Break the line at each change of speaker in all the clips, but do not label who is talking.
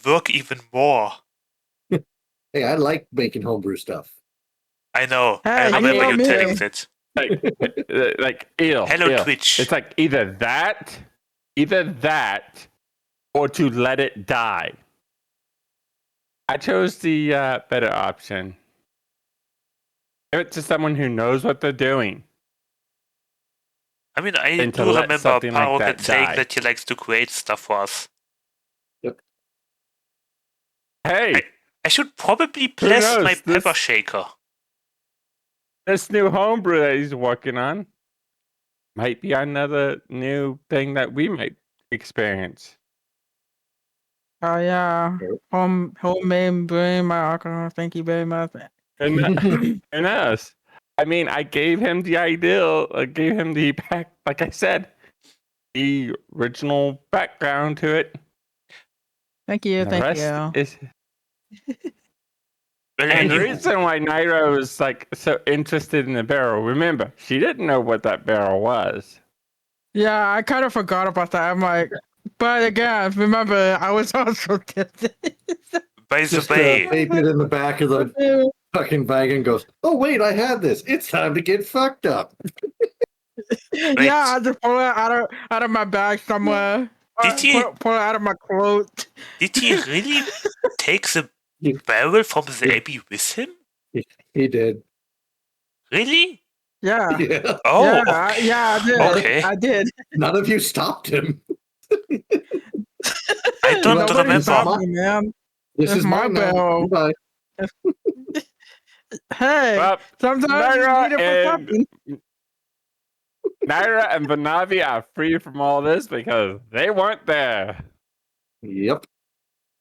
work even more.
Hey, I like making homebrew stuff.
I know.
Hey,
I remember you
me.
telling that.
Like ill.
Hello,
ill.
Twitch.
It's like either that, or to let it die. I chose the better option. Give it to someone who knows what they're doing.
I mean, I
And to
do
let
remember
something like
Parocket
that
saying
die.
that he likes to create stuff for us.
Hey,
I should probably bless
knows?
my pepper shaker.
This new homebrew that he's working on might be another new thing that we might experience.
Oh yeah, homemade brewing my alcohol. Thank you very much.
And who knows? I mean, I gave him the ideal. I gave him the back, like I said, the original background to it.
Thank you.
The
Thank
rest
you.
is.
Well,
And the
anywho,
reason why Naira was like so interested in the barrel, remember, she didn't know what that barrel was.
Yeah, I kind of forgot about that. I'm like, but again, remember, I was also tempted.
by the
Just
way,
Fabian in the back of the fucking wagon goes, "Oh wait, I had this. It's time to get fucked up."
Yeah, I just pull it out of my bag somewhere.
Did he-
pull it out of my clothes?
did he really take the barrel from the Abbey with him?
He did.
Really?
Yeah.
Yeah.
Oh,
yeah,
okay.
yeah, I did.
Okay.
I did.
None of you stopped him.
I don't
Nobody
remember.
stopped me, man.
This
It's
is
my
mine now.
barrel.
Goodbye.
Hey,
Well,
sometimes
Naira
you need it for something.
Naira and Vanavi are free from all this because they weren't there.
Yep.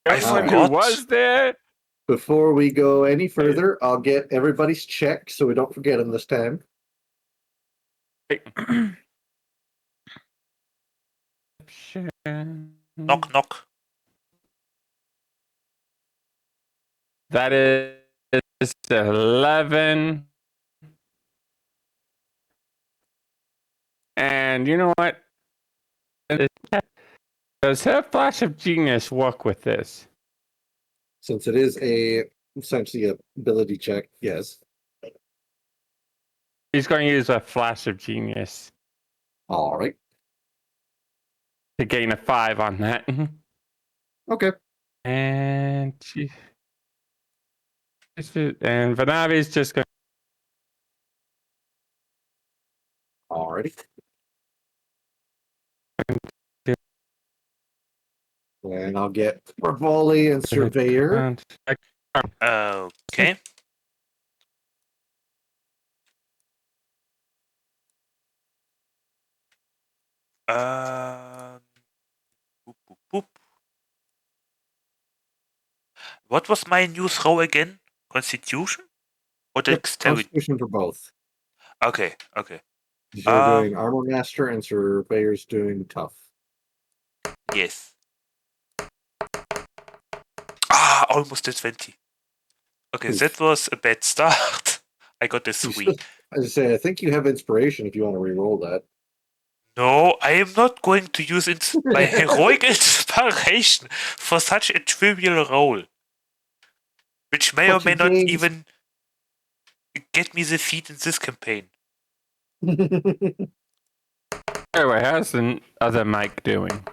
Everyone who
forgot.
was there.
Before we go any further, I'll get everybody's check so we don't forget them this time.
Knock, knock.
That is 11. And you know what? Does her flash of genius work with this?
Since it is essentially a ability check, yes.
He's going to use a flash of genius
All right.
to gain a 5 on that.
Okay.
And Vanavi's just going.
Alrighty. And I'll get Rivale and Surveyor.
Okay. Boop, boop, boop. What was my new throw again? Constitution? Or dexterity?
Constitution for both.
Okay, okay.
You're doing Armor Master and Surveyor's doing Tough.
Yes. Almost a 20. Okay,
Oof.
that was a bad start. I got a 3.
As I say, I think you have inspiration if you want to re-roll that.
No, I am not going to use my heroic inspiration for such a trivial roll. Which may or may not even get me the feat in this campaign.
Anyway, how's the other Mike doing?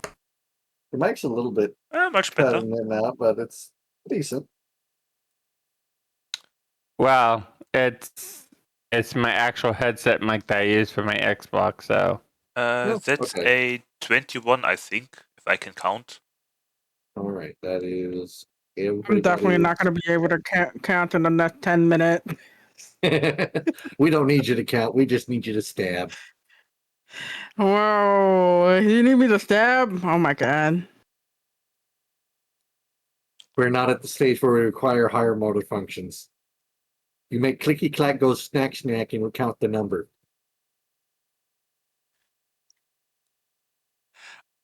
The mic's a little bit
Much better.
cutting in now, but it's decent.
Well, it's my actual headset mic that I use for my Xbox, so.
That's a 21, I think, if I can count.
All right, that is.
I'm definitely not going to be able to count in the next 10 minutes.
We don't need you to count. We just need you to stab.
Whoa, you need me to stab? Oh my god.
We're not at the stage where we require higher motor functions. You make clicky clack go snack snack and we'll count the number.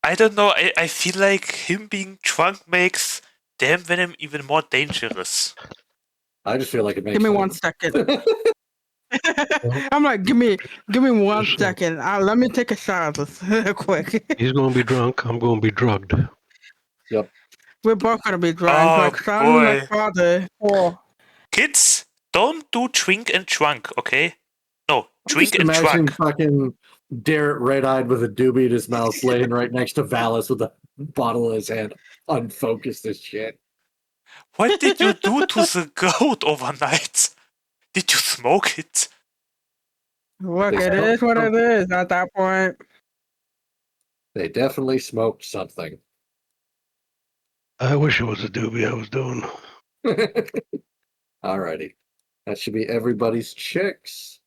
I don't know, I feel like him being drunk makes damn Venom even more dangerous.
I just feel like it makes
Give me
sense.
1 second. I'm like, give me 1 second. Let me take a shot of this quick.
He's going to be drunk. I'm going to be drugged.
Yep.
We're both gonna be drunk,
Oh,
like son,
boy.
like father. Oh,
Kids, don't do drink and drunk, okay? No,
I'm
drink
just
and
imagining
drunk.
fucking Derek red-eyed with a doobie in his mouth, laying right next to Valis with a bottle in his hand, unfocused as shit.
What did you do to the goat overnight? Did you smoke it?
look,
They
it
smoked
is what it
something.
is at that point.
They definitely smoked something.
I wish it was a doobie I was doing.
Alrighty. That should be everybody's checks.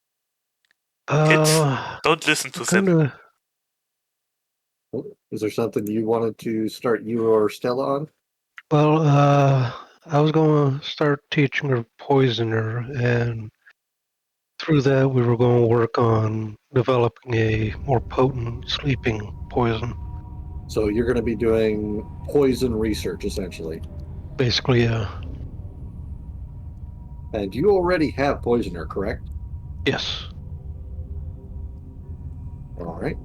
Don't listen to them.
Kinda,
Is there something you wanted to start you or Stella on?
well, I was going to start teaching her poisoner, and through that, we were going to work on developing a more potent sleeping poison.
So you're going to be doing poison research, essentially.
Basically,
And you already have poisoner, correct?
yes.
All right.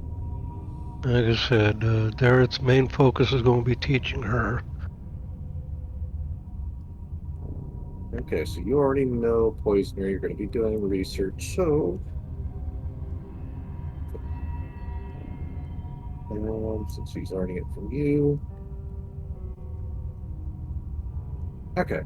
Like I said, Darrett's main focus is going to be teaching her.
Okay, so you already know poisoner. You're going to be doing research. So, since he's already it from you. Okay.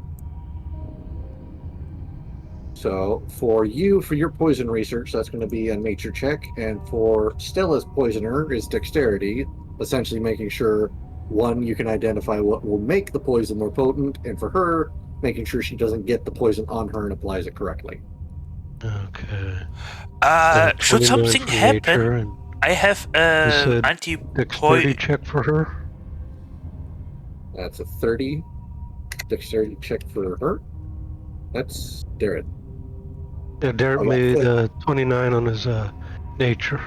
So for you, for your poison research, that's going to be a nature check, and for Stella's poisoner is dexterity, essentially making sure one, you can identify what will make the poison more potent, and for her, making sure she doesn't get the poison on her and applies it correctly.
Okay.
Should
29
something
for
happen,
nature, and
I have
you said dexterity
anti-poison.
check for her.
That's a 30 dexterity check for her. That's Darren.
Yeah, Derek
Oh, yeah,
made
flip.
29 on his nature,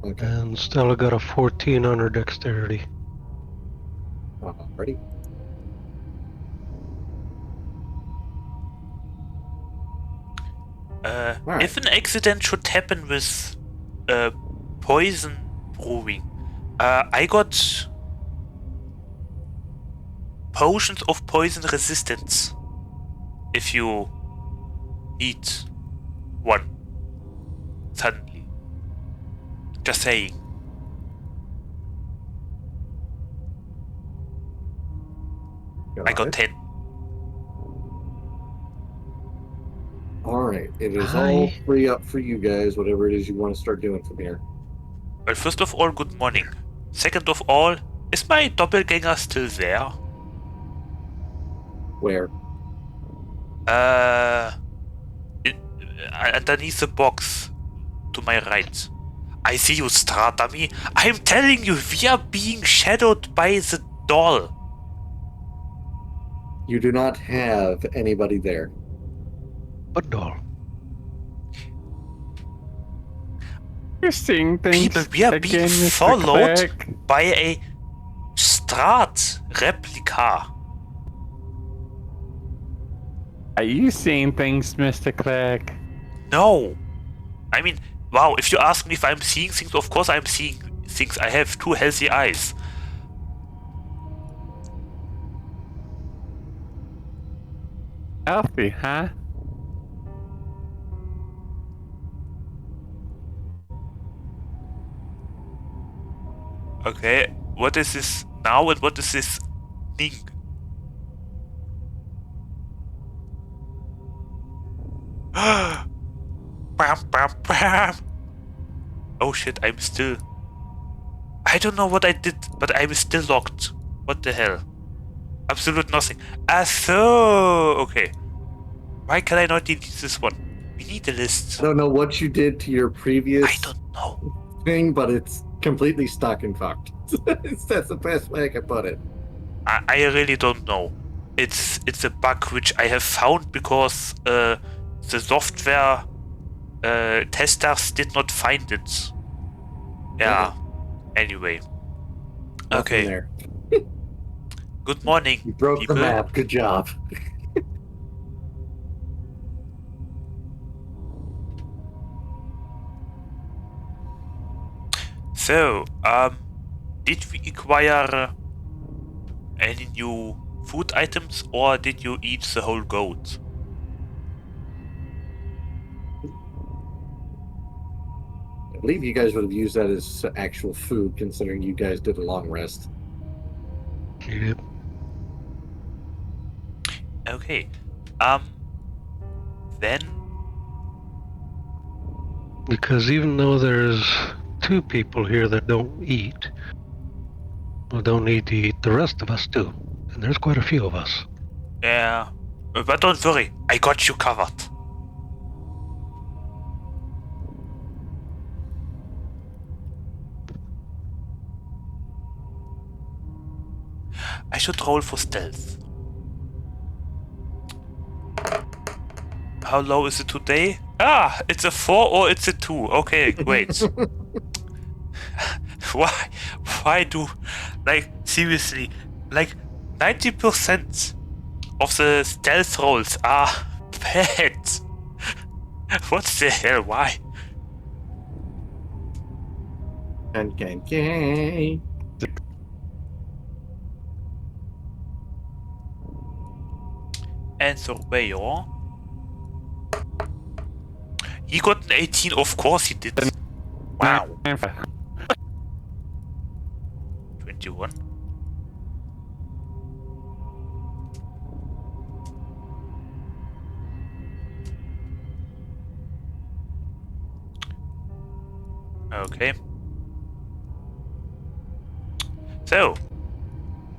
Okay.
and Stella got a 14 on her dexterity.
Ready? Right.
If an accident should happen with poison brewing, I got potions of poison resistance. If you need one suddenly, just saying. I got 10.
All right. It is
Hi.
all free up for you guys, whatever it is you want to start doing from here.
Well, first of all, good morning. Second of all, is my doppelganger still there?
Where?
Underneath the box to my right. I see you, Strahd dummy. I'm telling you, we are being shadowed by the doll.
You do not have anybody there.
What doll?
You're seeing things
People, we are being
again, Mr.
followed
Clegg.
by a Strahd replica.
Are you seeing things, Mr. Clegg?
No. I mean, wow, if you ask me if I'm seeing things, of course I'm seeing things. I have 2 healthy eyes.
Healthy, huh?
Okay, what is this now and what is this thing? Bam, bam, bam. Oh shit, I'm still... I don't know what I did, but I'm still locked. What the hell? Absolute nothing. Ah, so... Okay. Why can I not delete this one? We need a list.
I don't know what you did to your previous
I don't know.
thing, but it's completely stuck and fucked. That's the best way I can put it.
I really don't know. It's a bug which I have found because the software testers did not find it. Yeah. Anyway.
Nothing
Okay.
there.
Good morning,
You broke
people.
the map. Good job.
So, did we acquire any new food items, or did you eat the whole goat?
I believe you guys would have used that as actual food, considering you guys did a long rest.
Yep.
Okay. Then
Because even though there's 2 people here that don't eat, we don't need to eat. The rest of us do. And there's quite a few of us.
yeah, but don't worry, I got you covered. I should roll for stealth. How low is it today? Ah, it's a 4 or it's a 2. Okay, great. Why do, like, seriously, like 90% of the stealth rolls are bad. What the hell? Why?
Okay.
And Surveyor. He got an 18, of course he did. Wow. 21. Okay. So,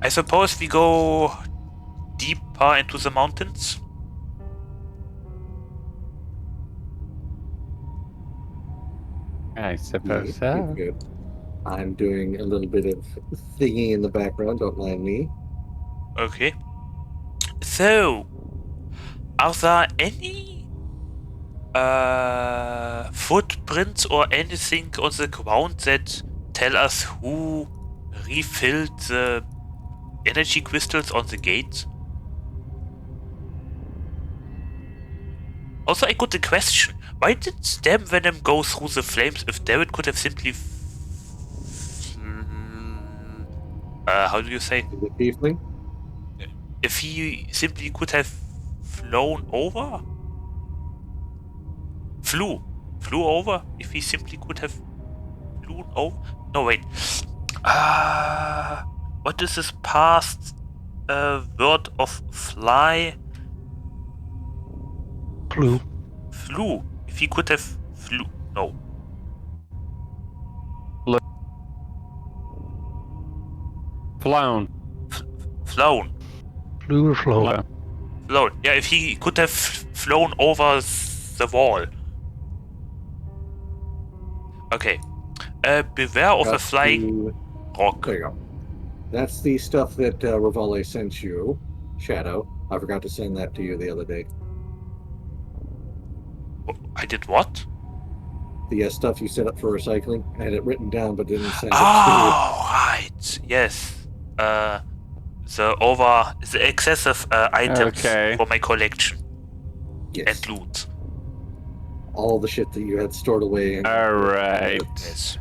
I suppose we go deeper into the mountains.
I suppose so.
Good. I'm doing a little bit of thingy in the background, don't mind me.
Okay. So, are there any footprints or anything on the ground that tell us who refilled the energy crystals on the gate? Also, I got a question. Why did Stem Venom go through the flames if David could have simply... how do you say?
The tiefling?
If he simply could have flown over? Flew over? If he simply could have flown over? No, wait. What is this past word of fly?
Flew.
Flew. If he could have flew. No.
Flown.
Flown.
Flew or flown.
Flown. Yeah, if he could have flown over the wall. Okay. Beware of a
That's
flying rock.
There you go. That's the stuff that Rivale sent you, Shadow. I forgot to send that to you the other day.
I did what?
The stuff you set up for recycling. I had it written down, but didn't send it
Oh, right. Yes. The excessive items for my collection
to you.
and
Yes.
loot.
All the shit that you had stored away.
All right.
Yes.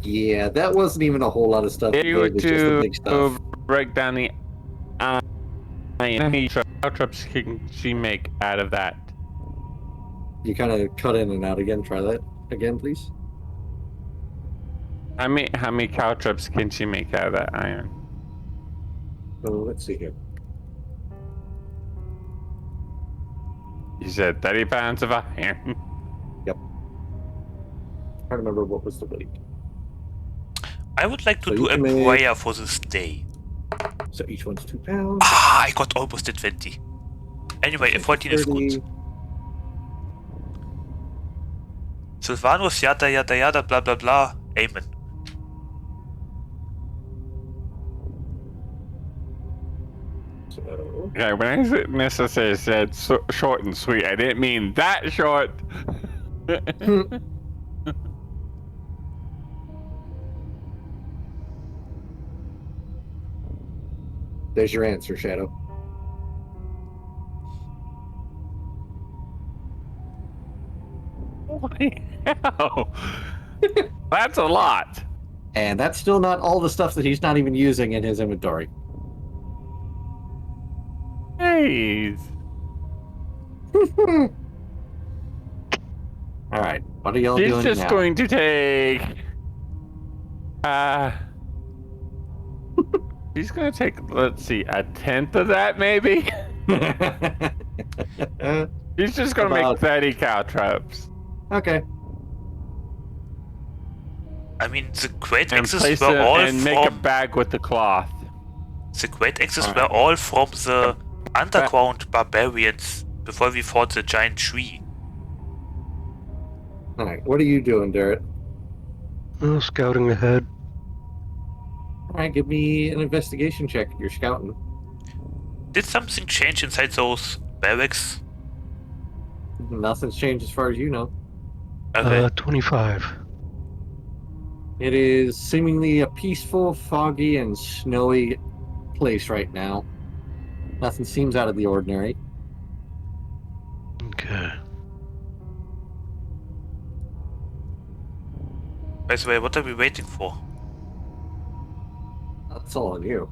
Yeah, that wasn't even a whole lot of stuff.
If you were
It was just the big stuff.
break down the iron, how many trips can she make out of that?
You kind of cut in and out again. Try that again, please.
How many cow trips can she make out of that iron?
So let's see here.
You said 30 pounds of iron.
Yep. I don't remember what was the weight.
I would like to
So
do
you
a
can make-
prayer for this day.
So each one's 2 pounds.
Ah, I got almost a 20. Anyway, a 14 is
30.
good. Sylvanus, yada yada yada, blah blah blah. Amen.
So,
Okay, when I necessarily said short and sweet, I didn't mean that short.
there's your answer, Shadow.
Holy hell. That's a lot.
And that's still not all the stuff that he's not even using in his inventory.
Nice.
All right, what are y'all
He's
doing
just
now?
going to take. He's going to take, let's see, a tenth of that maybe? He's just going to make
About-
30 cow traps.
Okay.
I mean, the great
And
axes
place
were
it
all
and make a
from
bag with the cloth.
the great axes
Alright.
were all from the underground barbarians before we fought the giant tree.
All right, what are you doing, Derek?
Scouting ahead.
All right, give me an investigation check. You're scouting.
Did something change inside those barracks?
Nothing's changed as far as you know.
Okay.
25.
It is seemingly a peaceful, foggy, and snowy place right now. Nothing seems out of the ordinary.
Okay.
By the way, what are we waiting for?
That's all on you.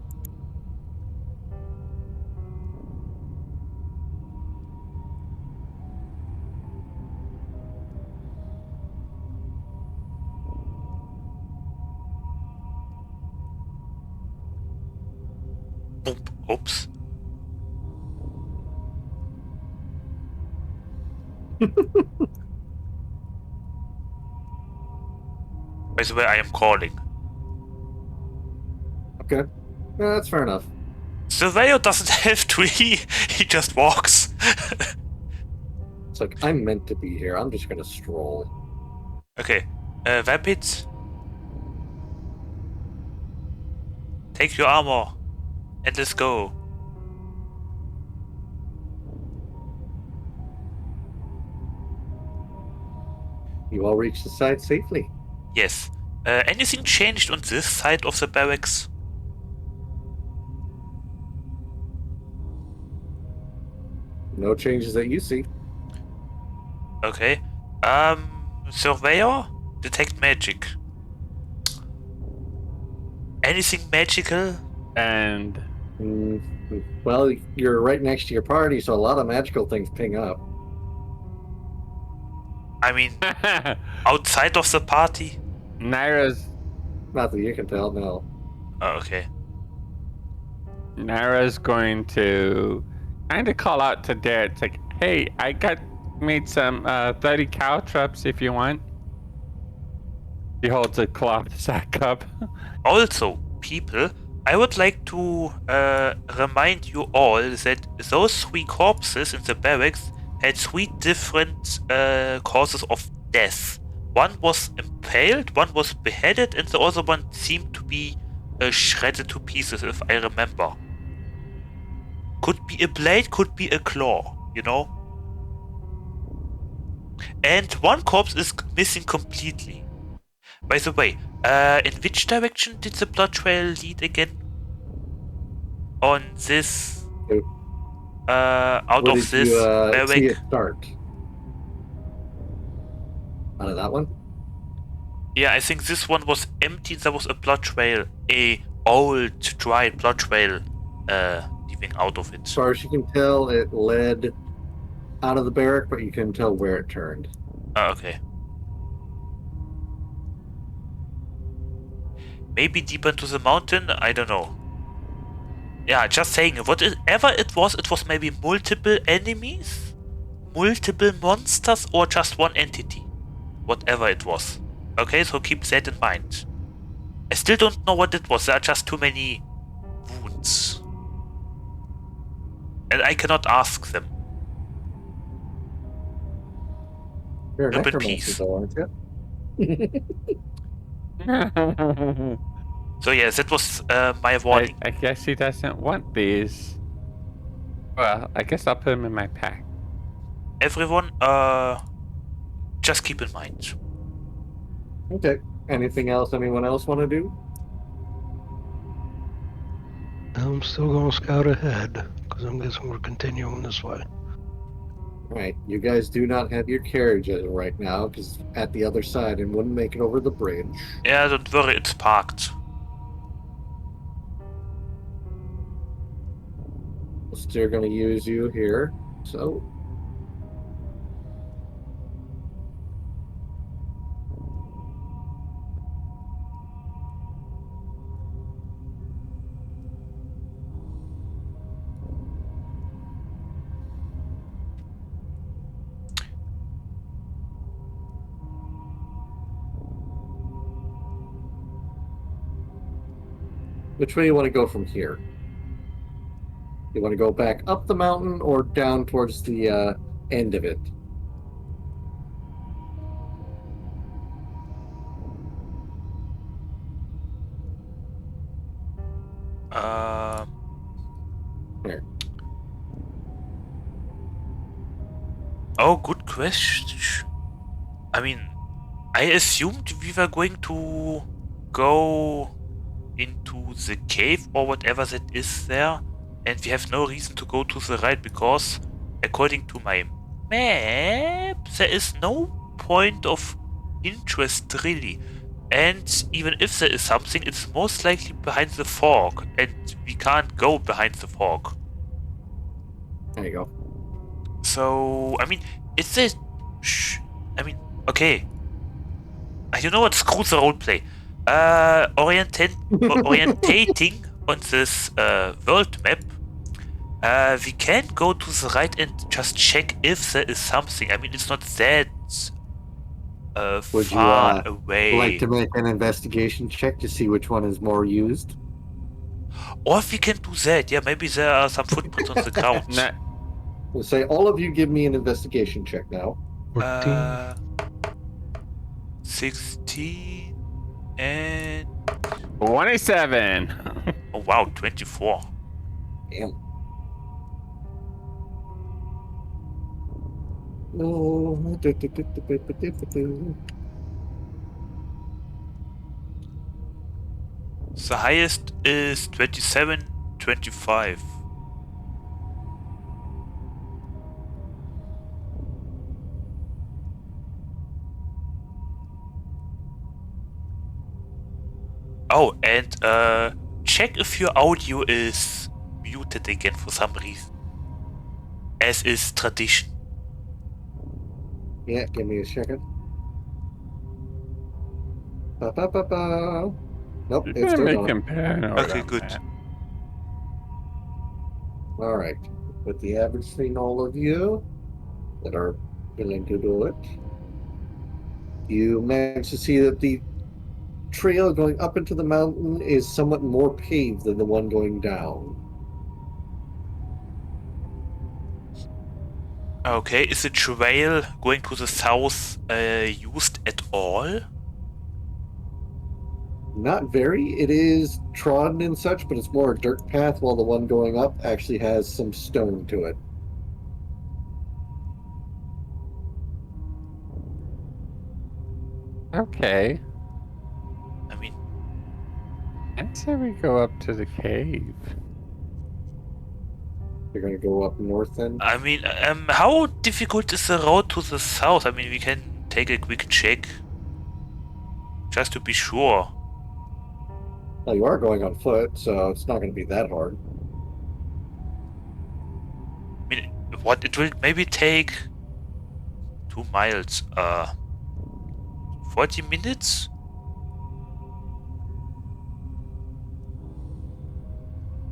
Boop. Oops. By the way, I am calling.
Okay. Yeah, that's fair enough.
Surveyor doesn't have to, he just walks.
It's like, I'm meant to be here. I'm just going to stroll.
Okay. Vampits. Take your armor. And let's go.
You all reached the site safely.
Yes. Anything changed on this side of the barracks?
No changes that you see.
Okay. Surveyor? Detect magic. Anything magical?
And
Well, you're right next to your party, so a lot of magical things ping up.
I mean, outside of the party?
Naira's
Not that you can tell, no.
Oh, okay.
going to kind of call out to Derek. It's like, hey, I made some 30 cow traps if you want. He holds a cloth sack up.
Also, people, I would like to remind you all that those 3 corpses in the barracks had 3 different causes of death. One was impaled, one was beheaded, and the other one seemed to be shredded to pieces, if I remember. Could be a blade, could be a claw, you know? And one corpse is missing completely. By the way, in which direction did the blood trail lead again? On this, out
Where
of
did
this
you
barrack?
see it start? Out of that one?
Yeah, I think this one was empty. There was a blood trail, a old dried blood trail, leaving out of it.
As far as you can tell, it led out of the barrack, but you couldn't tell where it turned.
Okay. Maybe deeper into the mountain. I don't know. Yeah, just saying. Whatever it was maybe multiple enemies, multiple monsters, or just one entity. Whatever it was. Okay, so keep that in mind. I still don't know what it was. There are just too many wounds. And I cannot ask them.
You're a
Live in
necromancer,
peace.
though, aren't you?
So yeah, that was my warning.
I guess he doesn't want these. Well, I guess I'll put them in my pack.
Everyone, just keep in mind.
Okay. Anything else anyone else want to do?
I'm still going to scout ahead because I'm guessing we're continuing this way.
Right, you guys do not have your carriage right now because at the other side and wouldn't make it over the bridge.
Yeah, don't worry, it's parked.
Still going to use you here, so which way you want to go from here? You want to go back up the mountain or down towards the end of it? Here.
Oh, good question. I mean, I assumed we were going to go into the cave or whatever that is there, and we have no reason to go to the right because, according to my map, there is no point of interest really. And even if there is something, it's most likely behind the fog, and we can't go behind the fog.
There you go.
So, I mean, it's a... I mean, okay. You know what? Screw the roleplay. Orientating on this world map, we can go to the right and just check if there is something. I mean, it's not that
Would
far
you
away.
like to make an investigation check to see which one is more used?
Or if we can do that, yeah, maybe there are some footprints on the ground.
Nah,
We'll say all of you give me an investigation check now.
14.
16 and
27.
oh wow, 24.
Damn. Oh.
The highest is 27, 25. Oh, and check if your audio is muted again for some reason. As is tradition.
Yeah, give me a second. Ba-ba-ba-ba. Nope,
You
it's
can
still
make
going.
compare.
Okay, good.
All right. With the average thing, all of you that are willing to do it, you manage to see that the trail going up into the mountain is somewhat more paved than the one going down.
Okay, is the trail going to the south used at all?
Not very. It is trodden and such, but it's more a dirt path, while the one going up actually has some stone to it.
Okay.
I mean,
I'd say we go up to the cave.
You're going to go up north then?
how difficult is the road to the south? I mean, we can take a quick check. Just to be sure.
Well, you are going on foot, so it's not going to be that hard.
I mean, what it will maybe take 2 miles, 40 minutes?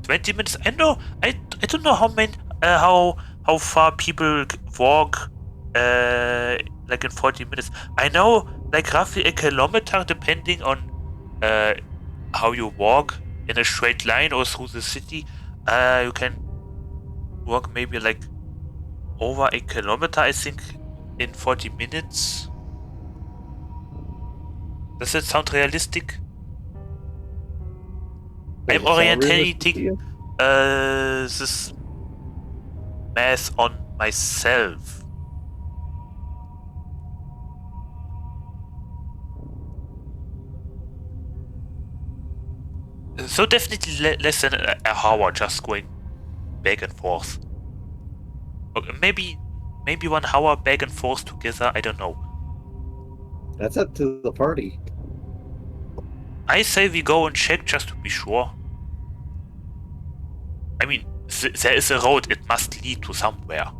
$20. I know. I don't know how many how far people walk like in 40 minutes. I know like roughly a kilometer depending on how you walk in a straight line or through the city. You can walk maybe like over a kilometer, I think, in 40 minutes. Does that sound realistic?
Does
I'm
it sound realistic to
orientating
you?
this math on myself. So definitely less than a hour just going back and forth. Okay, maybe maybe 1 hour back and forth together. I don't know.
That's up to the party.
I say we go and check just to be sure. I mean, there is a road. It must lead to somewhere.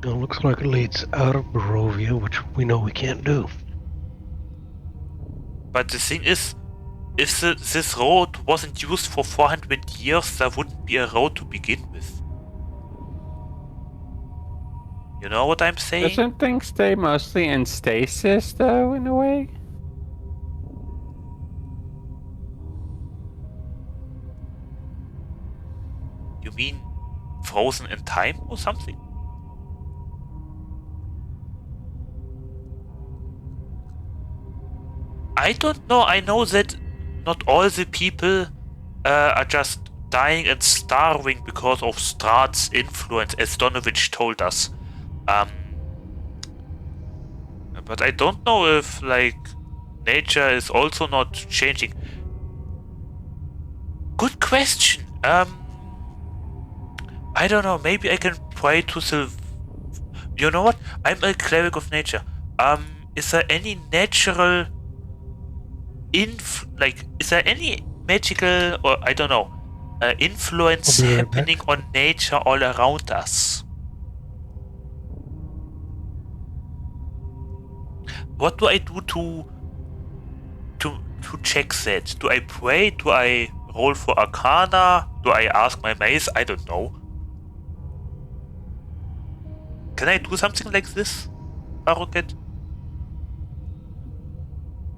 It looks like it leads out of Barovia, which we know we can't do.
But the thing is, if this road wasn't used for 400 years, there wouldn't be a road to begin with. You know what I'm saying?
Doesn't things stay mostly in stasis, though, in a way?
You mean frozen in time or something? I don't know. I know that not all the people are just dying and starving because of Strahd's influence, as Donovich told us. But I don't know if, like, nature is also not changing. Good question. I don't know. Maybe I can pray to You know what? I'm a cleric of nature. Is there any natural is there any magical or I don't know influence
I'll be right
happening on nature all around us? What do I do to check that? Do I pray? Do I roll for Arcana? Do I ask my mace? I don't know. Can I do something like this, Arrogant?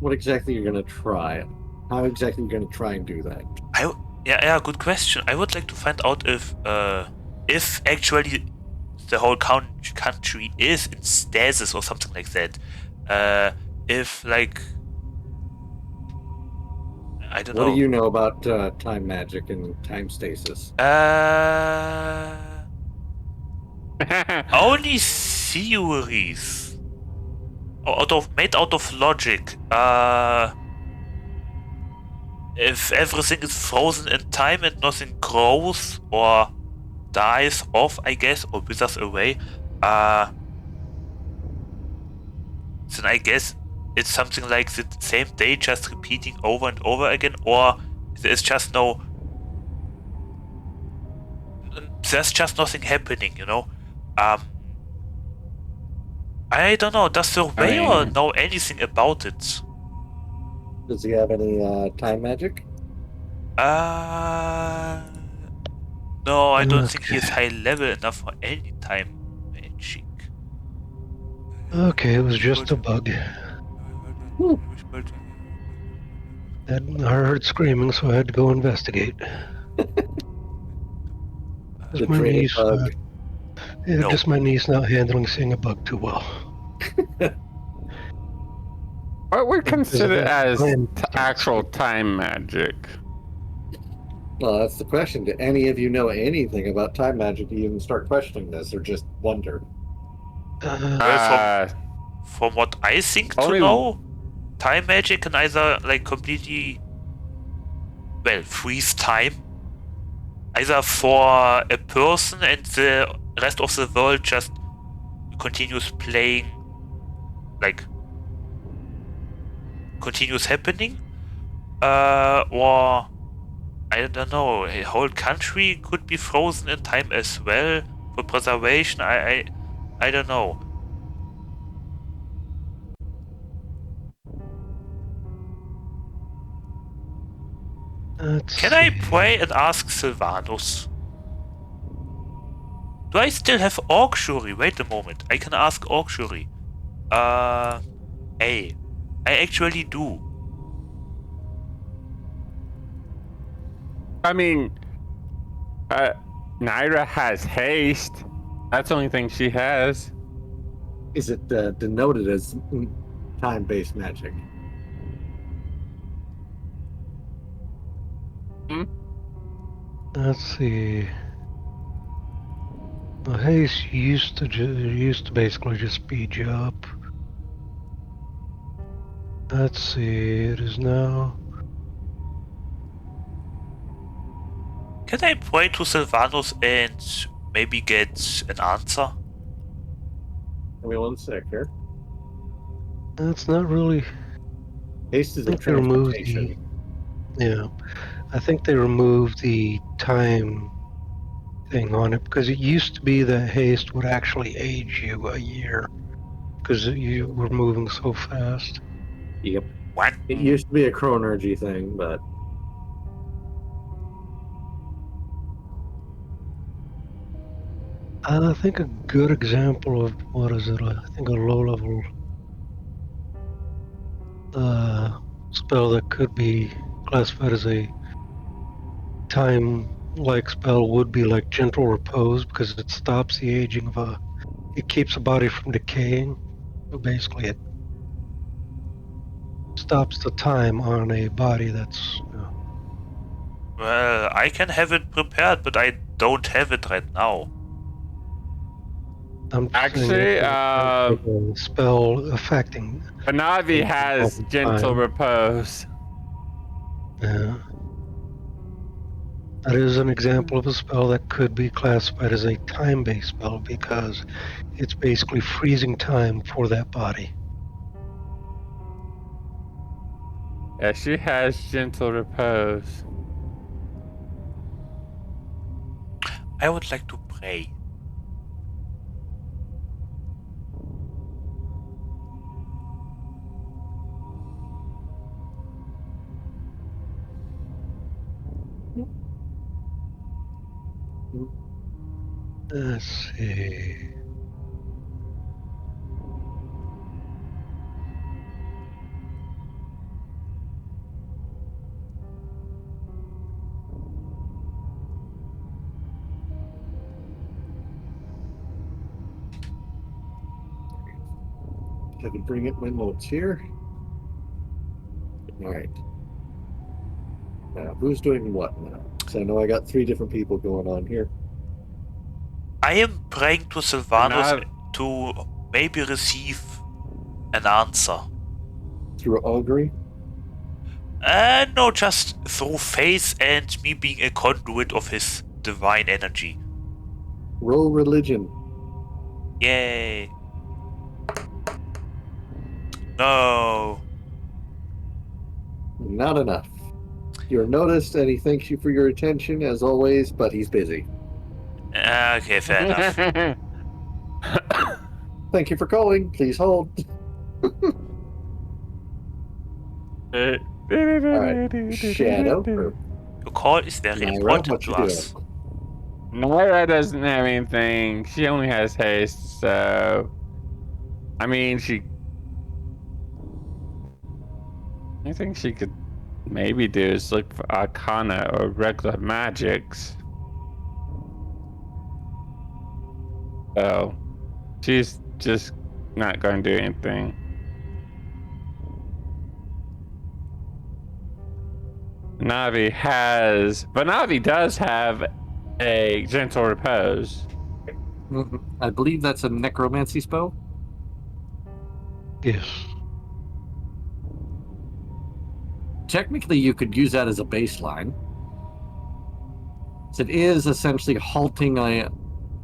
What exactly you're gonna try? How exactly you're gonna try and do that?
Yeah, good question. I would like to find out if actually the whole country is in stasis or something like that. If like I don't know.
What do you know about time magic and time stasis?
Only theories. Made out of logic. If everything is frozen in time and nothing grows or dies off, I guess, or withers away, then I guess it's something like the same day just repeating over and over again, or there's just there's just nothing happening, you know? I don't know, does the Surveyor know anything about it?
Does he have any time magic?
No, I don't think he is high level enough for any time magic.
Okay, it was just a bug. And I heard screaming, so I had to go investigate.
The traded bug.
Yeah, just my niece not handling seeing a bug too well.
What would consider as actual time magic?
Well, that's the question. Do any of you know anything about time magic to even start questioning this, or just wonder?
From what I think to know, time magic can either like completely, freeze time, either for a person and the rest of the world just continues playing, like continues happening, or I don't know, a whole country could be frozen in time as well for preservation. I don't know. Can I pray and ask Sylvanus? Do I still have Augury? Wait a moment. I can ask Augury. Hey. I actually do.
I mean, Naira has haste. That's the only thing she has.
Is it denoted as time-based magic?
Let's see. Well, haste used to basically just speed you up. Let's see. It is now.
Can I pray to Sylvanus and maybe get an answer?
me 1 sec here.
That's not really.
Haste is
I
a
think they removed
transportation.
Yeah, I think they removed the time thing on it because it used to be that haste would actually age you a year because you were moving so fast.
Yep.
What?
It used to be a chronergy thing, but
I think a good example of what is it? I think a low level spell that could be classified as a time like spell would be like gentle repose because it stops the aging of it keeps a body from decaying. So basically it stops the time on a body that's
Well, I can have it prepared, but I don't have it right now.
I'm just saying
Actually,
like a spell affecting
Banavi has
over
gentle
time.
repose.
Yeah. That is an example of a spell that could be classified as a time-based spell because it's basically freezing time for that body.
Yeah, she has gentle repose.
I would like to pray.
Let's see.
I can bring up my notes here. All right. Now, who's doing what now? So I know I got 3 different people going on here.
I am praying to Sylvanas
Banavi,
to maybe receive an answer.
Through augury.
No, just through faith and me being a conduit of his divine energy.
Roll religion.
Yay. No.
Not enough. You're noticed and he thanks you for your attention as always, but he's busy.
Okay, fair enough.
Thank you for calling. Please hold. All right. Shadow or
Your call is very
Naira,
important
what
to
you doing?
us.
Naira doesn't have anything. She only has haste, so I mean, I think she could maybe do is look for Arcana or regular magics. So she's just not going to do anything. Navi does have a gentle repose.
I believe that's a necromancy spell.
Yes.
Technically, you could use that as a baseline. So it is essentially halting a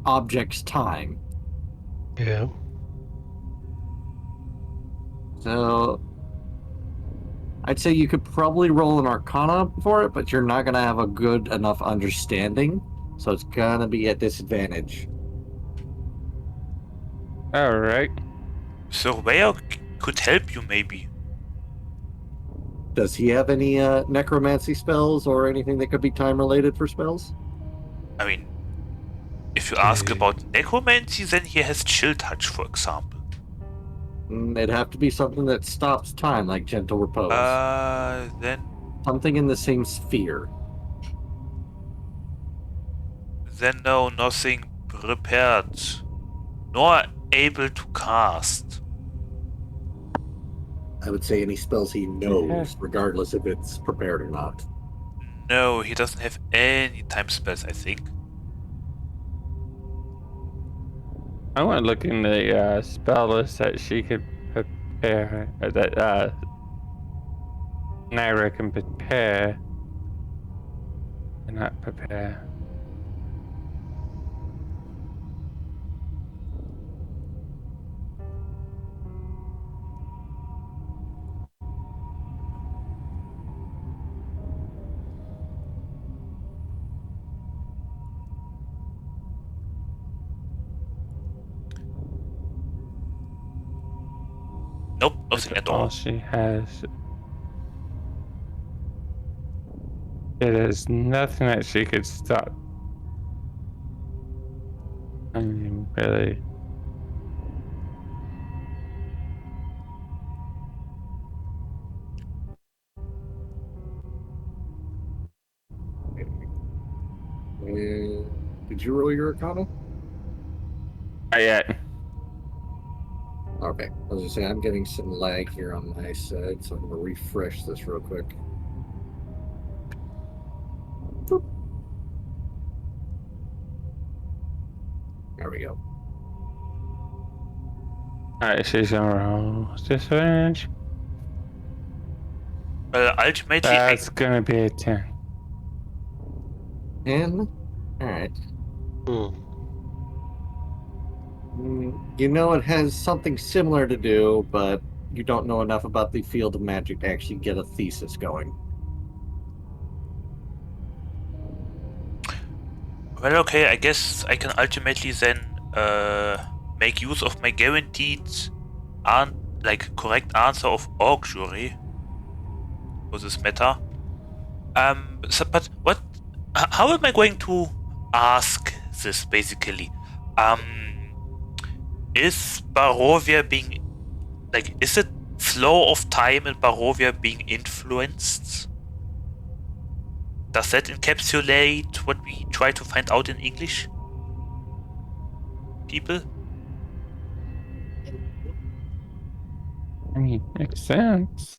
object's time.
Yeah.
So I'd say you could probably roll an arcana for it, but you're not going to have a good enough understanding. So it's going to be at disadvantage.
All right.
Surveyor could help you, maybe.
Does he have any necromancy spells or anything that could be time related for spells?
I mean, if you ask about necromancy, then he has chill touch, for example.
It'd have to be something that stops time, like gentle repose.
Then
Something in the same sphere.
no, nothing prepared, nor able to cast.
I would say any spells he knows, regardless if it's prepared or not.
No, he doesn't have any time spells, I think.
I want to look in the spell list that she could prepare, or that Naira can prepare. And not prepare.
Nothing at
all
all.
she has. It is nothing that she could stop. I mean, really.
Did you roll your Arcana?
Not yet.
Okay. I was just saying, I'm getting some lag here on my side, so I'm going to refresh this real quick. Boop. There we go.
Alright, she's gonna roll disadvantage.
Ultimately,
That's gonna be a 10.
10? Alright.
Hmm.
You know it has something similar to do, but you don't know enough about the field of magic to actually get a thesis going.
well, okay, I guess I can ultimately then make use of my guaranteed correct answer of augury for this matter. But what? How am I going to ask this basically? Is Barovia being is it flow of time in Barovia being influenced? Does that encapsulate what we try to find out in English? People?
I mean, makes sense.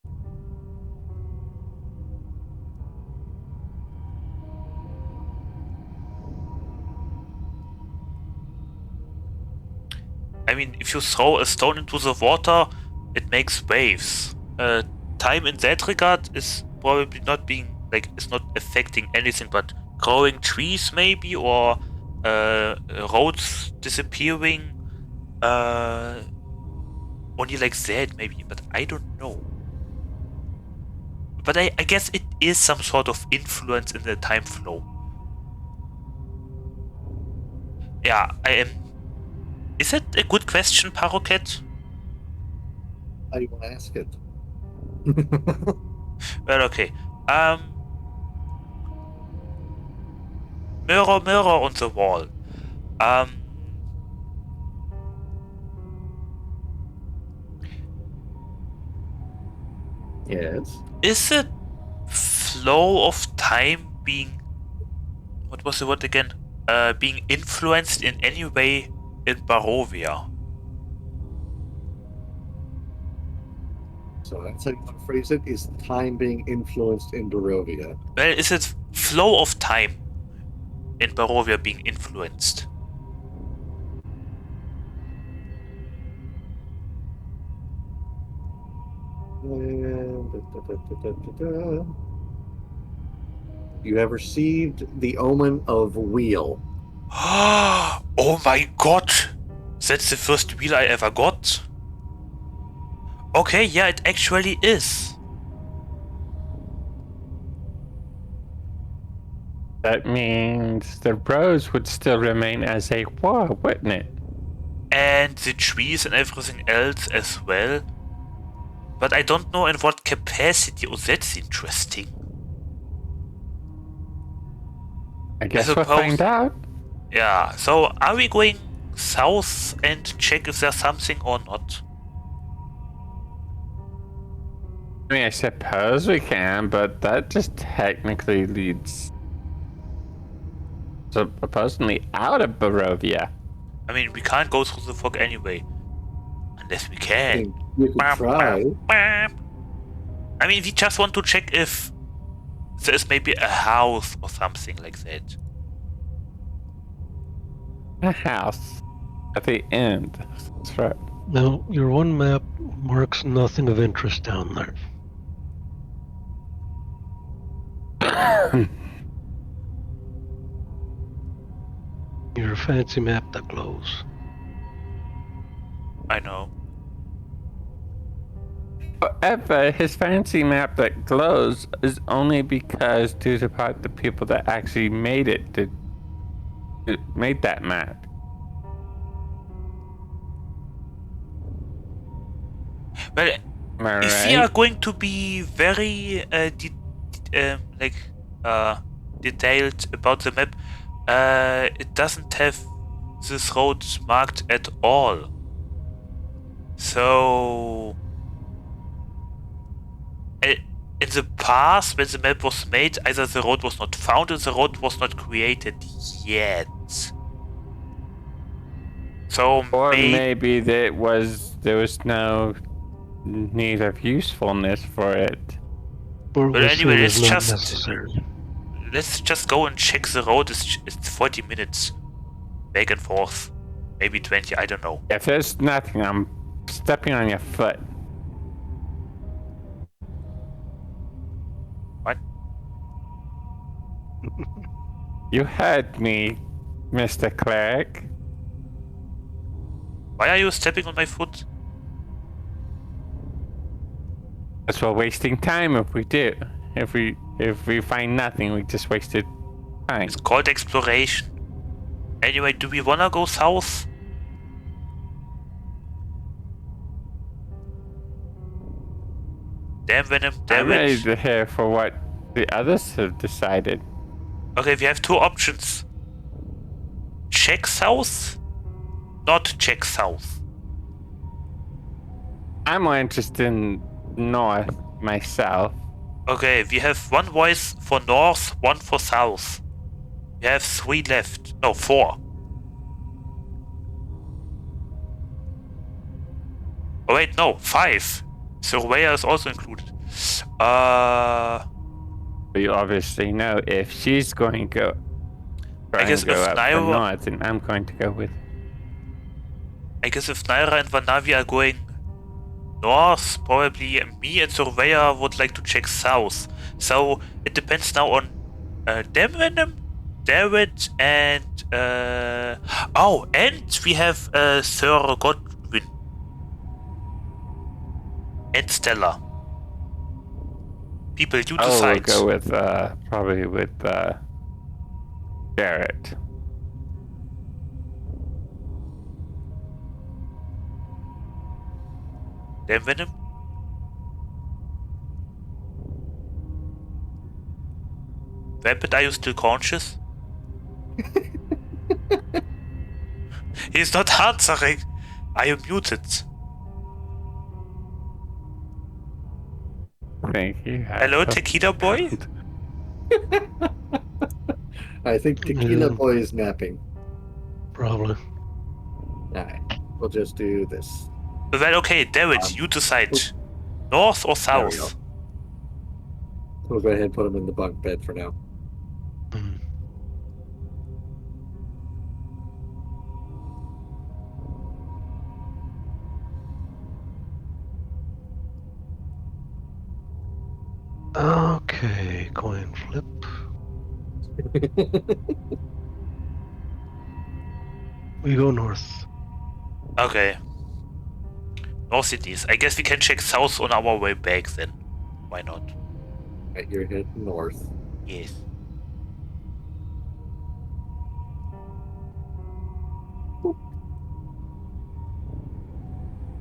I mean, if you throw a stone into the water, it makes waves. Time in that regard is probably not being it's not affecting anything but growing trees maybe, or roads disappearing. Only like that maybe, but I don't know. But I guess it is some sort of influence in the time flow. Yeah, I am. Is that a good question, Paroquet?
How do you want to ask it?
Well, okay. Mirror, mirror on the wall.
Yes.
Is it flow of time being, what was the word again? Being influenced in any way in Barovia?
So that's how you want to phrase it. Is time being influenced in Barovia?
Well, is it flow of time in Barovia being influenced?
You have received the omen of wheel.
Oh my god! That's the first wheel I ever got. Okay, yeah, it actually is.
That means the rose would still remain as a wall, wouldn't it?
And the trees and everything else as well. But I don't know in what capacity. Oh, that's interesting.
I guess we'll find out.
Yeah, so are we going south and check if there's something or not?
I mean, I suppose we can, but that just technically leads supposedly out of Barovia.
I mean, we can't go through the fog anyway. Unless we
I
can.
mean, you could try.
I mean, we just want to check if there's maybe a house or something like that.
A house at the end. That's right.
Now, your one map marks nothing of interest down there. Your fancy map that glows.
I know.
However, his fancy map that glows is only because due to part the people that actually made it made that map.
Well, If we are going to be very detailed about the map, it doesn't have this road marked at all. So in the past, when the map was made, either the road was not found or the road was not created yet. So
or maybe there was no need of usefulness for it.
Or
But anyway,
it's not necessary.
Let's just go and check the road. It's 40 minutes back and forth, maybe 20. I don't know.
If there's nothing, I'm stepping on your foot.
What?
You heard me, Mr. Cleric.
Why are you stepping on my foot?
Because we're wasting time if we do. If we find nothing, we just wasted time.
It's called exploration. Anyway, do we wanna go south? Damn Venom, damn
I'm ready
it.
to hear for what the others have decided.
Okay, we have two options. Check south, not check south.
I'm more interested in north myself.
Okay, we have one voice for north, one for south. We have 3 left. No, 4. Oh wait, no, 5. Surveyor is also included.
But you obviously know if she's going to go,
I guess
go
if
up
Naira,
the north, and I'm going to go with.
I guess if Naira and Vanavi are going north, probably me and Surveyor would like to check south. So it depends now on Venom, David, and and we have Sir Godwin and Stella. People, you
I'll
decide.
go with probably with Barrett.
Damn Venom. Vapid, are you still conscious? He's not answering. Are you muted?
Thank you.
Hello, Tequila Boy?
I think Tequila Boy is napping.
Probably.
Alright, we'll just do this.
Well, okay, David, you decide. North or
There we go.
south?
We'll go ahead and put him in the bunk bed for now.
Mm. Okay, coin flip. We go north.
Okay. North it is. I guess we can check south on our way back then. Why not?
Right, you're heading north.
Yes.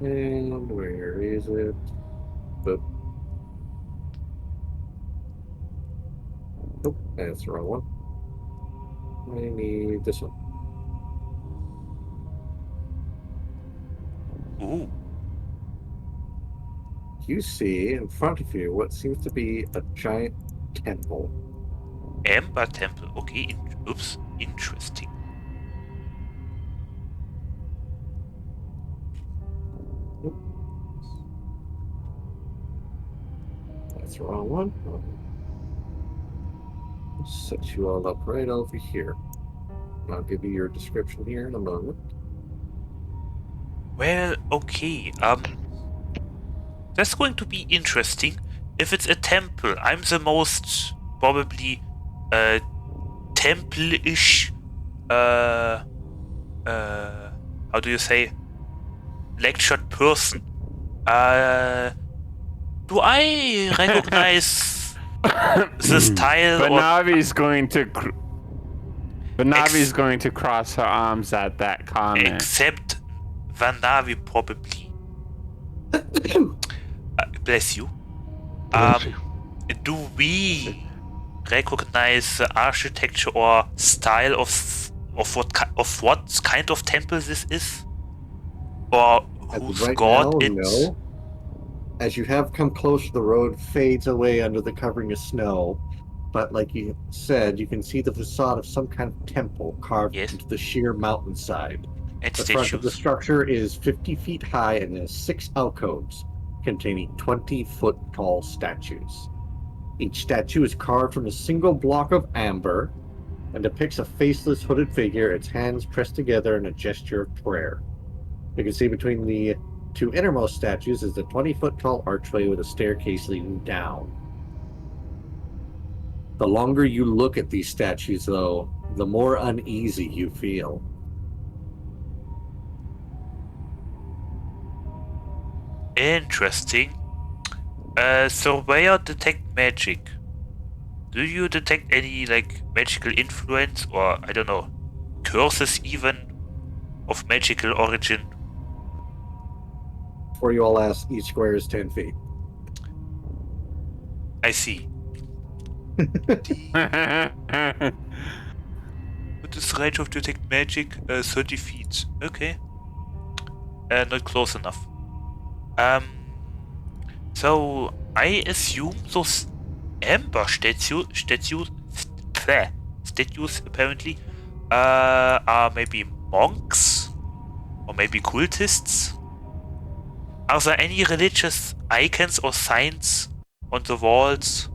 And where is it? Boop. Nope, that's the wrong one. I need this one.
Ooh.
You see in front of you what seems to be a giant temple.
Amber Temple. Okay. Oops. Interesting.
That's the wrong one. I'll set you all up right over here. I'll give you your description here in a moment.
Well, okay. That's going to be interesting. If it's a temple, I'm the most probably temple-ish how do you say, lectured person. Do I recognize the style?
But
or
Navi's going to. But Navi's going to cross her arms at that comment.
except Vanavi probably. Bless you.
Bless you.
Do we recognize the architecture or style of what kind of temple this is, or whose
Right
god
now,
it's?
no. As you have come closer, the road fades away under the covering of snow. But like you said, you can see the facade of some kind of temple carved
Yes.
into the sheer mountainside.
And
The front of the
statues.
structure is 50 feet high and has 6 alcoves containing 20-foot tall statues. Each statue is carved from a single block of amber and depicts a faceless hooded figure, its hands pressed together in a gesture of prayer. You can see between the 2 innermost statues is a 20-foot tall archway with a staircase leading down. The longer you look at these statues, though, the more uneasy you feel.
Interesting. Surveyor detect magic. Do you detect any like magical influence or I don't know, curses even of magical origin?
Before you all ask, each square is 10 feet.
I see. What is the range of detect magic? 30 feet. Okay. Not close enough. So I assume those amber statues apparently are maybe monks or maybe cultists. Are there any religious icons or signs on the walls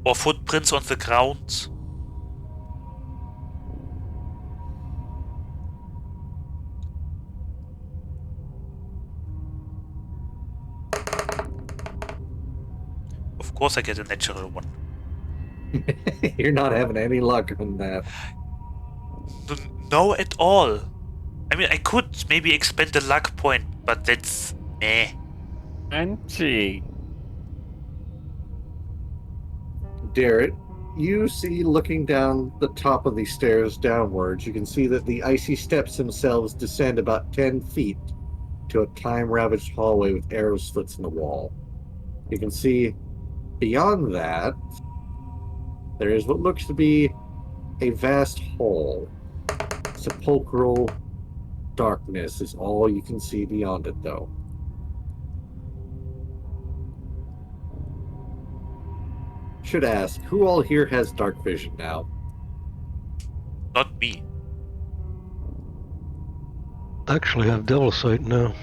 or footprints on the ground? Of course I get a natural one.
You're not having any luck on that.
No at all. I mean, I could maybe expend a luck point, but that's meh.
Angie.
Garrett, you see looking down the top of these stairs downwards, you can see that the icy steps themselves descend about 10 feet to a time-ravaged hallway with arrow slits in the wall. You can see beyond that, there is what looks to be a vast hole. Sepulchral darkness is all you can see beyond it, though. Should ask, who all here has dark vision now?
Not me.
Actually, I have devil sight now.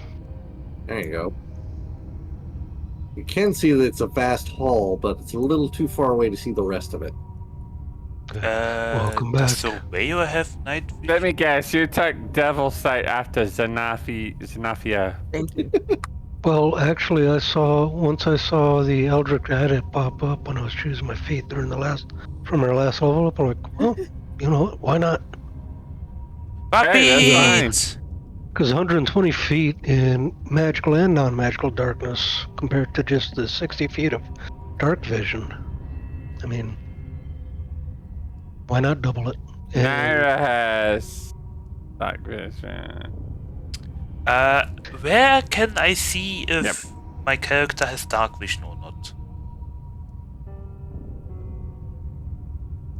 There you go. You can see that it's a vast hall, but it's a little too far away to see the rest of it.
Welcome
Does
back.
Surveyor have night vision?
Let me guess, you took Devil Sight after Zanafia.
Thank you.
Well, actually, once I saw the Eldritch Edit pop up when I was choosing my feat from our last level up, I'm like, well, you know what? Why not?
Hey, that's
Puppies!
Because 120 feet in magical and non-magical darkness compared to just the 60 feet of dark vision. I mean, why not double it? And
Naira has dark vision.
Where can I see if my character has dark vision or not?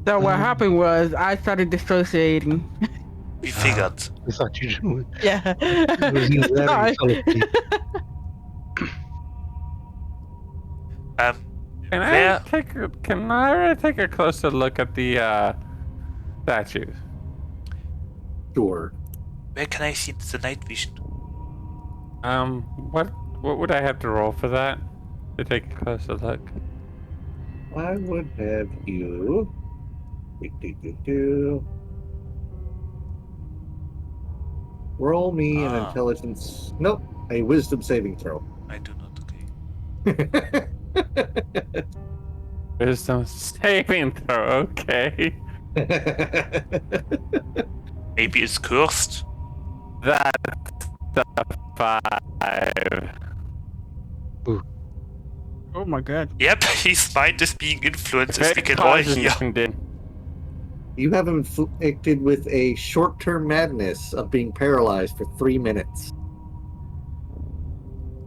So what happened was I started dissociating.
We figured.
I thought you
Yeah.
it was either that or you
Sorry.
fell asleep.
Can
Where-
I take a closer look at the statues?
Sure.
Where can I see the night vision?
What would I have to roll for that? To take a closer look.
I would have you. Roll me an intelligence. Nope, a wisdom saving throw.
I do not, okay.
Wisdom saving throw, okay.
Maybe it's cursed?
That's the 5.
Oh my god.
Yep, his mind is being influenced as we can all hear.
You have him inflicted with a short-term madness of being paralyzed for 3 minutes.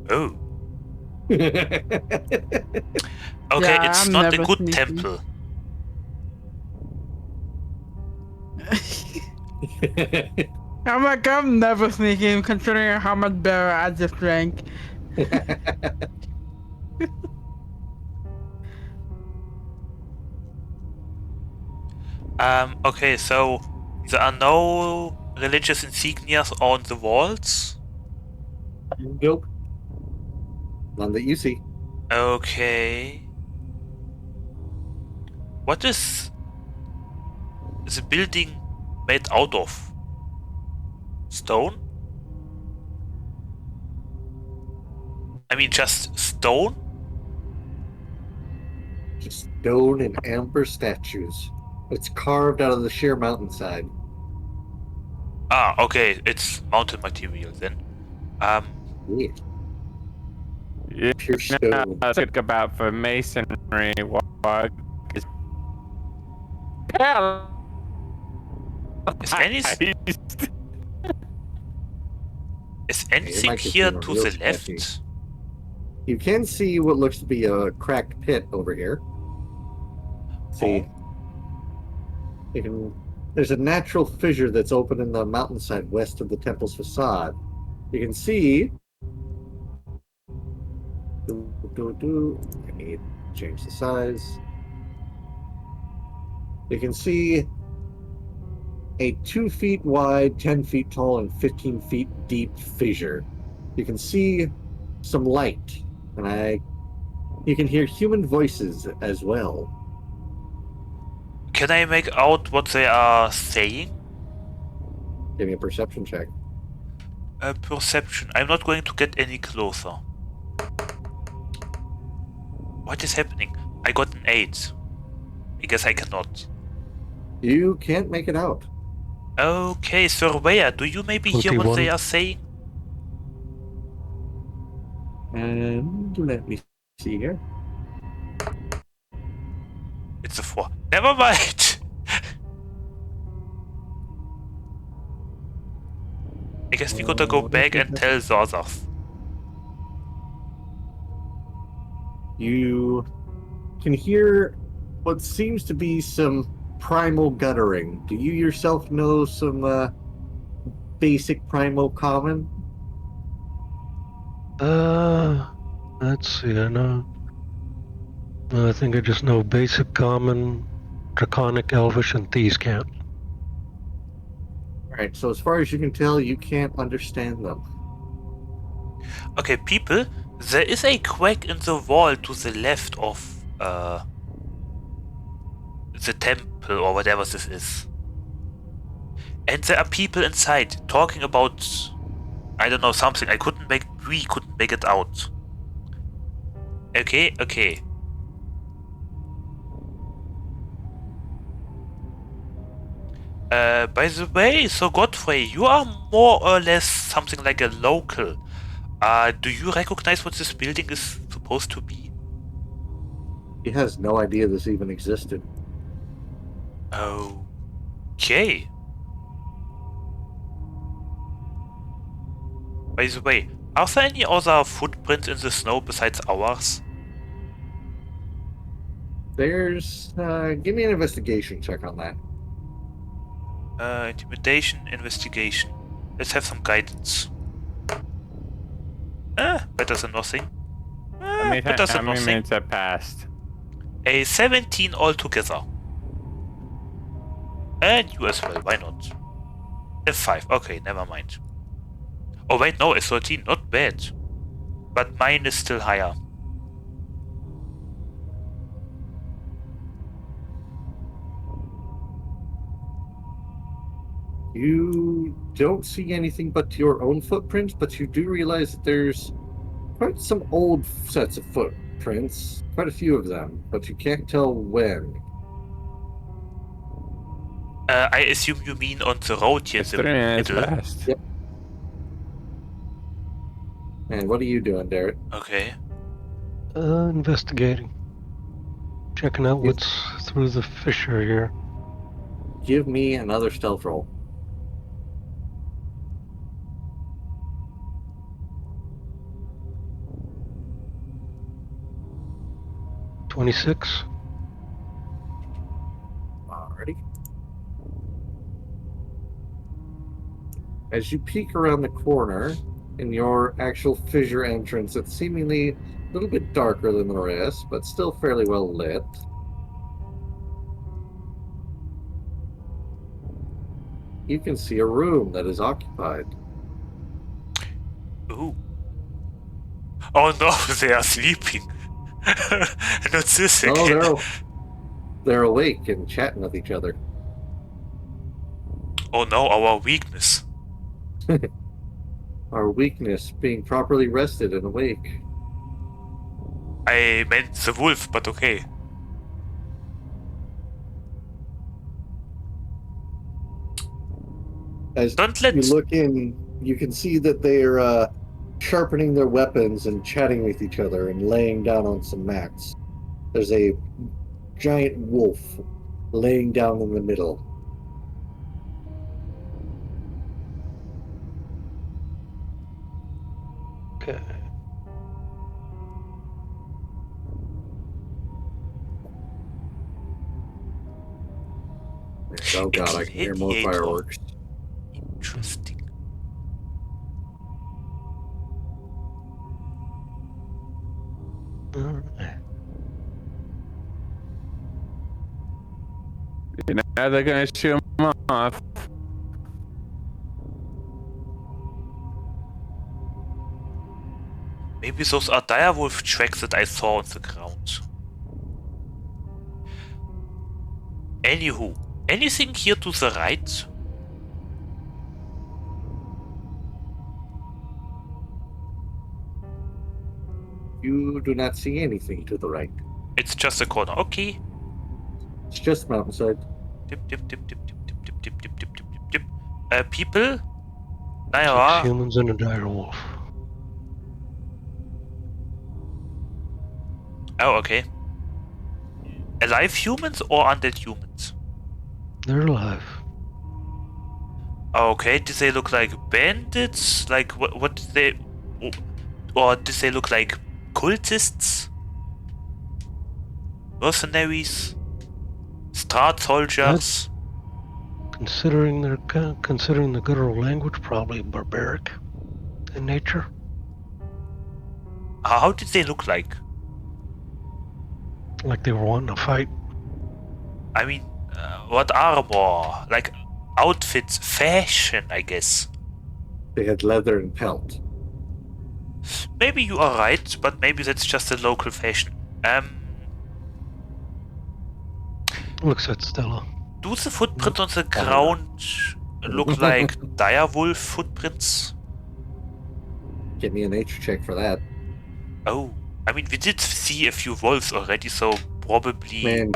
Oh.
Okay.
Okay,
Yeah,
it's
I'm
not a
never
good
sneaky.
temple.
I'm like, I'm never sneaking considering how much beer I just drank.
Okay, so there are no religious insignias on the walls.
Nope. None that you see.
Okay. What is the building made out of? Stone? I mean, just stone?
Just stone and amber statues. It's carved out of the sheer mountainside.
Ah, okay, it's mountain material then.
Yeah,
Yeah,
pure stone.
think about for masonry work is paralyzed.
Is anything
might just
here
be
to
real
the
sketchy.
left?
You can see what looks to be a cracked pit over here. See, you can. There's a natural fissure that's open in the mountainside west of the temple's facade. You can see. I need to change the size. You can see a 2 feet wide, 10 feet tall, and 15 feet deep fissure. You can see some light, and you can hear human voices as well.
Can I make out what they are saying?
Give me a perception check.
Perception. I'm not going to get any closer. What is happening? I got an 8. I guess I cannot.
You can't make it out.
Okay, Surveyor, do you maybe hear what
21.
they are saying?
And let me see here.
It's a 4. Never mind! I guess we gotta go back and tell the others.
You can hear what seems to be some primal guttering. Do you yourself know some basic primal common?
Let's see. I know. I think I just know basic, common, draconic, elvish, and thieves cant.
Right, so as far as you can tell, you can't understand them.
Okay, people, there is a crack in the wall to the left of the temple or whatever this is. And there are people inside talking about, I don't know, something. We couldn't make it out. Okay. By the way, so Godfrey, you are more or less something like a local. Do you recognize what this building is supposed to be?
He has no idea this even existed.
Okay. By the way, are there any other footprints in the snow besides ours?
Give me an investigation check on that.
Intimidation, investigation. Let's have some guidance. Better than nothing. Better
How
than
many
nothing.
minutes have passed?
A 17 altogether. And you as well, why not? A 5, okay, never mind. Oh wait, no, a 13, not bad. But mine is still higher.
You don't see anything but your own footprints, but you do realize that there's quite some old sets of footprints, quite a few of them, but you can't tell when.
I assume you mean on the road here in
It's
the
3 minutes
middle.
passed.
Yep. And what are you doing, Derek?
Okay.
Investigating. Checking out what's through the fissure here.
Give me another stealth roll.
26.
Alrighty. As you peek around the corner in your actual fissure entrance, it's seemingly a little bit darker than the rest, but still fairly well lit. You can see a room that is occupied.
Ooh. Oh no, they are sleeping. Not this again.
Oh, they're awake and chatting with each other.
Oh no, our weakness.
Our weakness being properly rested and awake.
I meant the wolf, but okay.
As
Don't let...
you look in, you can see that they're sharpening their weapons and chatting with each other and laying down on some mats. There's a giant wolf laying down in the middle.
Okay.
Oh god, I can hear more
Gladiator.
fireworks.
Interesting.
Alright.
Now they're gonna shoot him off.
Maybe those are direwolf tracks that I saw on the ground. Anywho, anything here to the right?
You do not see anything to the right.
It's just a corner. Okay.
It's just mountainside.
Dip, dip, dip, dip, dip, dip, dip, dip, dip, dip, dip, dip. People?
6
Naja.
humans and a dire wolf.
Oh, okay. Alive humans or undead humans?
They're alive.
Okay, did they look like bandits? Like, what did they... Or did they look like cultists? Mercenaries? Strahd soldiers?
Considering the good old language, probably barbaric in nature.
How did they look like?
Like they were wanting to fight.
I mean, what armor? Like, outfits, fashion, I guess.
They had leather and pelt.
Maybe you are right, but maybe that's just a local fashion.
Looks at Stella.
Do the footprints on the ground look like direwolf footprints?
Give me a nature check for that.
Oh, I mean, we did see a few wolves already, so probably...
Man,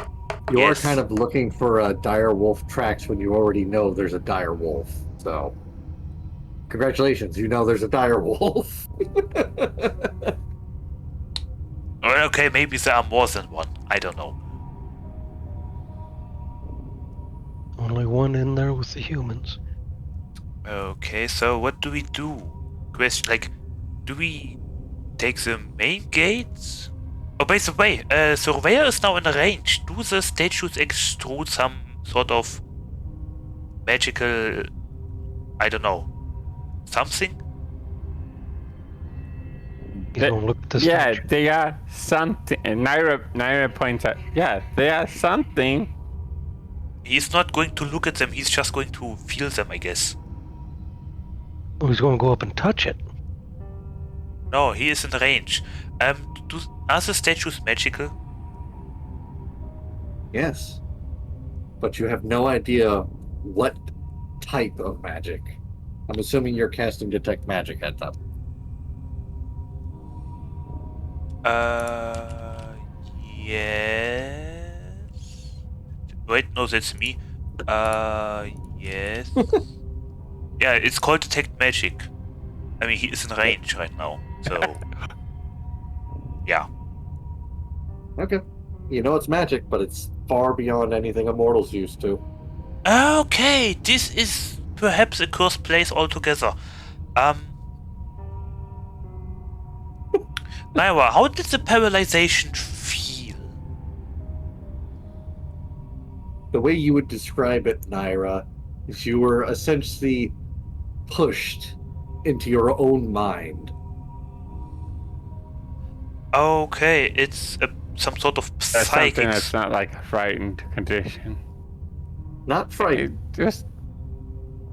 you are
Yes.
kind of looking for dire wolf tracks when you already know there's a dire wolf. So, congratulations, you know there's a dire wolf.
Well, okay, maybe there are more than one. I don't know.
Only one in there with the humans.
Okay, so what do we do? Question, like, do we take the main gates? Oh, by the way, Surveyor is now in range. Do the statues extrude some sort of magical, I don't know, something?
He's gonna look at the
Yeah,
statue.
they are something. And Naira points out, yeah, they are something.
He's not going to look at them, he's just going to feel them, I guess.
Oh, he's gonna go up and touch it.
No, he is in range. Are the statues magical?
Yes. But you have no idea what type of magic. I'm assuming you're casting Detect Magic at them.
Yes. Wait, no, that's me. Yes. Yeah, it's called Detect Magic. I mean, he is in range right now, so... Yeah.
Okay. You know it's magic, but it's far beyond anything a mortal's used to.
Okay, this is perhaps a cursed place altogether. Naira, how did the paralyzation feel?
the way you would describe it, Naira, is you were essentially pushed into your own mind.
Okay, it's some sort of
That's
psychic.
something that's not like a frightened condition.
Not frightened,
It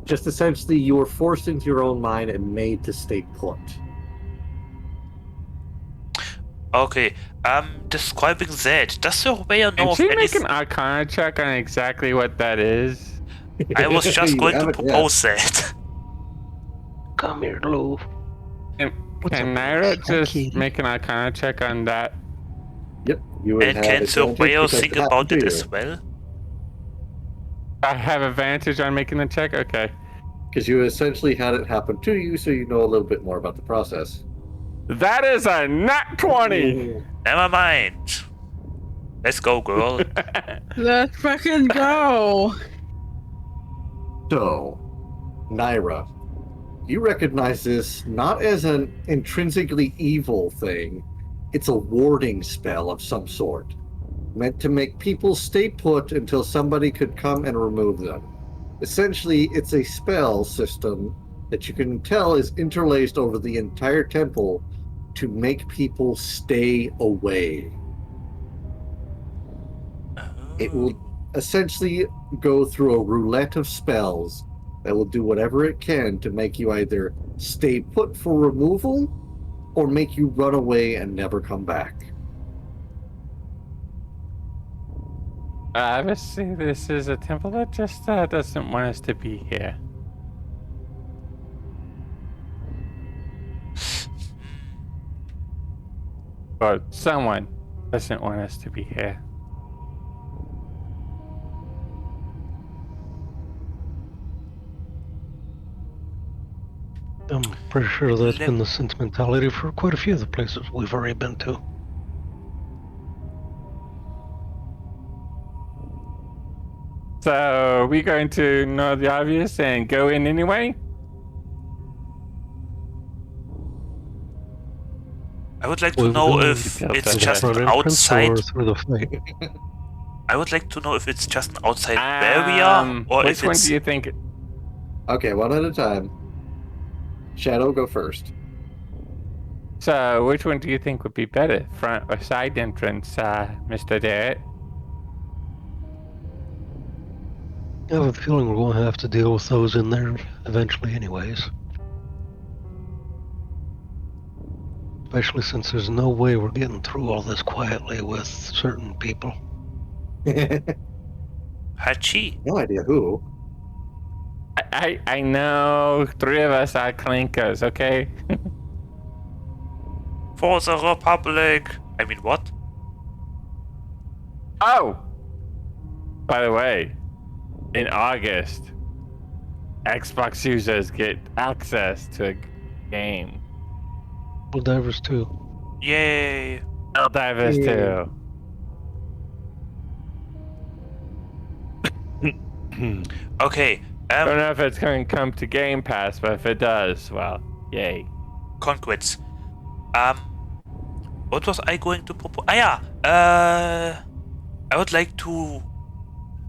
just essentially you were forced into your own mind and made to stay put.
Okay, describing that. Does Surveyor know
Can
of
she make
anything?
an Arcana check on exactly what that is?
I was just
You
going to
haven't yet.
propose that.
Come here, Lou. What's
Can
up,
Naira
Hi,
just
kitty.
make an Arcana check on that?
Yep, you would
And
have
can
advantage
Surveyor
because
think
it happened
about
to
it
you.
as well?
I have advantage on making the check? Okay.
Because you essentially had it happen to you, so you know a little bit more about the process.
That is a nat 20!
Never mind. Let's go, girl.
Let's fucking go.
So, Naira, you recognize this not as an intrinsically evil thing, it's a warding spell of some sort, meant to make people stay put until somebody could come and remove them. Essentially, it's a spell system that you can tell is interlaced over the entire temple to make people stay away. It will essentially go through a roulette of spells that will do whatever it can to make you either stay put for removal or make you run away and never come back.
Obviously, this is a temple that just doesn't want us to be here. Or someone doesn't want us to be here.
I'm pretty sure that's been the sentimentality for quite a few of the places we've already been to.
So, are we going to know the obvious and go in anyway?
I would like to
We'll
know
go
if
in
it's
the
just
front
an
entrance
outside.
or through the fight.
I would like to know if it's just an outside barrier or
which
if
one
it's.
do you think?
Okay, one at a time. Shadow, go first.
So, which one do you think would be better, front or side entrance, Mr. Derek?
I have a feeling we're going to have to deal with those in there eventually anyways. Especially since there's no way we're getting through all this quietly with certain people.
Hachi.
No idea who.
I know 3 of us are clinkers, okay?
For the Republic. I mean, what?
Oh! By the way, in August, Xbox users get access to a game.
Well, Divers too.
Yay.
Helldivers
Yeah.
too.
Okay.
I don't know if it's going to come to Game Pass, but if it does, well, yay.
Conquests. What was I going to propose? I would like to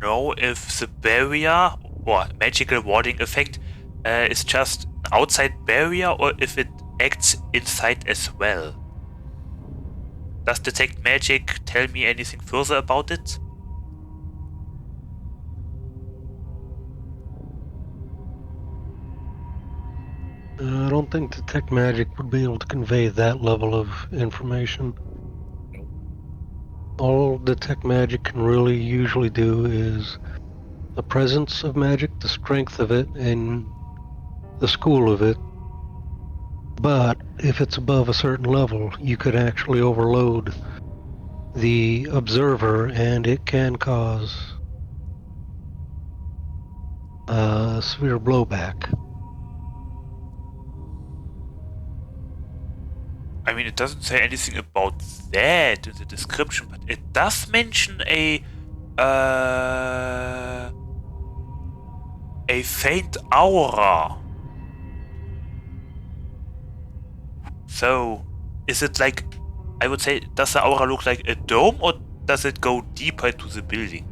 know if the barrier or magical warding effect is just an outside barrier or if it acts inside as well. Does detect magic tell me anything further about it?
I don't think Detect Magic would be able to convey that level of information. All Detect Magic can really usually do is the presence of magic, the strength of it, and the school of it. But if it's above a certain level, you could actually overload the observer and it can cause severe blowback.
I mean, it doesn't say anything about that in the description, but it does mention a faint aura. So, is it like, I would say, does the aura look like a dome or does it go deeper into the building?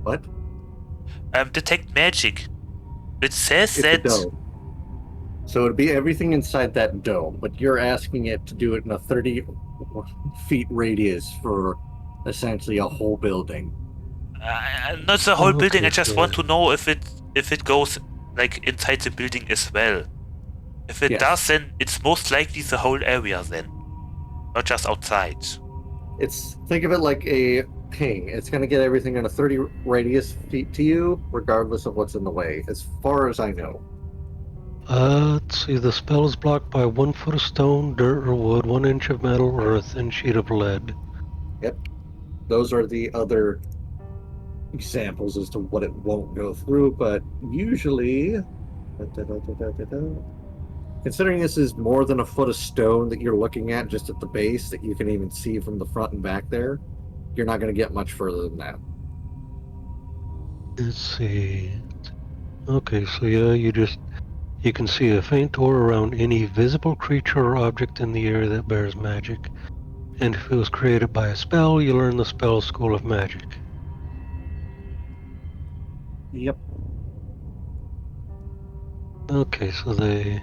What?
Detect magic. It says
It's a
that.
dome. So it'd be everything inside that dome, but you're asking it to do it in a 30 feet radius for essentially a whole building.
Not the whole building.
Okay,
I just
so
want to know if it goes like inside the building as well. If it
Yes.
does, then it's most likely the whole area then, not just outside.
Think of it like a ping. It's going to get everything in a 30 radius feet to you, regardless of what's in the way, as far as I know.
Let's see. The spell is blocked by 1 foot of stone, dirt, or wood, 1 inch of metal, or a thin sheet of lead.
Yep. Those are the other examples as to what it won't go through, but usually, considering this is more than a foot of stone that you're looking at just at the base that you can even see from the front and back there, you're not going to get much further than that.
Let's see. Okay, so yeah, you can see a faint aura around any visible creature or object in the area that bears magic. And if it was created by a spell, you learn the spell School of Magic.
Yep.
Okay, so they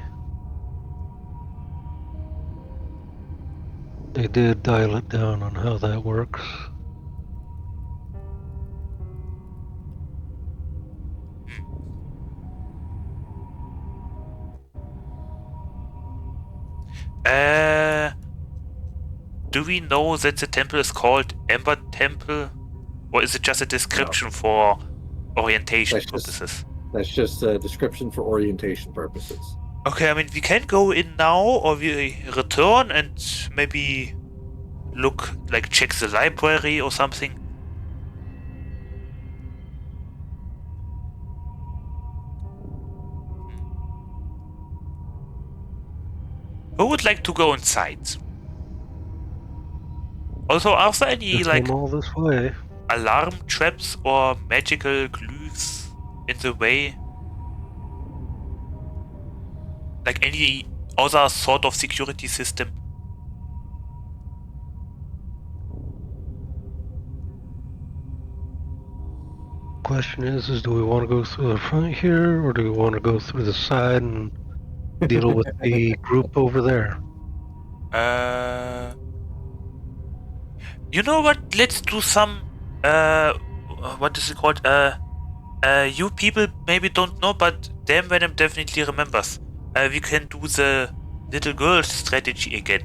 did dial it down on how that works.
Do we know that the temple is called Ember Temple, or is it just a description for orientation purposes?
That's just a description for orientation purposes.
Okay, I mean, we can go in now, or we return and maybe look, like, check the library or something. Who would like to go inside? Also, are there any,
Just
like,
came all this way.
alarm traps or magical glyphs in the way? Like any other sort of security system?
Question is do we want to go through the front here, or do we want to go through the side and deal with the group over there?
You know what? Let's do some. What is it called? You people maybe don't know, but Damn Venom definitely remembers. We can do the little girl strategy again.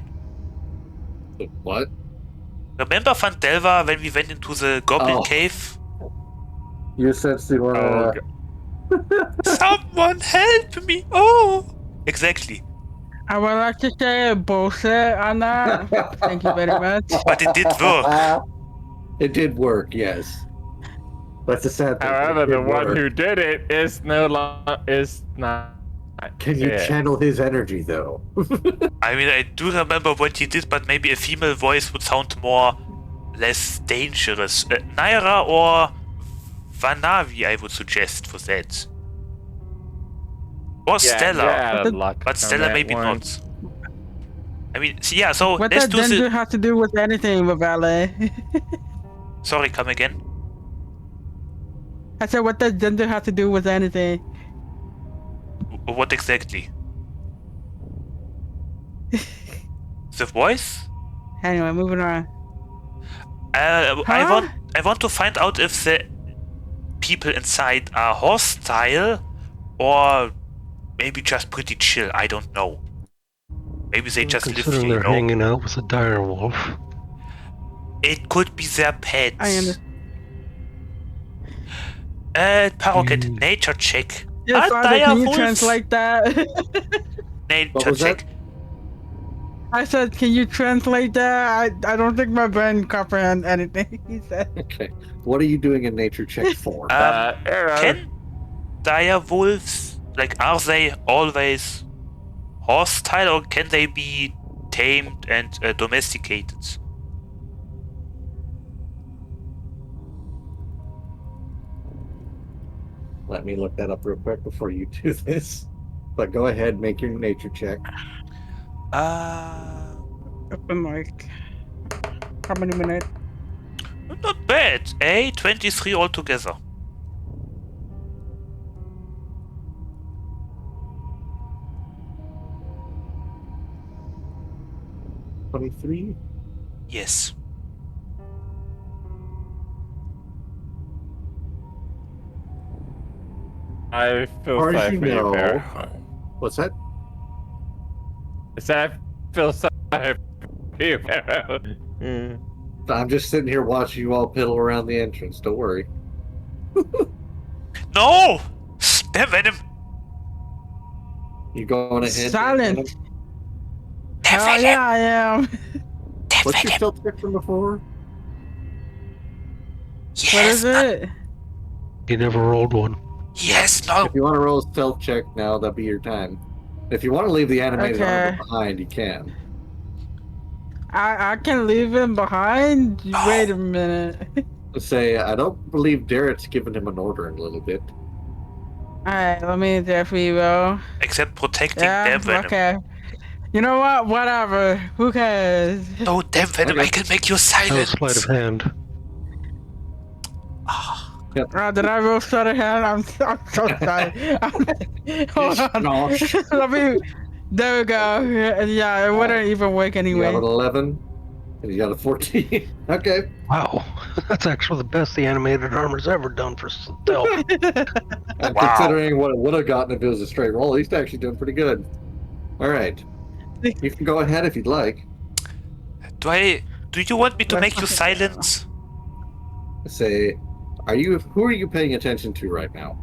What?
Remember Vandelva when we went into the goblin cave?
You said you were.
Someone help me! Oh! Exactly.
I would like to say bullshit on that. Thank you very much.
But it did work.
It did work, yes. That's the sad thing.
However, the one who did it is not.
Can you channel his energy though?
I mean, I do remember what he did, but maybe a female voice would sound less dangerous. Naira or Vanavi, I would suggest for that. Or Stella. But Stella maybe not. I mean, yeah, so
what
let's
does
do
gender have to do with anything, Rivale?
Sorry, come again?
I said, what does gender have to do with anything?
What exactly? The voice?
Anyway, moving on.
I want to find out if the people inside are hostile or maybe just pretty chill. I don't know. Maybe they just live
Considering
here,
they're hanging out with a dire wolf.
It could be their pets.
I understand.
Parocket, nature check.
Yes, Father, can you translate that?
Nature check.
I said, can you translate that? I don't think my brain comprehend anything he said.
Okay. What are you doing a nature check for?
Can dire wolves, like, are they always hostile or can they be tamed and domesticated?
Let me look that up real quick before you do this. But go ahead, make your nature check.
Open mic. How many minutes?
Not bad. 23 altogether.
23.
Yes.
I feel
Or as
sorry
you
for you,
know,
Bear.
what's that?
I feel sorry for you, Bear.
I'm just sitting here watching you all piddle around the entrance. Don't worry.
No! Damn Venom!
You going ahead?
Silent.
Damn
Hell
Venom!
yeah, I am.
Damn
What's your
Venom!
stealth check from before?
What is
Yes!
it?
He never rolled one.
Yes! No!
If you want to roll a stealth check now, that'd be your time. If you want to leave the animated armor
Okay.
behind, you can.
I can leave him behind?
No.
Wait a minute.
Say, I don't believe Darrett's given him an order in a little bit.
Alright, let me there for you, bro.
Except protecting
Yeah,
Damn Venom.
okay. You know what? Whatever. Who cares?
No, Damn Venom,
Okay.
I can make you
That was sleight of
silent!
hand.
Did I roll sleight of hand? I'm so sorry. Hold on.
No.
Let me. There we go. Yeah, it wouldn't even work
You have
anyway.
an 11, and you got a 14. Okay.
Wow, that's actually the best the animated armor's ever done for stealth.
And
Wow.
considering what it would have gotten if it was a straight roll, he's actually doing pretty good. All right. You can go ahead if you'd like.
Do you want me to make you silent?
Say, who are you paying attention to right now?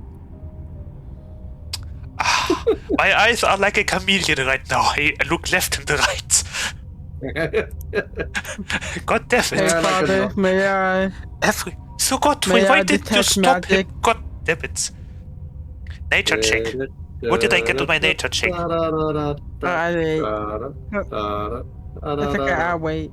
My eyes are like a chameleon right now. I look left and right. God damn
Hey,
it.
Father, may I?
So God,
May
we
I
wanted to
detect
stop
magic?
him. God damn it. Nature check. What did I get on my nature check?
I wait. That's okay, I'll wait.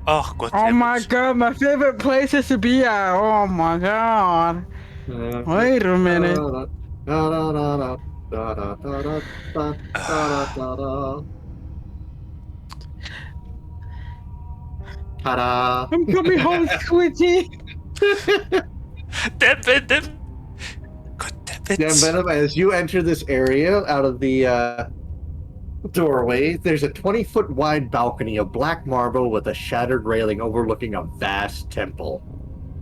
Oh, God
Oh
damn
my
it.
god, my favorite places to be at. Oh my god. Wait a minute.
Ta-da!
I'm coming home, sweetie.
Damn Venom. God damn it.
Damn Venom, as you enter this area out of the doorway, there's a 20-foot wide balcony of black marble with a shattered railing overlooking a vast temple.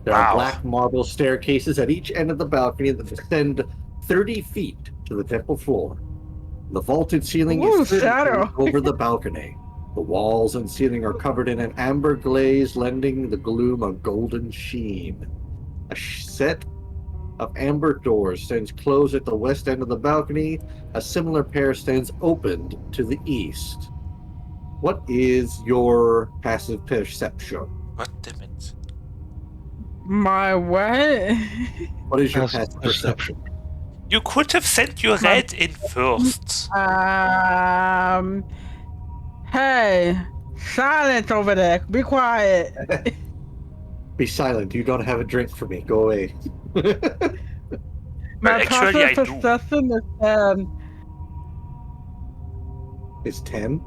There are
Wow.
black marble staircases at each end of the balcony that extend 30 feet to the temple floor. The vaulted ceiling
Ooh,
is 30
shadow.
feet over the balcony. The walls and ceiling are covered in an amber glaze, lending the gloom a golden sheen. A set of amber doors stands closed at the west end of the balcony. A similar pair stands opened to the east. What is your passive perception?
God damn it.
My what?
What is your
Passive
passive perception?
You could have sent your
My-
red in first.
Hey, silence over there. Be quiet.
Be silent. You don't have a drink for me. Go away.
My
actually, I
passive
do.
perception is
It's 10.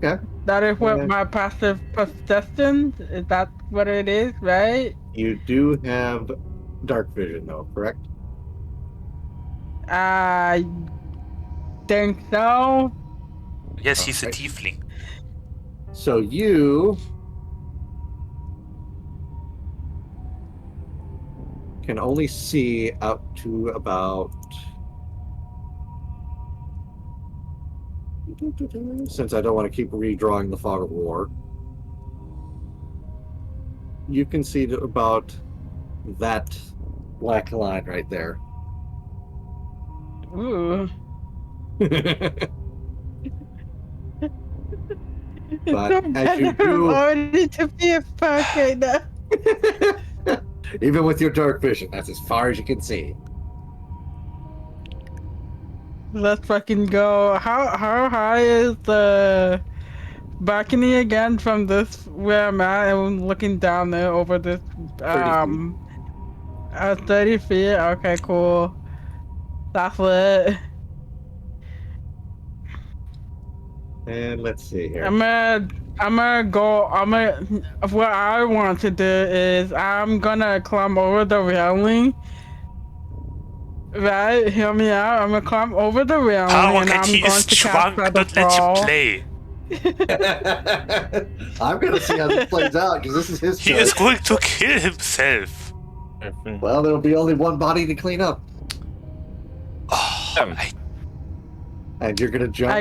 Okay.
that is what
Yeah.
my passive perception is. That what it is, right?
You do have dark vision, though, correct?
I think so.
Yes, he's a
Okay.
tiefling.
So you can only see up to about. Since I don't want to keep redrawing the fog of war, you can see to about that black line right there.
Ooh.
But
So
as you
bad
do-
I'm already to be a fuck right now.
Even with your dark vision, that's as far as you can see.
Let's fucking go. How high is the balcony again from this where I'm at? I'm looking down there over this 30 feet. Okay, cool. That's lit.
And let's see here.
What I want to do is I'm gonna climb over the railing. Right, hear me out. I'm gonna climb over the railing and I'm
He
going
is
to cast
drunk.
Feather
Don't let him
Fall.
play.
I'm gonna see how this plays out because this is his
He
choice.
is going to kill himself.
Well, there'll be only one body to clean up,
Oh,
and you're gonna jump.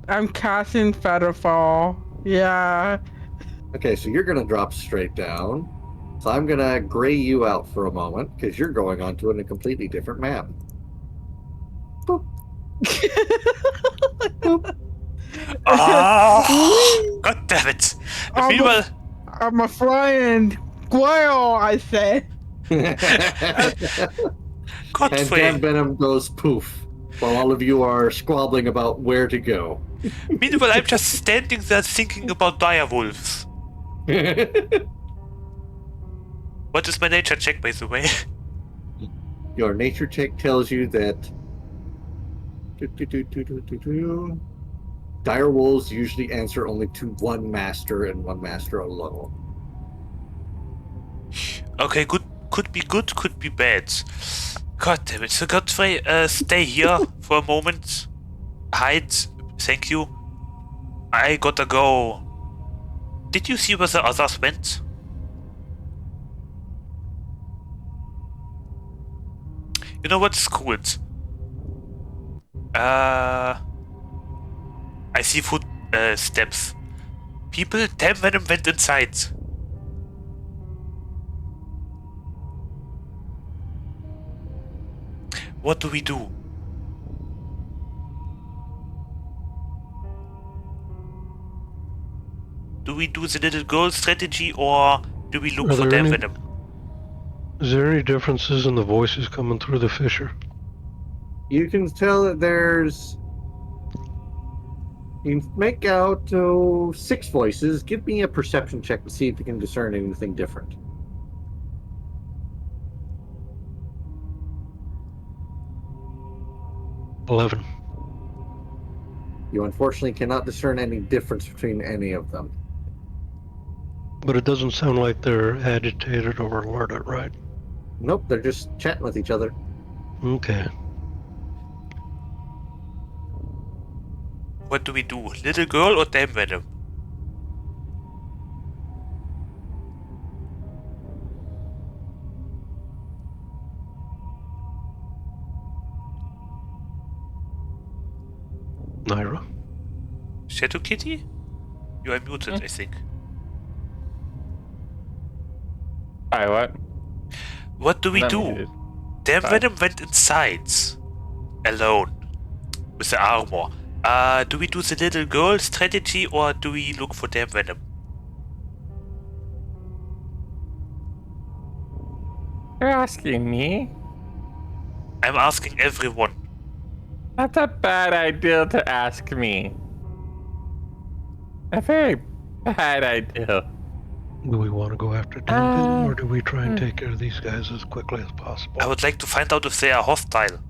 I'm casting Featherfall. Yeah.
Okay, so you're gonna drop straight down. So I'm gonna gray you out for a moment because you're going onto a completely different map. Boop. Boop.
oh, God damn it. Meanwhile,
I'm a flying squirrel, I say.
And
Godfrey.
Dan Venom goes poof, while all of you are squabbling about where to go.
Meanwhile, I'm just standing there thinking about direwolves. What is my nature check, by the way?
Your nature check tells you that direwolves usually answer only to one master and one master alone.
Okay, good. Could be good, could be bad. God damn it. So Godfrey, stay here for a moment. Hide. Thank you. I gotta go. Did you see where the others went? You know what's cool? I see foot steps. People, damn Venom went inside. What do we do? Do we do the little girl strategy or do we look
Are
for
there
damn
any-
Venom?
Is there any differences in the voices coming through the fissure?
You can tell that there's. You can make out 6 voices. Give me a perception check to see if you can discern anything different.
$11.
You unfortunately cannot discern any difference between any of them.
But it doesn't sound like they're agitated or alerted, right?
Nope, they're just chatting with each other.
Okay.
What do we do? Little girl or damn Venom?
Naira?
Shadow Kitty? You are muted, I think.
Hi, what?
What do we
Not
do?
muted.
Damn
Sorry.
Venom went inside. Alone. With the armor. Do we do the little girl strategy or do we look for damn Venom?
You're asking me?
I'm asking everyone.
That's a bad idea to ask me. A very bad idea.
Do we want to go after Duncan, or do we try and take care of these guys as quickly as possible?
I would like to find out if they are hostile.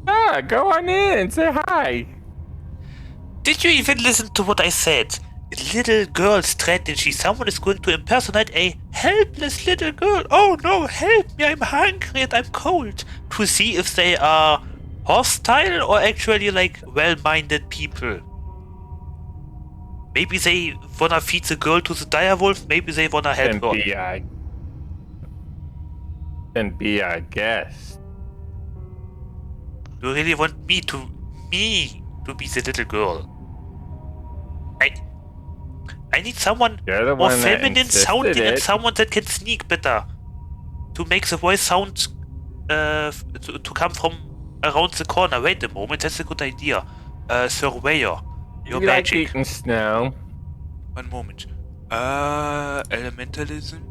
Ah, go on in, say hi.
Did you even listen to what I said? Little girl strategy. Someone is going to impersonate a helpless little girl. Oh no, help me, I'm hungry and I'm cold. To see if they are hostile or actually like well-minded people. Maybe they wanna feed the girl to the direwolf, maybe they wanna help her.
Then be our guest.
You really want me to be the little girl? I need someone
You're the
more
one that
feminine
insisted
sounding and
it.
someone that can sneak better. To make the voice sound to come from around the corner. Wait a moment, that's a good idea. Surveyor. Your
You like
magic.
eating snow.
One moment. Elementalism.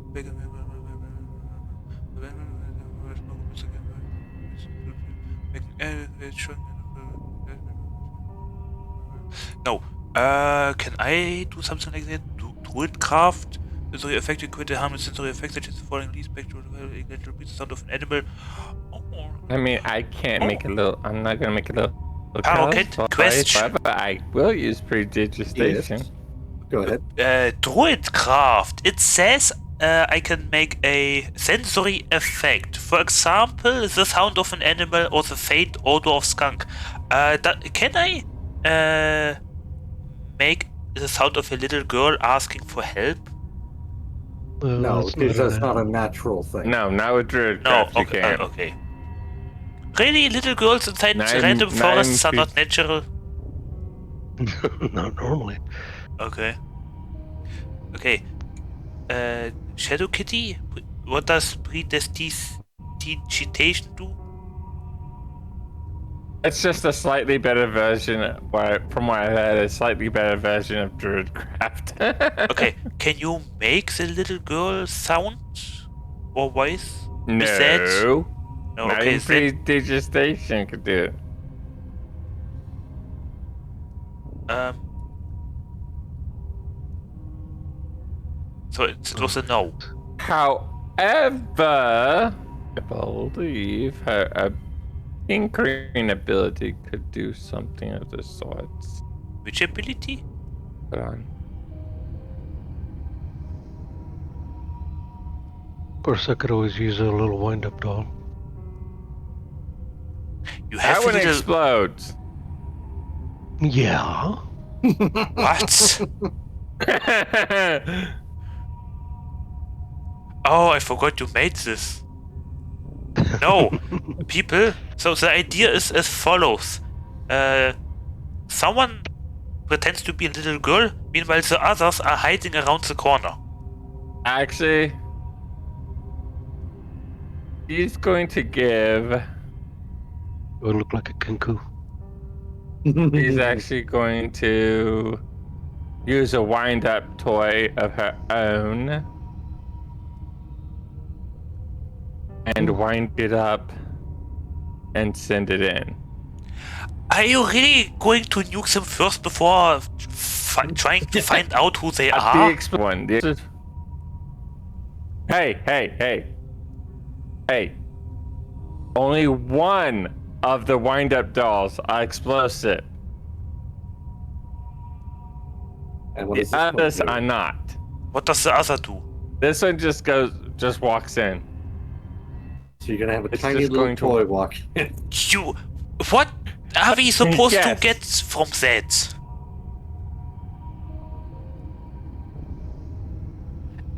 No. Can I do something like that? Druidcraft? Sensory effect, equate harmless sensory effects such as the falling leaves, spectral, repeat the sound of an animal.
I mean, I can't make a little. I'm not gonna make a little.
Rocket, question.
But I will use predigitation.
Go ahead.
Druidcraft. It says I can make a sensory effect. For example, the sound of an animal or the faint odor of skunk. Can I make the sound of a little girl asking for help?
No,
that's
because that's not a
natural.
natural thing.
No, not with druid
No,
craft, you
okay,
can't.
okay. Really, little girls inside
Nine-
random forests are
nine
not natural?
Not normally.
Okay. Okay. Shadow Kitty? What does prestidigitation do?
It's just a slightly better version, from what I heard, a slightly better version of druid craft.
Okay, can you make the little girl sound or voice? With that?
No.
No,
Not
okay,
even prestidigitation could do it.
So it was a no.
However, I believe her tinkering ability could do something of the sorts.
Which ability?
Hold on.
Of course, I could always use a little wind-up doll.
You have
That
a
one
little...
explodes.
Yeah.
What? Oh, I forgot you made this. No, people. So the idea is as follows. Someone pretends to be a little girl, meanwhile the others are hiding around the corner.
Actually, he's going to give.
It would look like a kinku.
He's actually going to use a wind-up toy of her own and wind it up and send it in.
Are you really going to nuke them first before trying to find out who they are?
Hey. Only one of the wind-up dolls are explosive.
And what
The
does this one
others
do?
are not.
What does the other do?
This one just walks in.
So you're gonna have a
It's
tiny
just
little
going to-
toy walk in.
You... What are we supposed to
Yes.
get from that?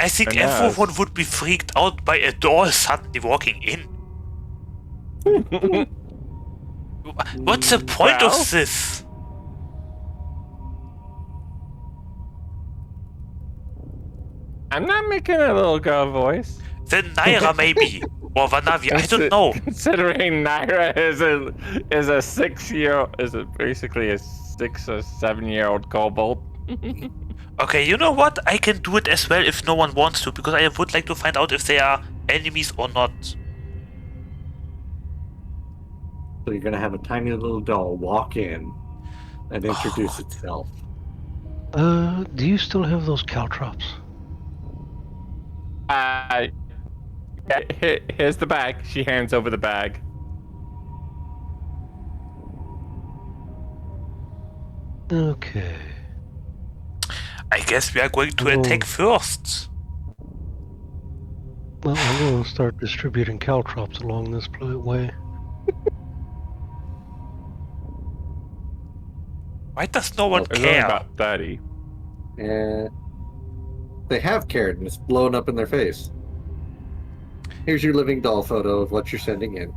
I think
Who knows?
everyone would be freaked out by a doll suddenly walking in. What's the point
Well?
of this?
I'm not making a little girl voice.
Then Naira maybe. Or Vanavi, I don't know.
Considering Naira is a 6-year-old, basically a 6 or 7-year-old kobold.
Okay, you know what? I can do it as well if no one wants to, because I would like to find out if they are enemies or not.
So you're gonna have a tiny little doll walk in and introduce itself.
Do you still have those caltrops?
Here's the bag. She hands over the bag.
Okay.
I guess we are going to attack first.
Well, I'm going to start distributing caltrops along this way.
Why does no one
There's only
care?
about 30.
And they have cared, and it's blown up in their face. Here's your living doll photo of what you're sending in.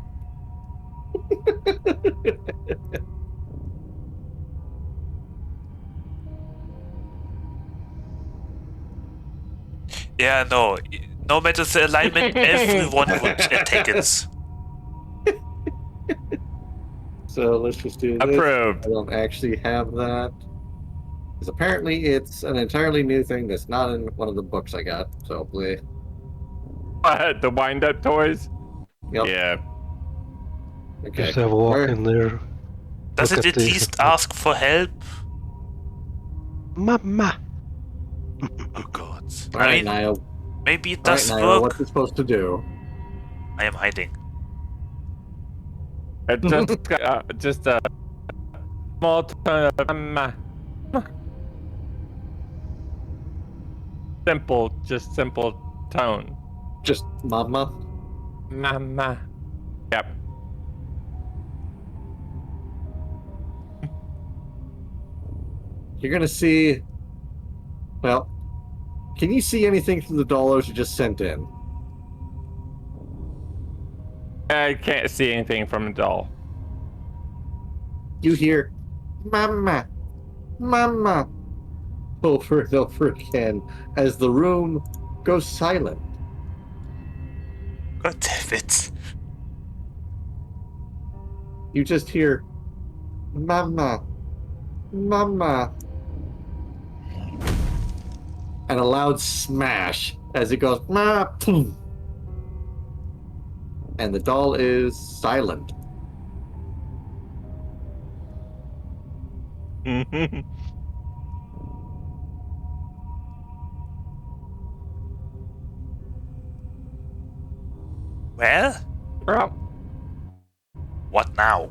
Yeah, no. No matter the alignment, everyone would attack it.
So let's just do this.
Approved.
I don't actually have that. Because apparently it's an entirely new thing that's not in one of the books I got. So play.
The wind-up toys?
Yep.
Yeah.
Okay.
Just have a walk
Where-
in there.
Does
Look
it at
at the-
least ask for help?
Mama.
Oh god.
All
I
right,
mean,
Niall.
maybe it
All right,
does
Niall,
work.
what's it supposed to do?
I am hiding.
Just a small tone of simple tone?
Just mama.
Mama. Yep.
You're gonna see. Well, can you see anything through the dollars you just sent in?
I can't see anything from the doll.
You hear, "Mama, mama," over and over again as the room goes silent.
God damn it.
You just hear, "Mama, mama," and a loud smash as it goes, "Ma, boom," and the doll is silent.
Well,
Well,
what now?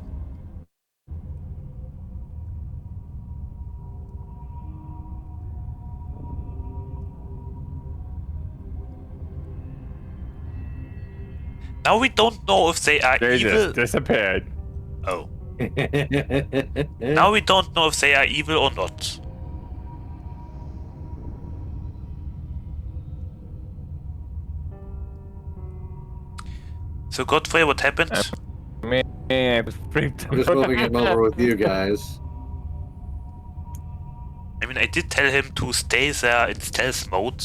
Now we don't know if they are
they
evil.
just disappeared.
Oh. Now we don't know if they are evil or not. So Godfrey, what happened?
Man, I was freaked.
I'm just moving him over with you guys.
I mean, I did tell him to stay there in stealth mode.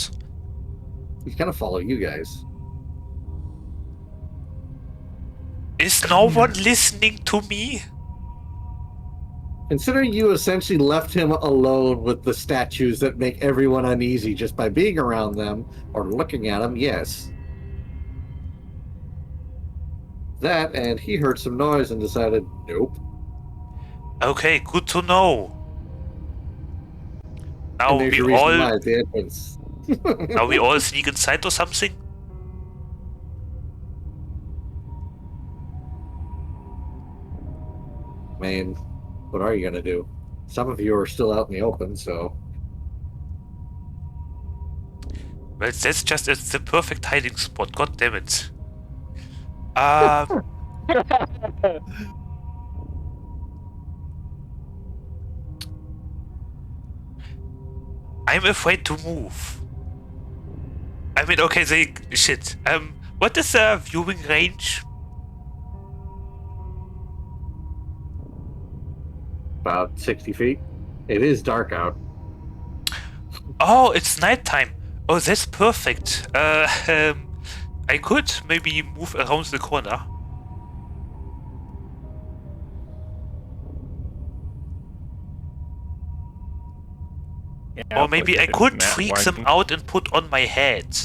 He's gonna follow you guys.
Is no one listening to me?
Considering you essentially left him alone with the statues that make everyone uneasy just by being around them or looking at them, yes. That, and he heard some noise and decided, nope.
Okay, good to know. Now
And there's
we
your reason
all
why at the entrance.
now we all sneak inside or something?
Man, what are you gonna do? Some of you are still out in the open, so
Well, that's just it's the perfect hiding spot. God damn it. I'm afraid to move. I mean, okay, shit. What is the viewing range?
about 60 feet. It is dark out.
Oh, it's nighttime. Oh, that's perfect. I could maybe move around the corner.
Yeah,
Or maybe I could freak them out and put on my head.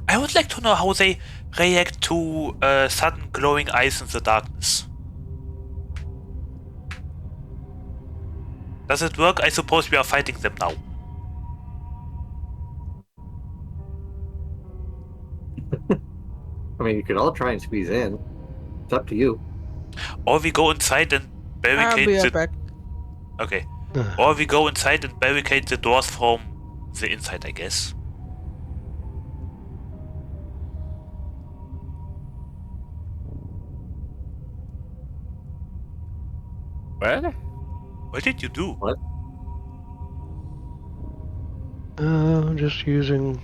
I would like to know how they react to sudden glowing eyes in the darkness. Does it work? I suppose we are fighting them now.
I mean, you could all try and squeeze in. It's up to you.
Or we go inside and
I'll be
barricade
right
the...
back.
Okay. Or we go inside and barricade the doors from the inside, I guess.
What?
What did you do?
What?
Just using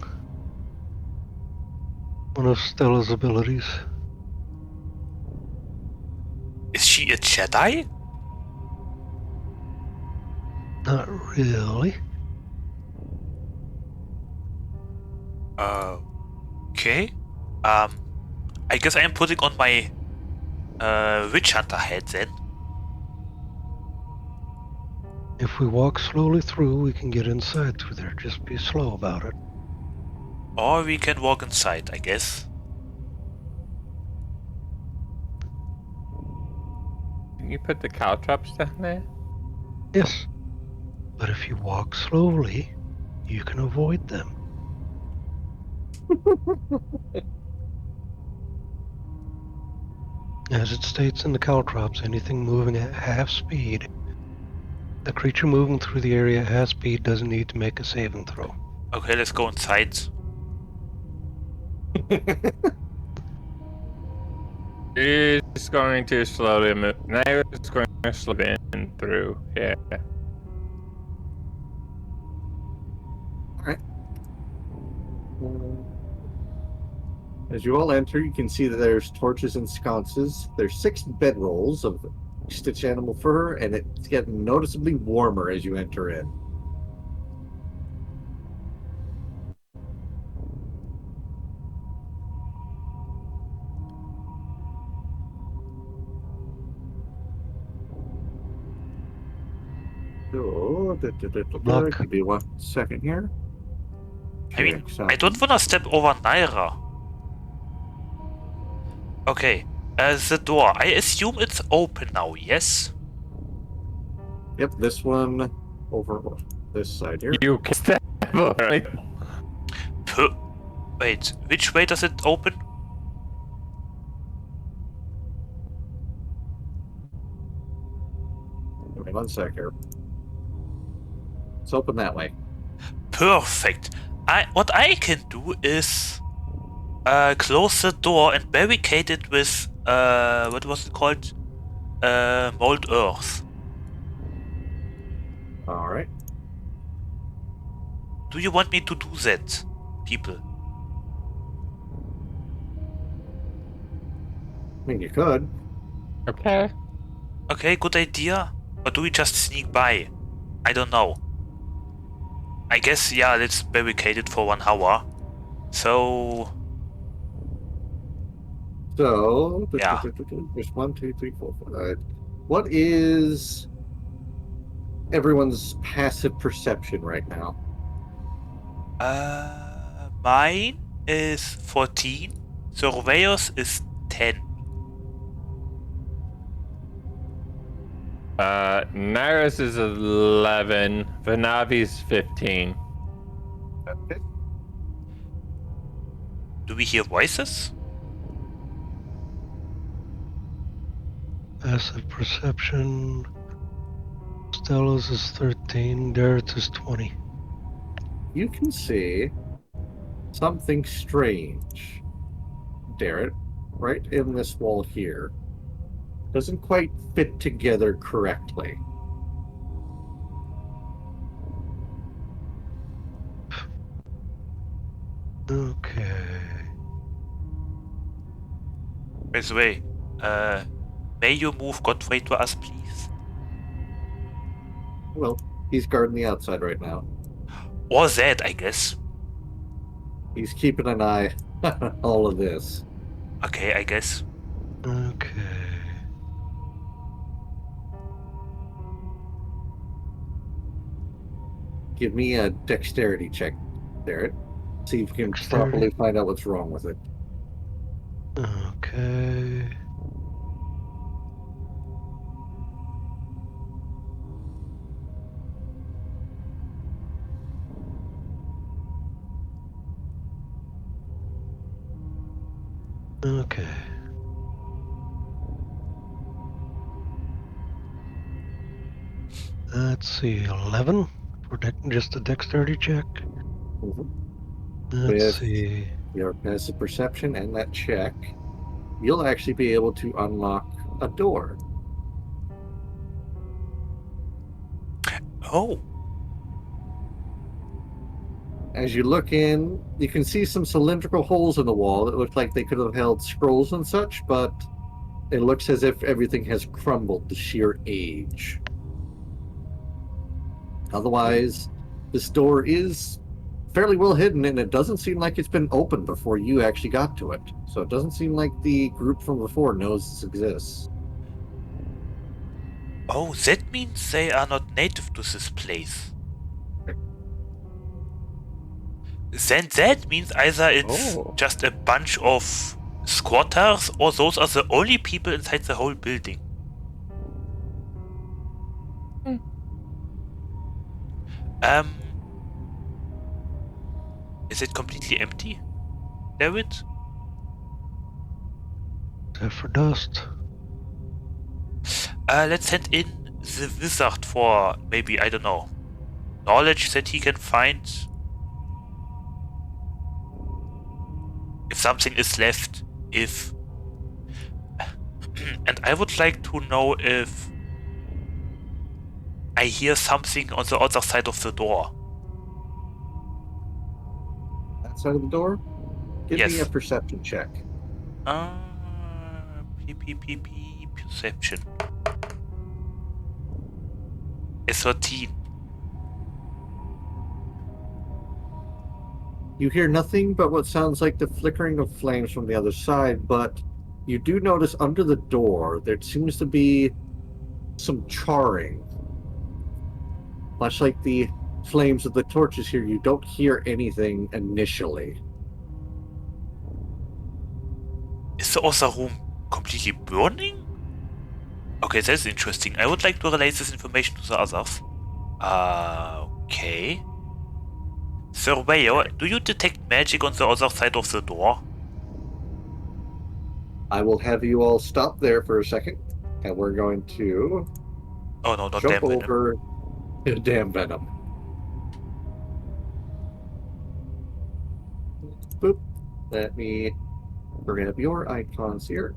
one of Stella's abilities.
Is she a Jedi?
Not really.
Okay. I guess I am putting on my Witch Hunter head then.
If we walk slowly through, we can get inside through there. Just be slow about it.
Or we can walk inside, I guess.
Can you put the cow traps down there?
Yes. But if you walk slowly, you can avoid them. As it states in the caltrops, anything moving at half speed The creature moving through the area at half speed doesn't need to make a saving throw.
Okay, let's go inside.
He's going to slowly move. Now it's going to slip in through. Yeah.
Alright. As you all enter, you can see that there's torches and sconces. There's 6 bedrolls of stitched animal fur, and it's getting noticeably warmer as you enter in. So,
Look.
give me 1 second here.
I mean, I don't want to step over Naira. Okay, the door. I assume it's open now, yes?
Yep, this one over this side here.
You can step over it.
Wait, which way does it open?
Give me 1 sec here. It's open that way.
Perfect. What I can do is close the door and barricade it with what was it called? Mold earth.
Alright.
Do you want me to do that, people?
I mean, you could.
Okay.
Okay, good idea. Or do we just sneak by? I don't know. I guess, yeah, let's barricade it for 1 hour. So...
So,
Yeah.
there's 1, 2, 3, 4, 5. What is everyone's passive perception right now?
Mine is 14. Surveyor's is 10.
Naris is 11. Vanavi's 15.
Okay.
Do we hear voices?
Passive perception. Stella's is 13. Darrett's is 20.
You can see something strange, Darrett, right in this wall here. Doesn't quite fit together correctly.
Okay.
By the way, may you move Godfrey to us, please?
Well, he's guarding the outside right now.
Or that, I guess.
He's keeping an eye on all of this.
Okay, I guess.
Okay.
Give me a dexterity check, Darrett. See if you can
Dexterity?
properly find out what's wrong with it.
Okay. Okay. Let's see, 11 for just a dexterity check.
Mhm.
Let's
With
see.
your passive perception and that check, you'll actually be able to unlock a door.
Oh,
As you look in, you can see some cylindrical holes in the wall that look like they could have held scrolls and such, but it looks as if everything has crumbled to sheer age. Otherwise, this door is fairly well hidden, and it doesn't seem like it's been opened before you actually got to it. So it doesn't seem like the group from before knows this exists.
oh, that means they are not native to this place. Then that means either it's
Oh.
just a bunch of squatters, or those are the only people inside the whole building. Um, is it completely empty, David?
Except for dust.
Let's send in the wizard for maybe, I don't know, knowledge that he can find? If something is left, if... And I would like to know if I hear something on the other side of the door.
That side of the door? Give me a
Yes.
perception check.
Perception. A 13.
You hear nothing but what sounds like the flickering of flames from the other side, but you do notice under the door there seems to be some charring. Much like the flames of the torches here, you don't hear anything initially.
Is the other room completely burning? Okay, that's interesting. I would like to relay this information to the others. Okay. Surveyor, do you detect magic on the other side of the door?
I will have you all stop there for a second, and we're going to
Oh no, not
jump
damn venom.
over to Damn Venom. Boop. Let me grab your icons here.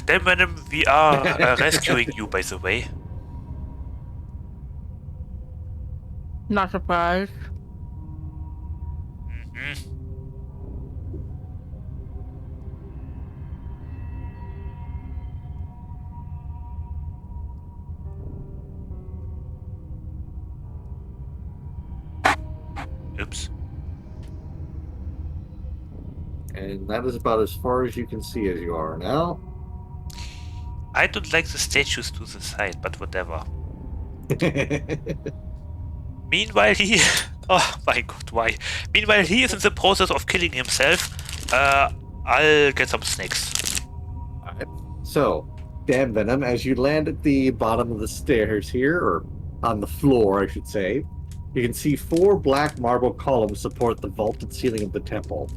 Damn venom, we are rescuing you, by the way.
Not surprised.
Mm-hmm. Oops.
And that is about as far as you can see as you are now.
I don't like the statues to the side, but whatever. Meanwhile, he... Oh my god, why? Meanwhile, he is in the process of killing himself. I'll get some snacks.
Alright. So, Damn Venom, as you land at the bottom of the stairs here, or on the floor, I should say, you can see 4 black marble columns support the vaulted ceiling of the temple.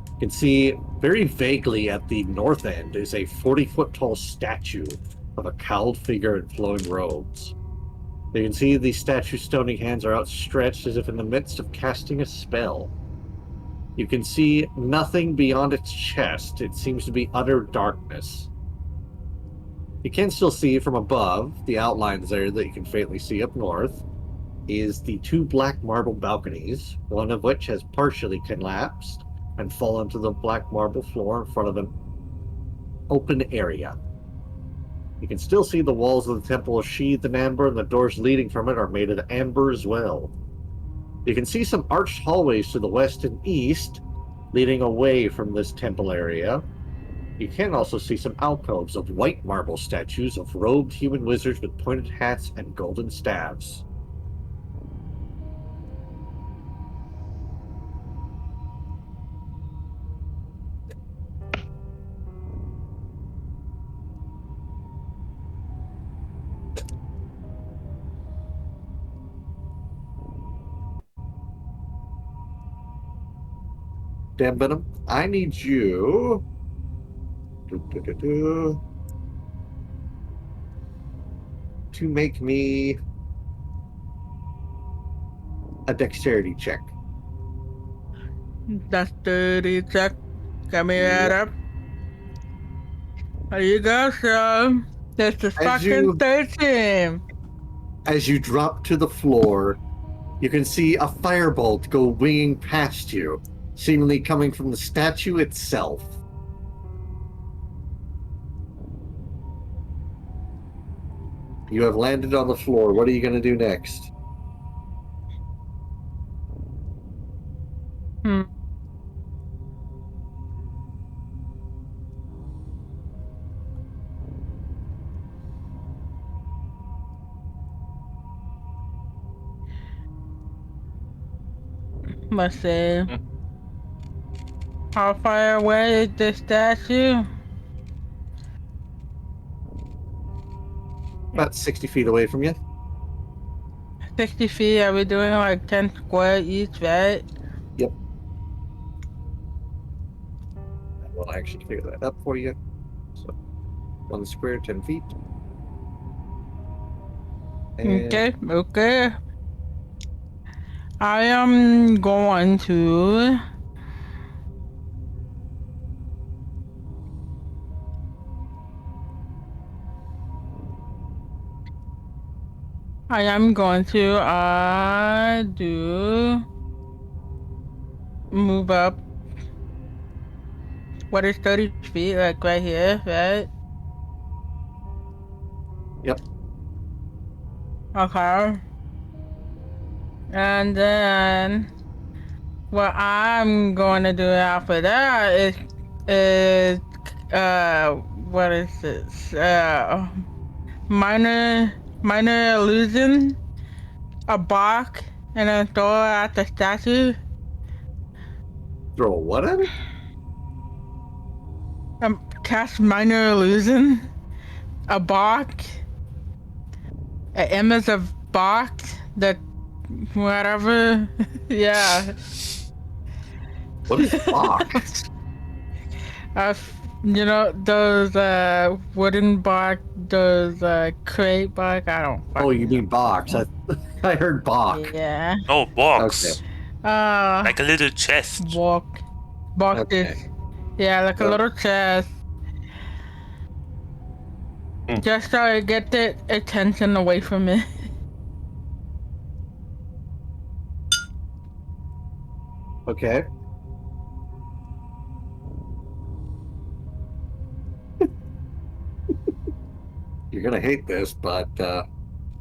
You can see very vaguely at the north end is a 40-foot tall statue of a cowled figure in flowing robes. You can see the statue's stony hands are outstretched as if in the midst of casting a spell. You can see nothing beyond its chest. It seems to be utter darkness. You can still see from above, the outlines there that you can faintly see up north, is the 2 black marble balconies, one of which has partially collapsed and fallen to the black marble floor in front of an open area. You can still see the walls of the temple are sheathed in amber, and the doors leading from it are made of amber as well. You can see some arched hallways to the west and east, leading away from this temple area. You can also see some alcoves of white marble statues of robed human wizards with pointed hats and golden staves. Damn Venom, I need you to make me a dexterity check.
That's dirty check. Get me that up. There you go, sir. This is fucking 13.
As you drop to the floor, you can see a firebolt go winging past you, seemingly coming from the statue itself. You have landed on the floor. What are you going to do next?
Let's see. How far away is the statue?
About 60 feet away from you.
60 feet, are we doing like 10 square each, right?
Yep. I will actually figure that out for you. So, 1 square, 10 feet. And
Okay. I am going to. I am going to do move up. What is 30 feet? Like right here, right?
Yep.
Okay. And then what I'm going to do after that is what is this? Minor illusion, a block, and then throw it at the statue.
Throw what at it?
Cast minor illusion, a block, an image of box that whatever. Yeah.
What is box?
You know those wooden box, those crate box. I don't.
Oh, you mean box? I heard box.
Yeah.
No, box.
Okay.
Like a little chest.
Box
Okay.
is yeah, like a little chest. Just so I get the attention away from it.
Okay. You're gonna hate this, but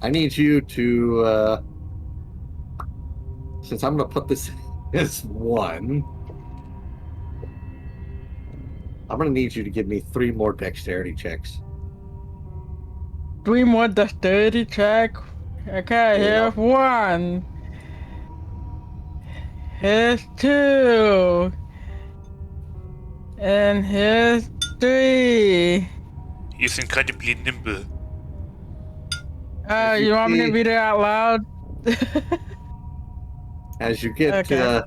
I need you to since I'm gonna put this as 1, I'm gonna need you to give me 3 more dexterity checks.
3 more dexterity check. Okay,
Yeah.
here's 1. Here's 2. And here's 3.
He's incredibly nimble.
You want me to read it out loud?
As you get
Okay.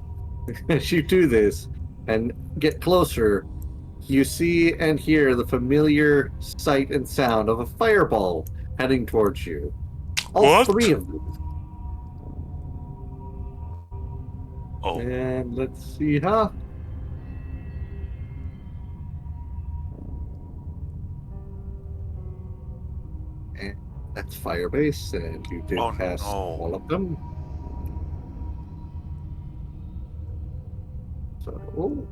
as you do this and get closer, you see and hear the familiar sight and sound of a fireball heading towards you. All
What?
3 of them.
Oh.
And let's see, huh? And that's Firebase, and you did
Oh,
pass
no.
all of them. So, 1,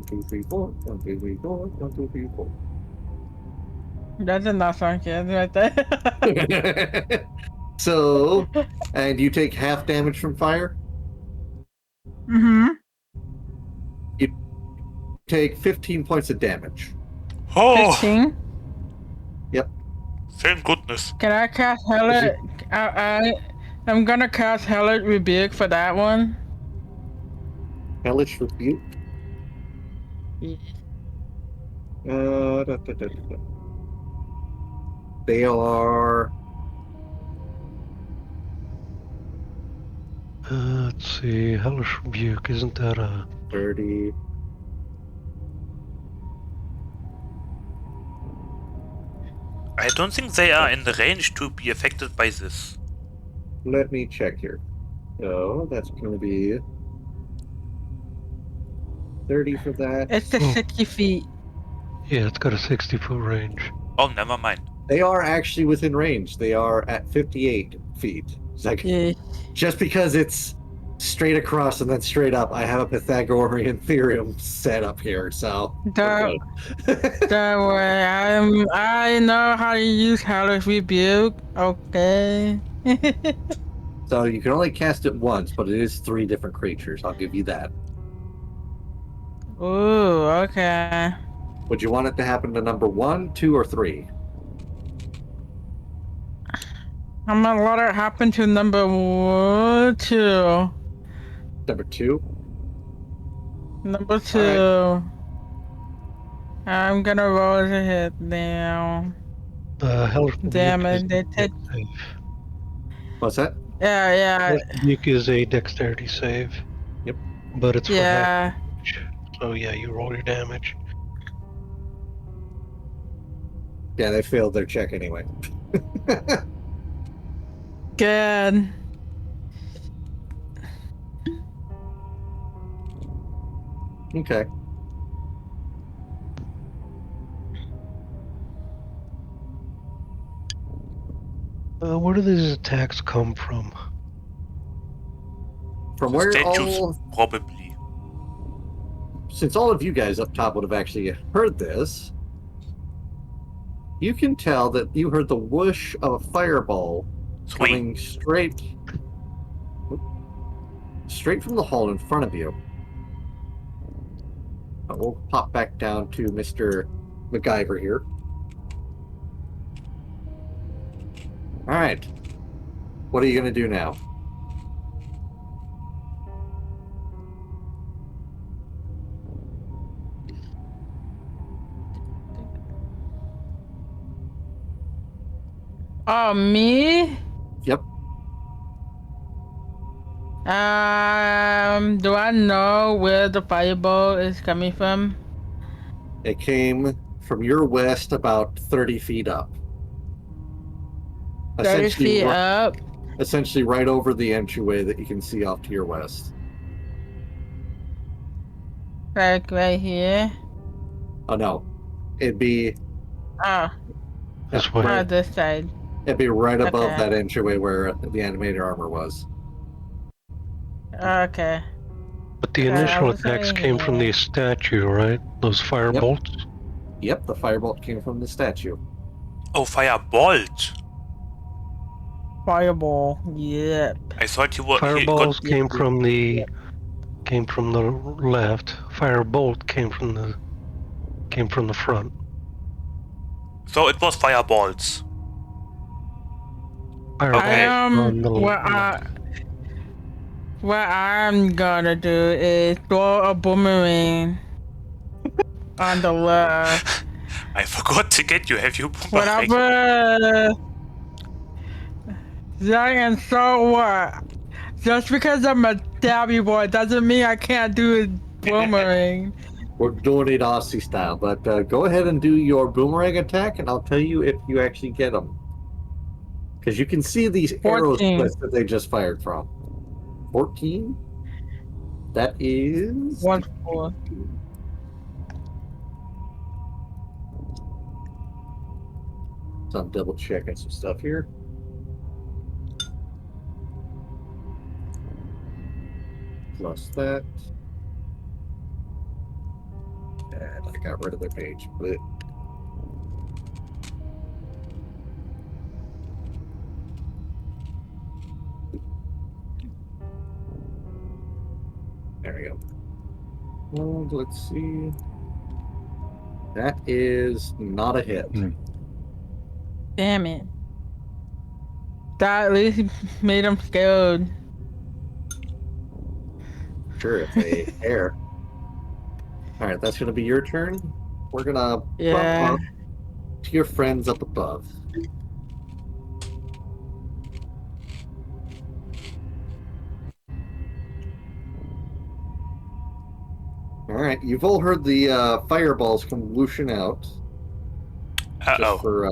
2, 3, 4, 1, 2, 3, 4, 1, 2, 3, 4.
That did not sound good right there.
So, and you take half damage from fire.
Mm-hmm.
You take 15 points of damage.
Oh,
15.
thank goodness.
Can I cast Hellish? I'm gonna cast Hellish Rebuke for that one.
Hellish Rebuke. They are.
Let's see. Hellish Rebuke, isn't that a
30.
I don't think they are in the range to be affected by this.
Let me check here. So that's going to be 30 for that.
It's the 60 feet.
Yeah, it's got a 60-foot range.
Oh, never mind.
They are actually within range. They are at 58 feet. It's like,
Yeah.
just because it's straight across and then straight up, I have a Pythagorean theorem set up here. So
Don't worry. I know how to use Hellish Rebuke. Okay.
so you can only cast it once, but it is 3 different creatures. I'll give you that.
Ooh. Okay.
Would you want it to happen to number 1, 2, or 3?
I'm gonna let it happen to number 2.
Number 2.
Number 2. I'm gonna roll the hit now.
Hellish Rebuke
Damn
is
it! They
a
take.
dex save.
What's that?
Yeah.
Hellish Rebuke is a dexterity save.
Yep.
But it's for half
Yeah.
damage. So yeah, you roll your damage.
Yeah, they failed their check anyway.
Good.
Okay.
Where do these attacks come from?
From
The
where
statues, probably.
since all of you guys up top would have actually heard this, you can tell that you heard the whoosh of a fireball
3.
coming straight from the hall in front of you. We'll pop back down to Mr. MacGyver here. All right. What are you going to do now?
Oh, me?
Yep.
Do I know where the fireball is coming from?
It came from your west about 30 feet up.
30 feet up?
Essentially right over the entryway that you can see off to your west.
Like right here?
Oh, no. It'd be...
Oh,
This way.
this side.
It'd be right above
Okay.
that entryway where the animated armor was.
Okay.
But the
Yeah, I
initial
was
attacks
saying
came from the
here.
statue, right? Those fire
Yep.
bolts?
Yep, the firebolt came from the statue.
Oh, firebolt.
Fireball. Yep.
I thought you were.
Fireballs
Yep,
came
yep.
from the left. Firebolt came from the front.
So it was fireballs.
Firebolt
Okay.
on the
What I'm gonna do is throw a boomerang on the left.
I forgot to get you. Have you boomerang?
Whatever. Yeah, and so what? Just because I'm a dabby boy doesn't mean I can't do a boomerang.
We're doing it Aussie style, but go ahead and do your boomerang attack, and I'll tell you if you actually get them. Because you can see these arrow
14.
splits that they just fired from. 14? That is...
1 4.
So I'm double checking some stuff here. Plus that. And I got rid of their page. But there we go. And let's see. That is not a hit.
Damn it. That at least made him scared.
Sure, it's a hair. Alright, that's going to be your turn. We're going to
Yeah.
bump up to your friends up above. Alright, you've all heard the fireballs come whooshing out. Just
Uh-oh.
for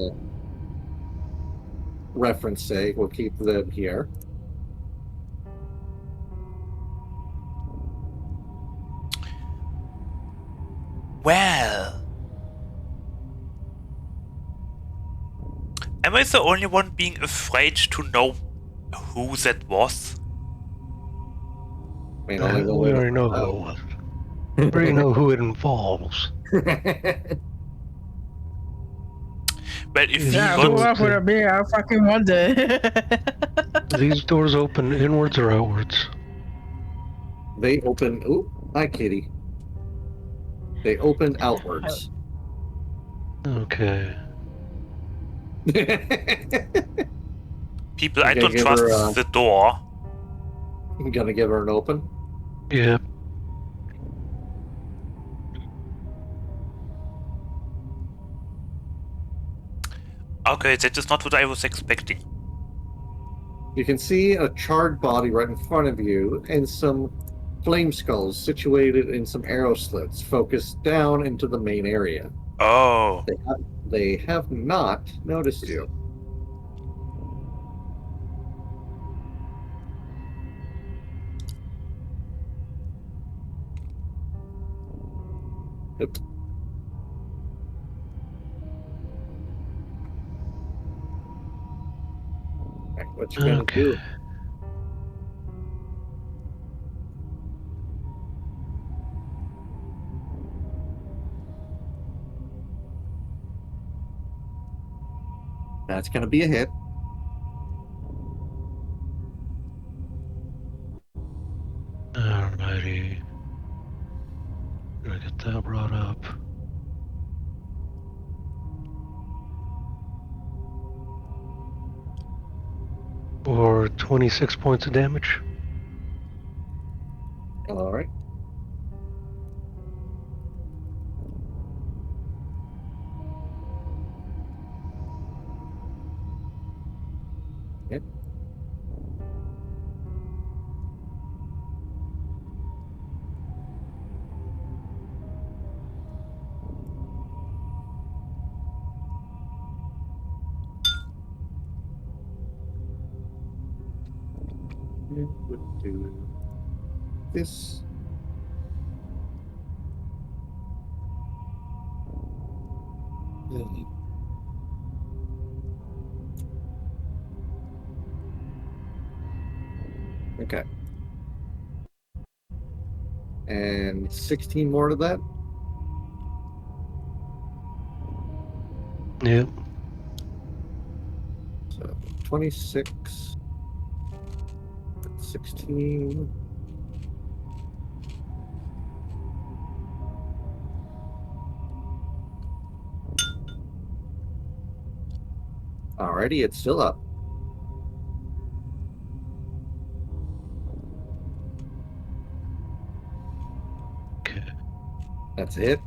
reference sake, we'll keep them here.
Well. Am I the only one being afraid to know who that was?
I mean, only one
we
way to
already know
find
who
out.
it was. We already know who it involves.
Well, if
Yeah,
we
who
got...
else would it be? I fucking wonder.
These doors open inwards or outwards?
They open... Ooh, hi, kitty. They open outwards.
Okay.
People,
You
I
gonna
don't
give
trust
her,
the door.
I'm gonna give her an open.
Yep.
Okay, that is not what I was expecting.
You can see a charred body right in front of you and some flame skulls situated in some arrow slits focused down into the main area.
Oh.
They have not noticed you. Yep. Okay, what you gonna do? That's gonna be a hit.
Alrighty. Gonna get that brought up. For 26 points of damage.
All right. Yep. It would do this. Okay. And 16 more to that.
Yep.
So 26, 16. Alrighty, it's still up.
Okay.
That's it.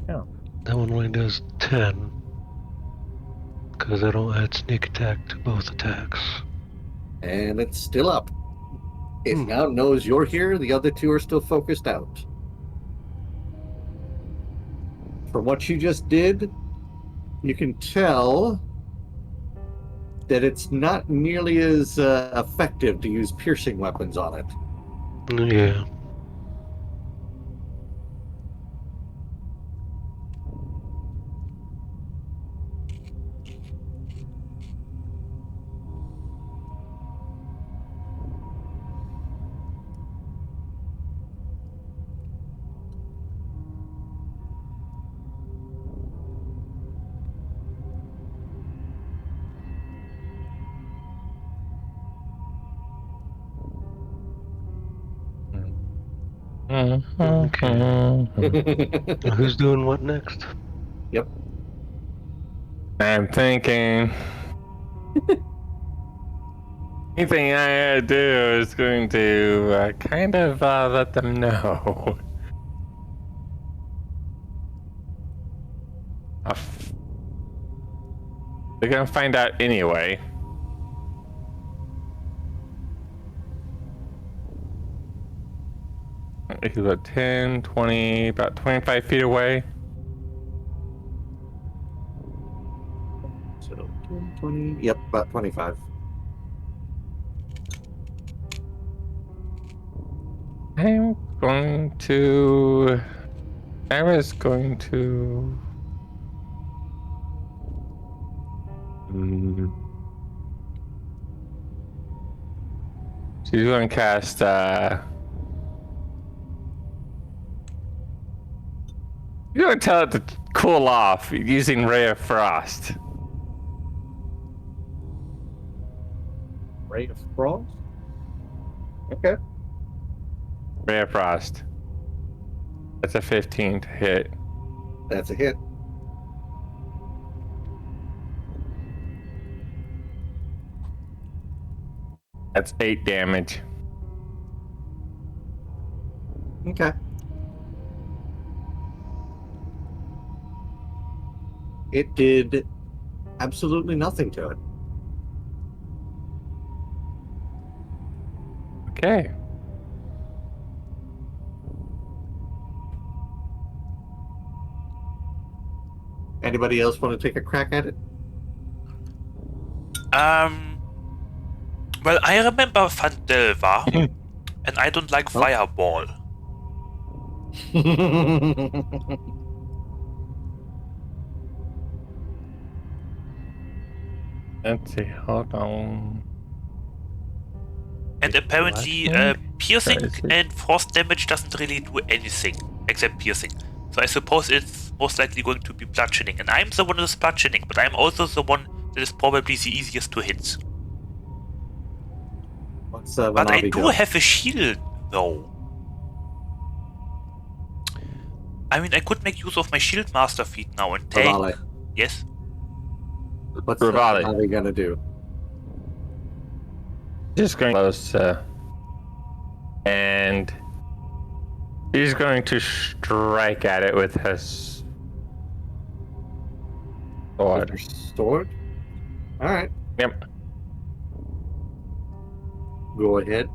That one only does 10. Because I don't add sneak attack to both attacks.
And it's still up. It now knows you're here. The other two are still focused out. From what you just did, you can tell that it's not nearly as effective to use piercing weapons on it.
Yeah. Okay. Who's doing what next?
Yep.
I'm thinking. Anything I do is going to kind of let them know. They're gonna find out anyway. He's about 10, 20, about 25 feet away.
So 20. Yep, about 25.
I'm going to. I was going to. She's going to cast. You're going to tell it to cool off using Ray of Frost.
Ray of Frost? Okay.
Ray of Frost. That's a 15 to hit.
That's a hit.
That's 8 damage.
Okay. It did absolutely nothing to it.
Okay.
Anybody else want to take a crack at it?
Well, I remember Fandelva, and I don't like
Oh.
Fireball.
Let's see. Hold on.
And apparently, piercing and frost damage doesn't really do anything except piercing. So I suppose it's most likely going to be bludgeoning. And I'm the one who's bludgeoning, but I'm also the one that is probably the easiest to hit.
What's
But I
Vanavi
do
doing?
have a shield, though. I mean, I could make use of my shield master feat now and take.
Rivale.
Yes.
What's
Rivale.
Vanavi gonna do?
Just going close, and he's going to strike at it with his sword.
With your sword? Alright,
Yep.
go ahead.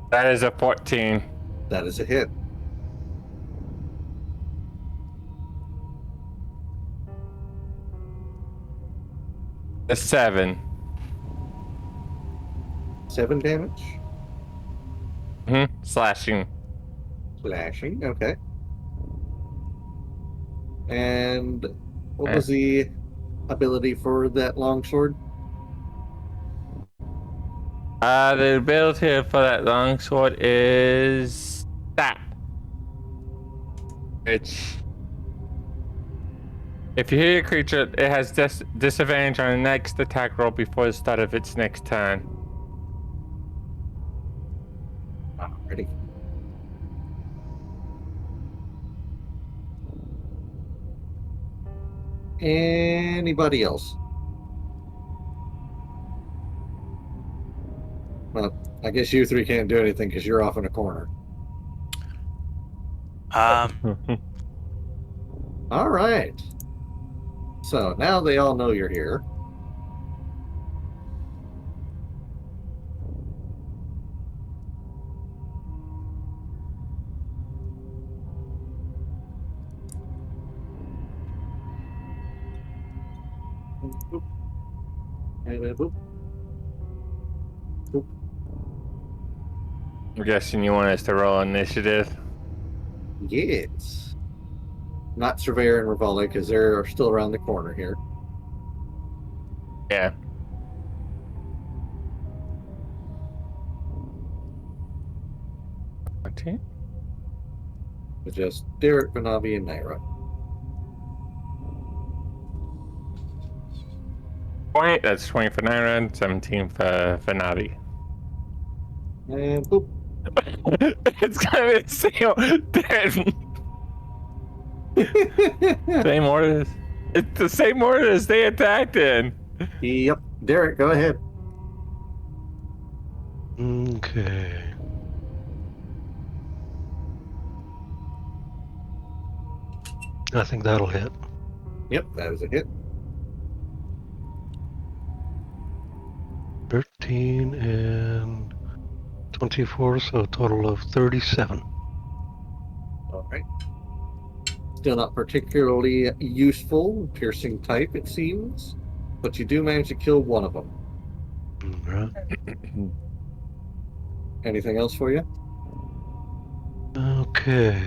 That is a 14.
That is a hit.
A 7.
7 damage.
Slashing.
Slashing, okay. And what was the ability for that longsword?
The ability for that longsword is that. Which, if you hit a creature, it has disadvantage on the next attack roll before the start of its next turn.
Alrighty. Anybody else? Well, I guess you three can't do anything because you're off in a corner. All right. So now they all know you're here. Boop. And then boop. Boop.
I'm guessing you want us to roll initiative.
Yes. Not Surveyor and Rivale because they're still around the corner here.
Yeah. Okay.
With just Derek, Vanavi, and Naira.
20. That's 20 for Naira and 17 for Navi.
And boop.
It's gonna be the same order. It's the same order as they attacked in.
Yep. Derek, go ahead.
Okay. I think that'll hit.
Yep, that is a hit.
13 and 24, so a total of 37.
All right. Still not particularly useful, piercing type, it seems. But you do manage to kill one of them.
Right.
Anything else for you?
Okay.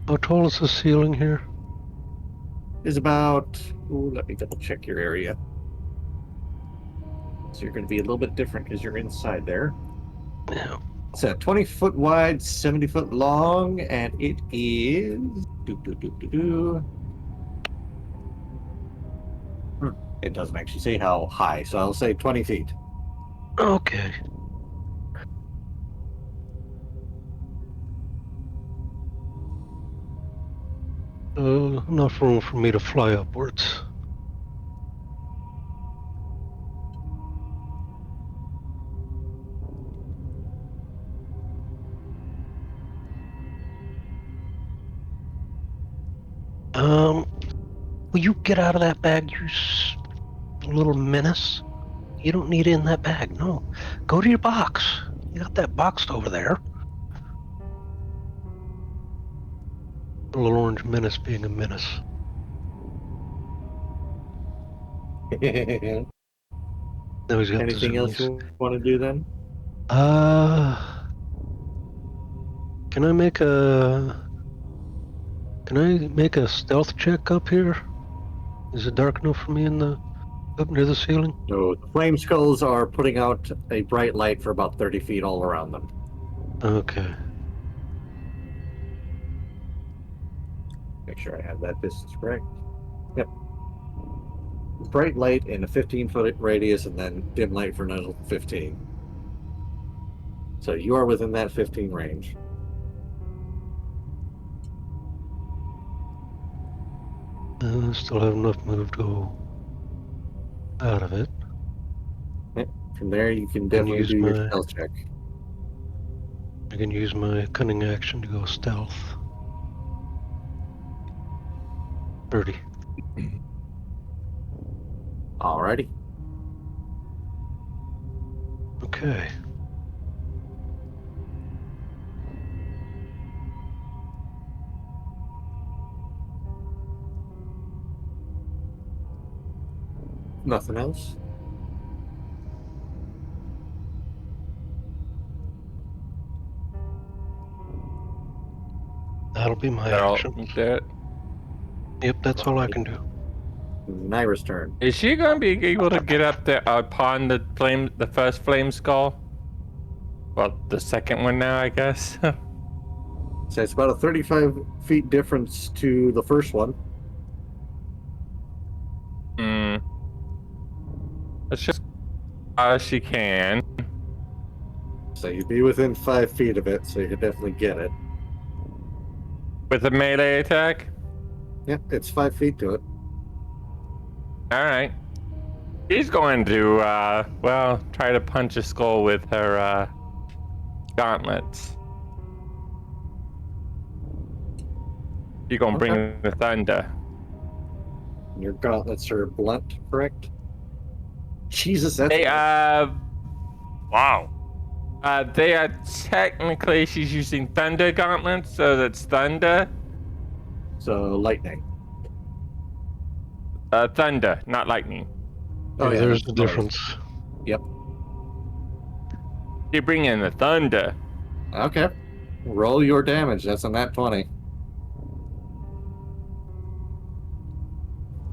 How tall is the ceiling here?
Is about, ooh, let me double check your area. So you're going to be a little bit different because you're inside there.
Yeah.
It's a 20-foot wide, 70-foot long, and it is... It doesn't actually say how high, so I'll say 20 feet.
Okay. Enough room for me to fly upwards. Will you get out of that bag, you little menace? You don't need it in that bag, no. Go to your box. You got that boxed over there. Little orange menace being a menace.
Anything
Now he's got the
else
zoomies.
you want to do then?
Can I make a stealth check up here? Is it dark enough for me up near the ceiling?
No, the flame skulls are putting out a bright light for about 30 feet all around them.
Okay.
Make sure I have that distance correct. Yep. Bright light in a 15-foot radius and then dim light for another 15. So you are within that 15 range.
Still have enough move to go out of it.
Yep. From there, you can
Can
definitely
use
do your
my-
stealth check.
I can use my cunning action to go stealth. 30.
Alrighty.
Okay.
Nothing else?
That'll be my
They're all
action.
dead.
Yep, that's all I can do.
Naira's turn.
Is she going to be able to get up there upon the first flame skull? Well, the second one now, I guess.
So it's about a 35 feet difference to the first one.
Let's just she can.
So you'd be within 5 feet of it, so you could definitely get it.
With a melee attack?
Yep, it's 5 feet to it.
Alright. She's going to, try to punch a skull with her, gauntlets. She's gonna bring the thunder.
Your gauntlets are blunt, correct? Jesus, that's...
They,
Wow.
they are technically, she's using thunder gauntlets, so that's thunder.
So, lightning.
Thunder, not lightning.
Oh, yeah,
There's
that's
the difference.
Yep.
You bring in the thunder.
Okay. Roll your damage. That's a nat 20.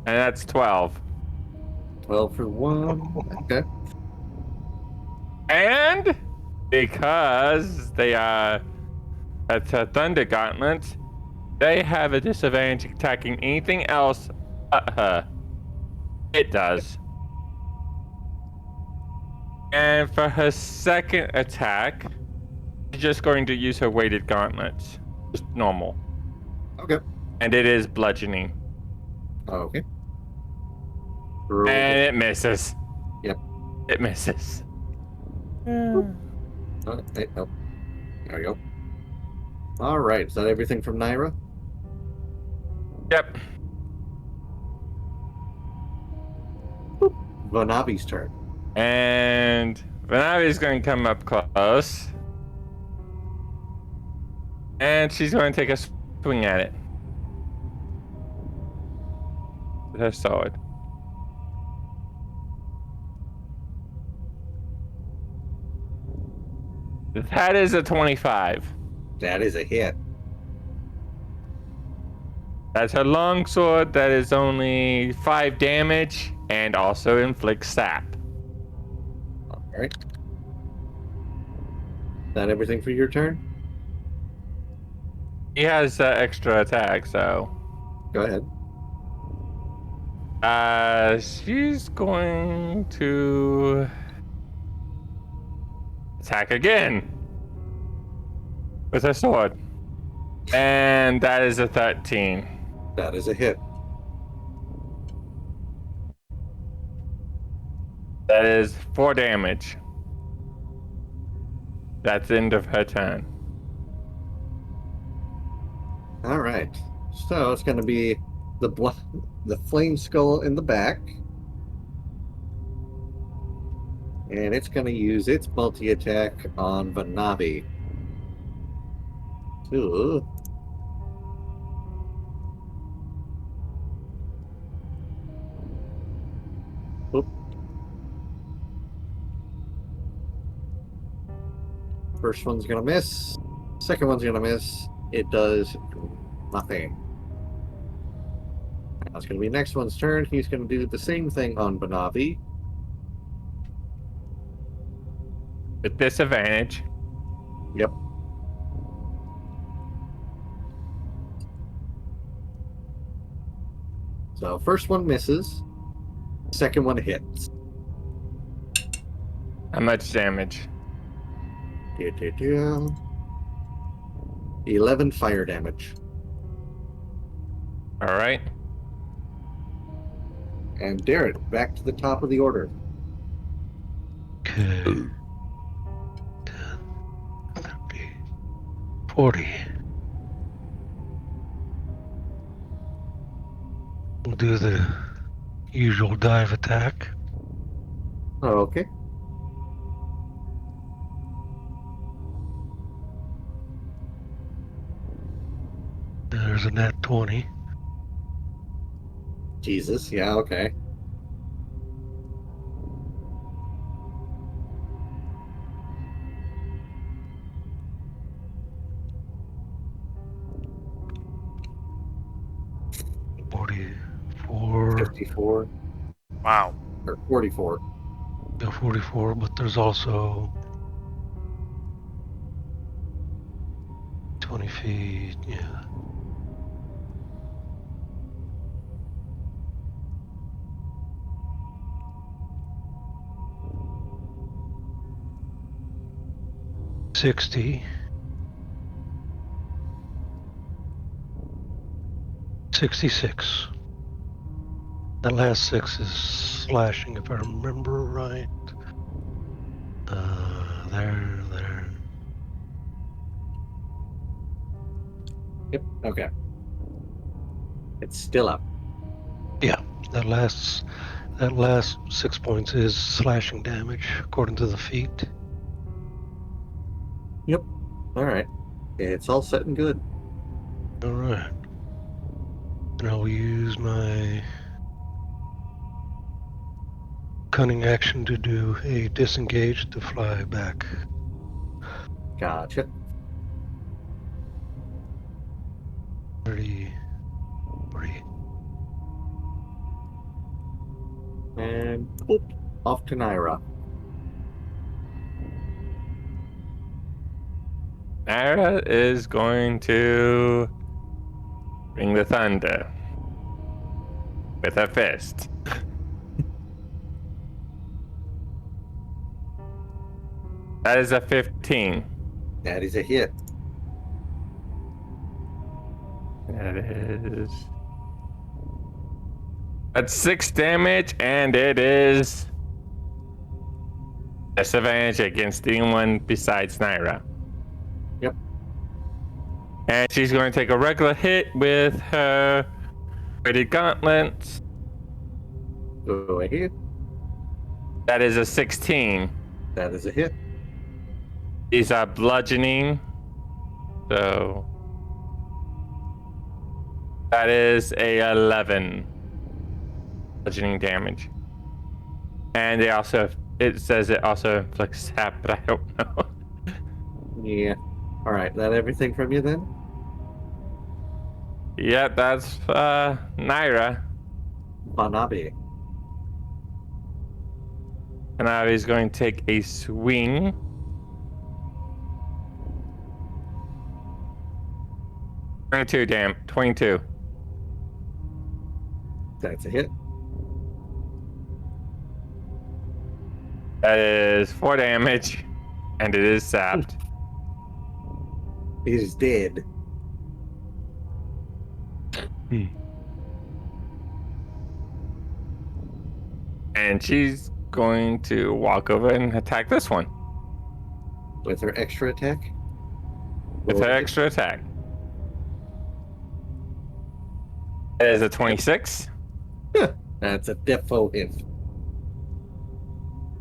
And that's 12.
12 for 1. Okay.
And because they are at Thunder Gauntlet, they have a disadvantage attacking anything else but her. It does. And for her second attack, she's just going to use her weighted gauntlets. Just normal.
Okay.
And it is bludgeoning.
Okay.
And it misses.
Yep.
It misses.
Oh, there we go. All right. Is that everything from Naira?
Yep.
Vanavi's turn.
And Vanavi's going to come up close. And she's going to take a swing at it. With her sword. That is a 25.
That is a hit.
That's her long sword. That is only 5 damage and also inflicts sap.
All right. Is that everything for your turn?
He has extra attack, so.
Go ahead.
She's going to attack again with her sword. And that is a 13.
That is a hit.
That is 4 damage. That's the end of her turn.
All right. So it's going to be the flame skull in the back. And it's going to use its multi-attack on Vanavi. Ooh. First one's gonna miss. Second one's gonna miss. It does nothing. Now it's gonna be next one's turn. He's gonna do the same thing on Banavi.
With disadvantage.
Yep. So first one misses. Second one hits.
How much damage?
11 fire damage.
All right.
And Darren, back to the top of the order.
Okay. 10, 30, 40. We'll do the usual dive attack.
Okay.
There's a nat 20.
Jesus, yeah, okay.
$44.
54.
Wow.
Or 44.
Yeah, 44, but there's also 20 feet, yeah. $60. 66. That last 6 is slashing, if I remember right. There.
Yep, okay. It's still up.
Yeah, that last 6 points is slashing damage, according to the feat.
Yep. Alright. It's all set and good.
Alright. And I'll use my cunning action to do a disengage to fly back.
Gotcha.
30, 40.
And whoop, off to Naira.
Nara is going to bring the thunder with a fist. That is a 15.
That is a hit.
That is... That's 6 damage, and it is disadvantage against anyone besides Naira.
Yep.
And she's going to take a regular hit with her Pretty Gauntlets.
Go ahead.
That is a 16.
That is a hit.
These are bludgeoning. So that is a 11 bludgeoning damage. And it says it also inflicts sap, but I don't know.
Yeah. Alright, that everything from you then?
Yeah, that's Naira.
Banabi.
Kanavi's going to take a swing. $22.
That's a hit.
That is 4 damage, and it is sapped.
He's dead.
And she's going to walk over and attack this one
With her extra attack?
with her extra attack. That is a 26.
That's a defo hit.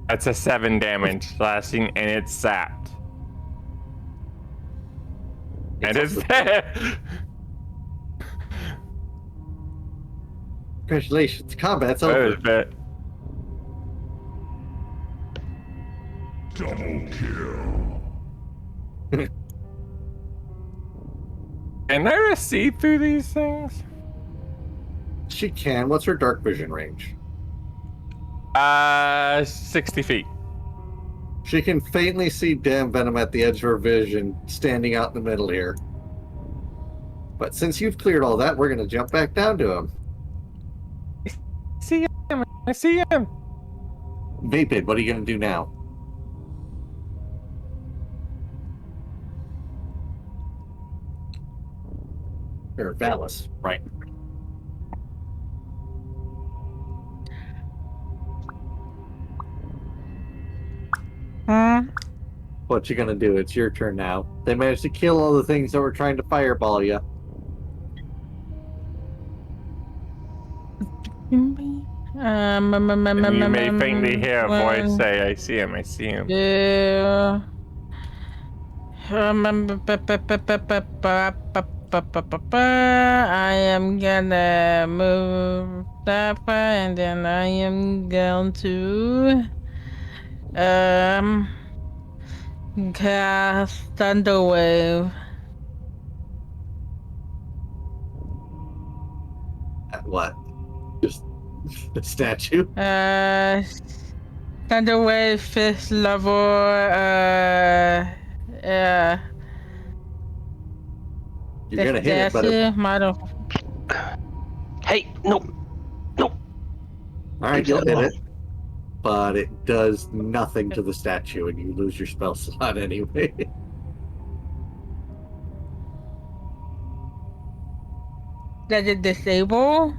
That's a 7 damage slashing, and it's sapped. And it's dead.
Congratulations, combat's over.
Double kill.
10
Can I see through these things?
She can. What's her dark vision range?
60 feet.
She can faintly see damn venom at the edge of her vision, standing out in the middle here. But since you've cleared all that, we're going to jump back down to him.
See him. I see him.
Vapid, what are you going to do now? Or Valis, right. What you gonna do? It's your turn now. They managed to kill all the things that were trying to fireball you.
And you may faintly hear a voice say, I see him, I see him.
Yeah. I am gonna move that far, and then I am going to cast Thunder Wave.
At what? Just the statue?
Thunder Wave 5th level. Yeah.
You're gonna hit it, but it...
Hey, no.
Alright, you'll hit it. But it does nothing to the statue, and you lose your spell slot anyway.
Does it disable?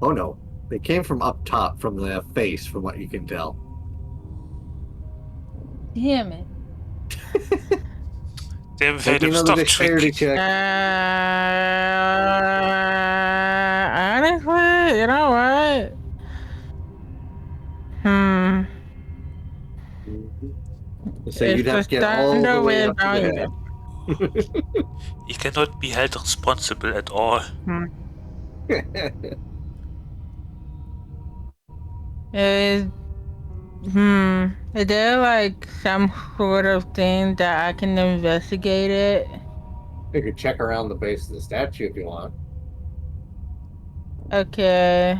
Oh no. They came from up top, from the face, from what you can tell.
Damn it.
Damn,
Make another dexterity check.
Honestly, you know what?
So you'd have to get all the way up to the head.
He cannot be held responsible at all.
Is there like some sort of thing that I can investigate it?
You could check around the base of the statue if you want.
Okay.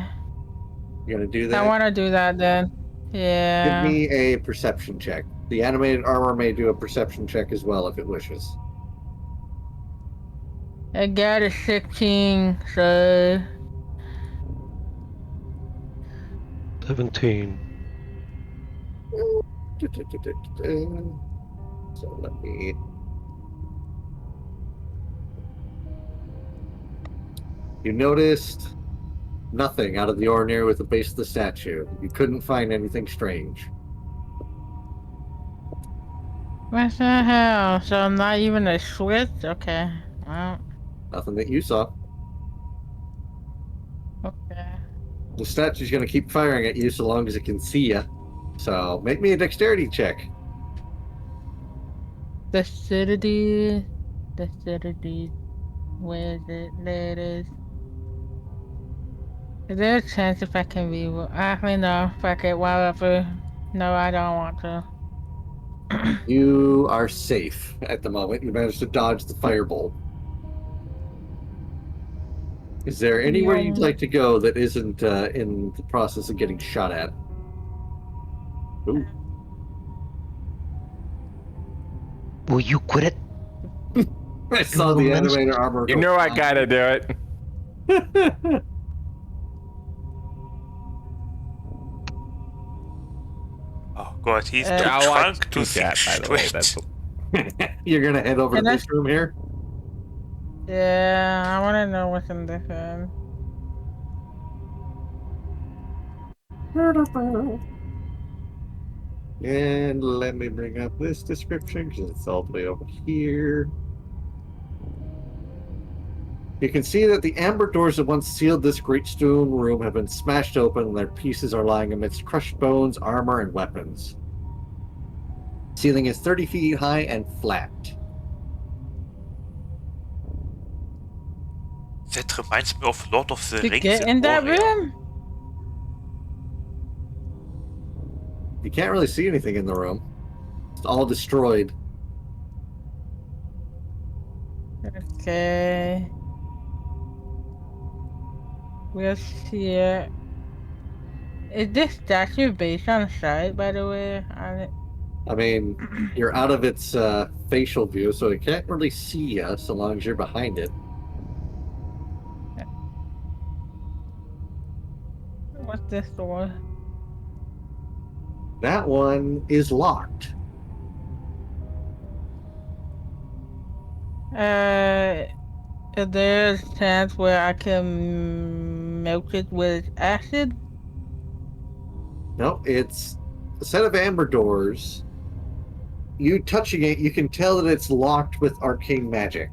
You gonna do that?
I want to do that then. Yeah.
Give me a perception check. The animated armor may do a perception check as well if it wishes.
I got a 16, so
17.
So let me... You noticed nothing out of the ordinary with the base of the statue. You couldn't find anything strange.
what the hell? So I'm not even a switch? Okay. Well,
Nothing that you saw.
okay.
The statue's going to keep firing at you so long as it can see you. So make me a dexterity check.
Dexterity. Where is it? There it is. Is there a chance if I can be? Actually, no. Fuck it. Whatever. No, I don't want to.
You are safe at the moment. You managed to dodge the firebolt. Is there anywhere you'd like to go that isn't in the process of getting shot at? Ooh.
Will you quit it?
I saw the animated armor.
You know I gotta do it.
Oh god, he's too
I'll
drunk to
watch that, by the way. That's
You're gonna head over to this room here?
Yeah, I want to know what's in this room.
And let me bring up this description because it's all the way over here. You can see that the amber doors that once sealed this great stone room have been smashed open and their pieces are lying amidst crushed bones, armor, and weapons. The ceiling is 30 feet high and flat.
That reminds me of Lord of the
To
Rings
get in that
Moria.
room?
You can't really see anything in the room. It's all destroyed.
Okay. We'll see it. Is this statue based on sight, by the way?
I mean, you're out of its facial view, so it can't really see you so long as you're behind it.
What's this door?
That one is locked.
Is there a chance where I can melt it with acid?
No, it's a set of amber doors. You touching it, you can tell that it's locked with arcane magic.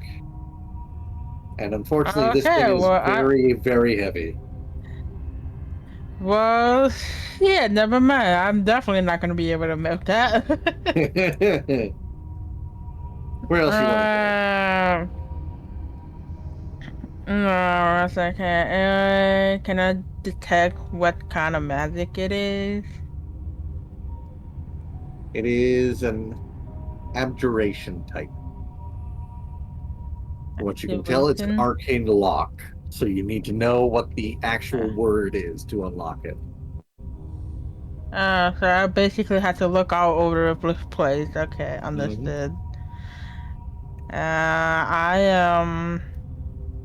And unfortunately, this thing is very, very heavy.
Well, yeah, never mind. I'm definitely not going to be able to melt that.
Where else you want to
go? No, a second. Can I detect what kind of magic it is?
It is an abjuration type. What you can tell, it's an arcane lock. So you need to know what the actual word is to unlock it.
So I basically had to look all over the place. Okay, understood.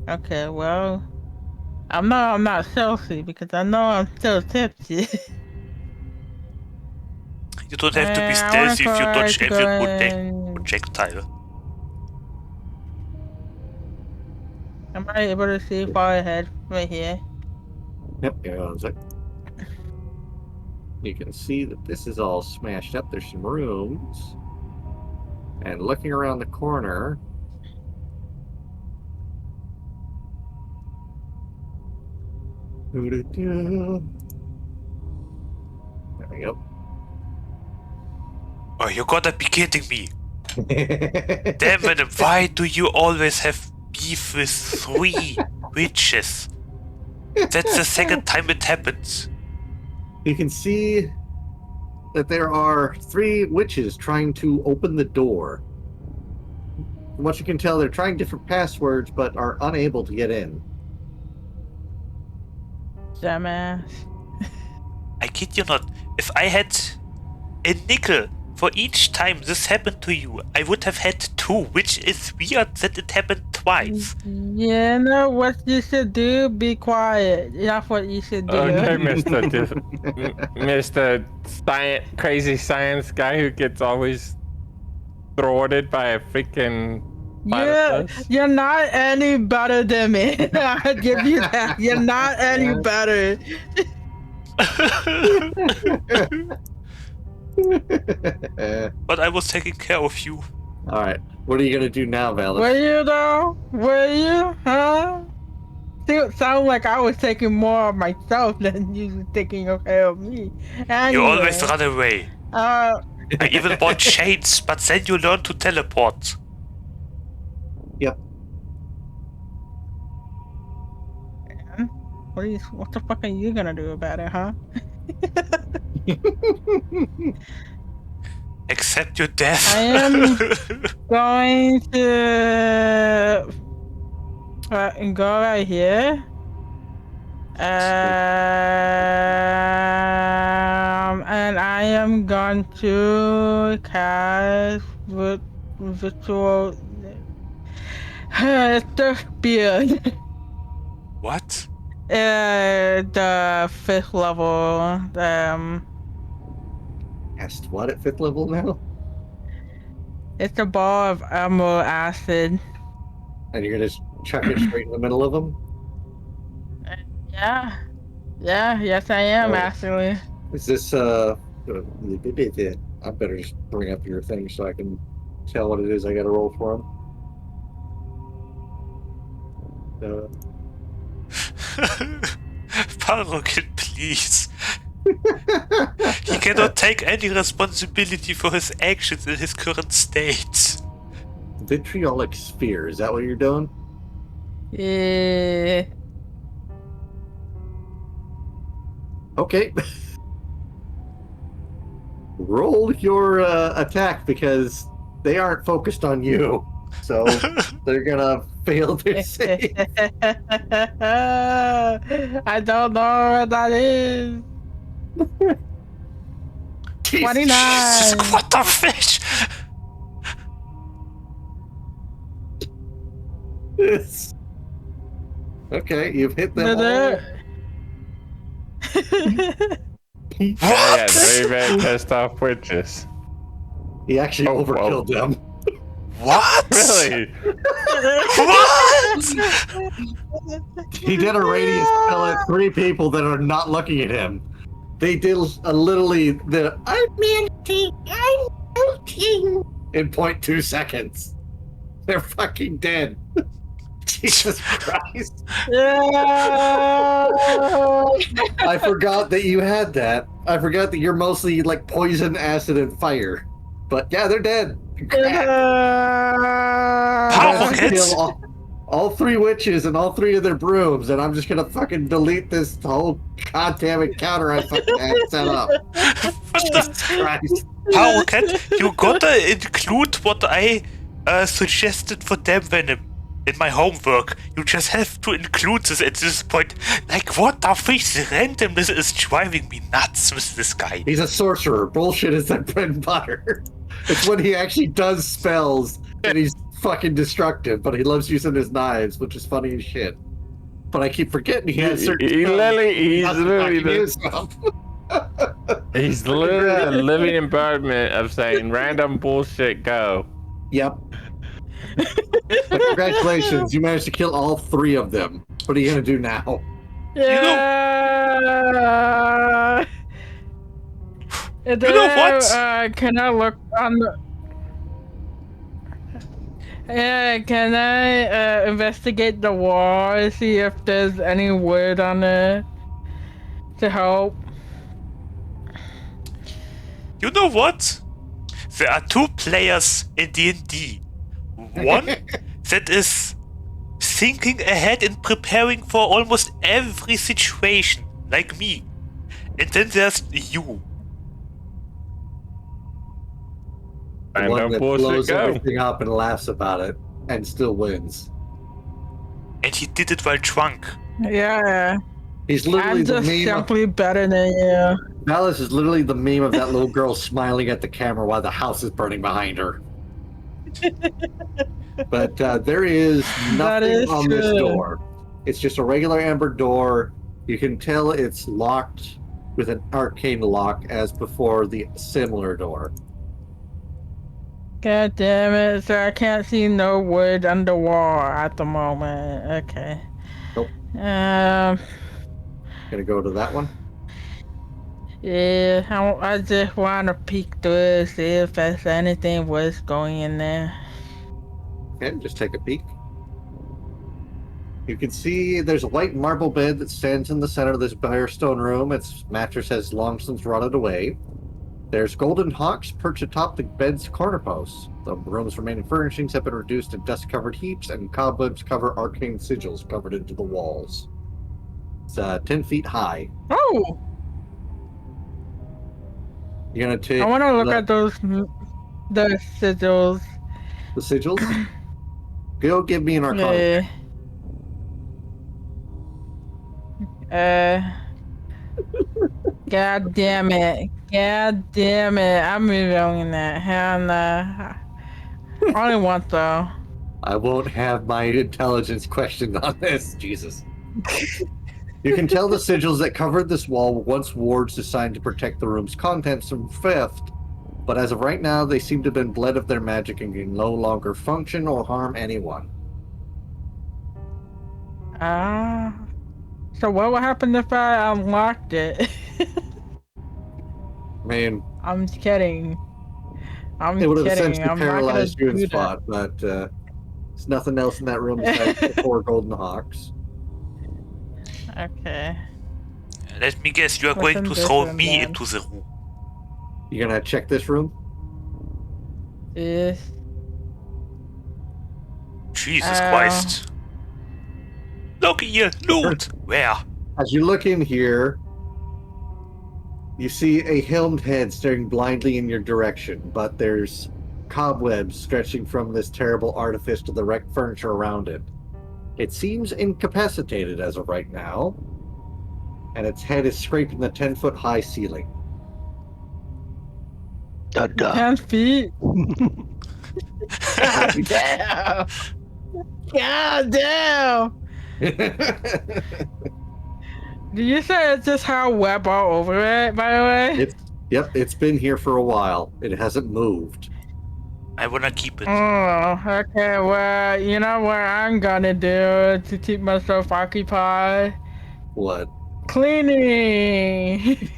Okay, well, I'm not stealthy because I know I'm still tipsy.
You don't have to be stealthy if you dodge every projectile.
Am I able to see far ahead right here?
Yep, yeah, one sec. You can see that this is all smashed up. There's some rooms. And looking around the corner, there we go.
Oh, you gotta be kidding me. Damn it, why do you always have beef with 3 witches? That's the second time it happens.
You can see that there are 3 witches trying to open the door. From what you can tell, they're trying different passwords, but are unable to get in.
Dumbass.
I kid you not. If I had a nickel for each time this happened to you, I would have had 2, which is weird that it happened twice.
You know what you should do? Be quiet. That's what you should do.
Okay, Mr. Crazy science guy who gets always thwarted by a freaking platypus.
You're not any better than me. I'll give you that. You're not any better.
But I was taking care of you.
Alright, what are you gonna do now, Valus?
Were you though? Were you? Huh? It sounded like I was taking more of myself than you were taking care of me. Anyway,
You always run away. I even bought shades, but then you learn to teleport.
Yep.
And what the fuck are you gonna do about it, huh?
Accept your death.
I am going to go right here. And I am going to cast virtual Beard.
What?
The 5th level.
Cast what at 5th level now?
It's a ball of emerald acid.
And you're gonna just chuck it straight in the middle of them?
Yeah. Yes I am, actually.
Is this, I better just bring up your thing so I can tell what it is I gotta roll for him.
Parokin, please. He cannot take any responsibility for his actions in his current state.
Vitriolic sphere, is that what you're doing?
Yeah.
Okay. Roll your attack because they aren't focused on you. So they're gonna fail their save.
I don't know what that is. 29.
What the fish?
Okay, you've hit them
Did
all.
it?
Yeah,
What?
very, very pissed off witches.
He actually
Oh,
overkilled them.
What?
Really?
What?
He did a radius spell at 3 people that are not looking at him. They did literally the I'm melting in 0.2 seconds. They're fucking dead. Jesus Christ.
Yeah.
I forgot that you had that. I forgot that you're mostly like poison, acid, and fire. But yeah, they're dead. Congrats.
Power
You managed to
hits.
kill all 3 witches and all 3 of their brooms, and I'm just gonna fucking delete this whole goddamn encounter I fucking had set up.
What the?
Jesus Christ.
Power Cat, you gotta include what I suggested for Damn Venom in my homework. You just have to include this at this point. Like, what the fish? The randomness is driving me nuts with this guy.
He's a sorcerer. Bullshit is their bread and butter. It's when he actually does spells and he's fucking destructive, but he loves using his knives, which is funny as shit. But I keep forgetting he has certain
He's
spells
literally
He's
a living embodiment of saying random bullshit go.
Yep. But congratulations, you managed to kill all 3 of them. What are you gonna do now?
Yeah.
You know what?
Can I look on the? Yeah, can I investigate the wall and see if there's any wood on it to help?
You know what? There are 2 players in D&D. One that is thinking ahead and preparing for almost every situation, like me. And then there's you.
The
Random
one that
bullshit
blows
go.
everything up and laughs about it and still wins.
And he did it while drunk.
Yeah,
He's literally
I'm
the
just
meme.
simply better than you.
Malice is literally the meme of that little girl smiling at the camera while the house is burning behind her. But there is nothing
is
on this
true.
door. It's just a regular amber door. You can tell it's locked with an arcane lock as before the similar door.
God damn it! So I can't see no wood on the wall at the moment. Okay.
Nope.
Um.
Gonna go to that one.
Yeah, I just want to peek through it, see if there's anything worth going in there.
Okay, just take a peek. You can see there's a white marble bed that stands in the center of this bare stone room. Its mattress has long since rotted away. There's golden hawks perched atop the bed's corner posts. The room's remaining furnishings have been reduced to dust-covered heaps, and cobwebs cover arcane sigils covered into the walls. It's 10 feet high.
Oh!
You're gonna take
I want to look at the sigils.
the sigils. Go give me an arcana.
Yeah. God damn it. God damn it. I'm revealing that. Hell no. Only once though.
I won't have my intelligence questioned on this. Jesus. You can tell the sigils that covered this wall were once wards designed to protect the room's contents from theft, but as of right now, they seem to have been bled of their magic and can no longer function or harm anyone.
So what would happen if I unlocked it?
I mean,
I'm just kidding.
it would have
kidding.
essentially
I'm not gonna
paralyzed you in
do
spot, but there's nothing else in that room besides the 4 golden hawks.
that. Okay.
Let me guess, you are
What's
going
in
to
this
throw
one,
me
then?
into the room.
You gonna check this room?
Yes.
Jesus Christ. Look here, loot! Where?
As you look in here, you see a helmed head staring blindly in your direction, but there's cobwebs stretching from this terrible artifice to the wrecked furniture around it. It seems incapacitated as of right now, and its head is scraping the 10-foot high ceiling.
10 feet. God damn! God damn! Do you say it's just how web all over it, by the way?
It's been here for a while. It hasn't moved.
I wanna keep it.
Oh, okay. Well, you know what I'm gonna do to keep myself occupied?
What?
Cleaning!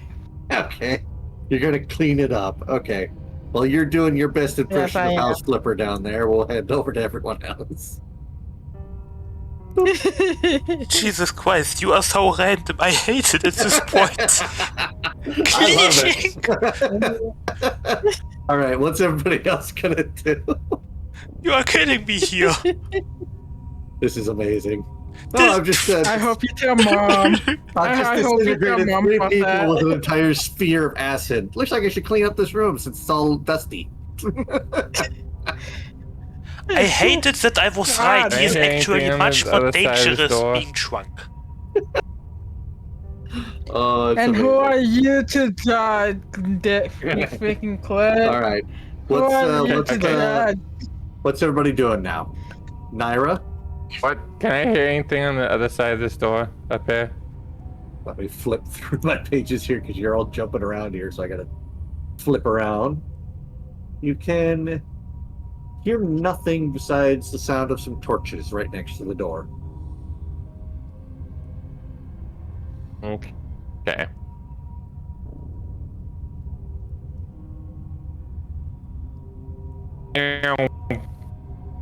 Okay. You're gonna clean it up. Okay. Well, you're doing your best impression
I
of
am.
House Flipper down there. We'll head over to everyone else.
Jesus Christ, you are so random. I hate it at this point.
I love it. All right, what's everybody else gonna do?
You are kidding me here.
This is amazing. No, I've just said.
I hope you tell mom.
I've just
I hope you
disintegrated
tell mom
3
about
people
that.
with an entire sphere of acid. Looks like I should clean up this room since it's all dusty.
I hated that I was right. He is actually much more dangerous being drunk.
Oh, it's
And
amazing.
who are you to judge, you freaking clit?
All right.
Who are you to judge?
What's everybody doing now? Naira?
What? Can I hear anything on the other side of this door up here?
Let me flip through my pages here because you're all jumping around here, so I gotta flip around. You can hear nothing besides the sound of some torches right next to the door.
Okay.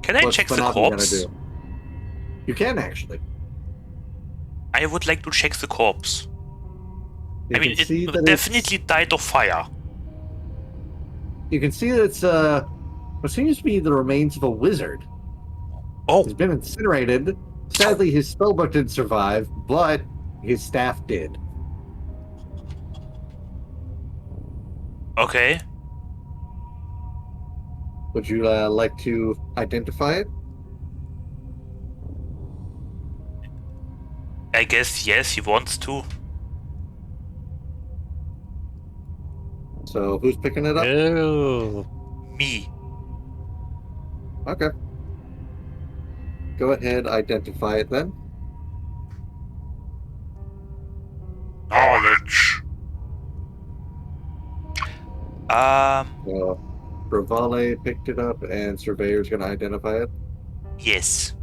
Can I check the corpse?
You can actually.
I would like to check the corpse.
You
I mean,
can see
it
that
definitely died of fire.
You can see that it's what seems to be the remains of a wizard.
Oh,
He's been incinerated. Sadly, his spellbook didn't survive, but his staff did.
okay.
Would you like to identify it?
I guess yes, he wants to.
So who's picking it up?
Ew.
Me.
Okay. Go ahead, identify it then.
Knowledge.
Rivale picked it up, and Surveyor's going to identify it.
Yes.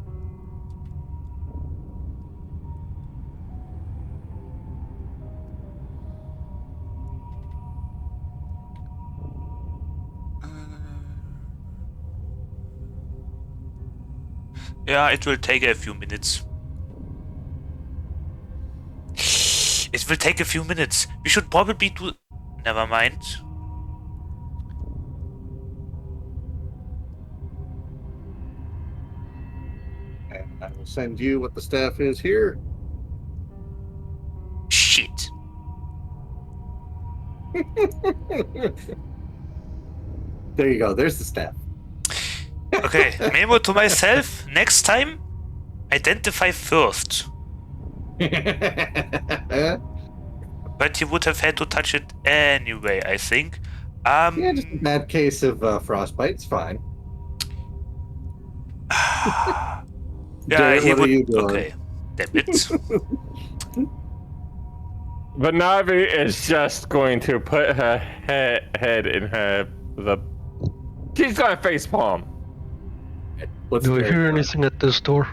Yeah, it will take a few minutes. It will take a few minutes. We should probably do... Never mind.
And I will send you what the staff is here.
Shit.
There you go. There's the staff.
Okay, memo to myself. Next time, identify first. But you would have had to touch it anyway, I think.
Yeah, just a bad case of frostbite. It's fine.
Yeah,
Jared,
he
what are
would.
you doing?
Okay, damn it.
But Navi is just going to put her head in she's going to facepalm.
Do I hear anything at this door?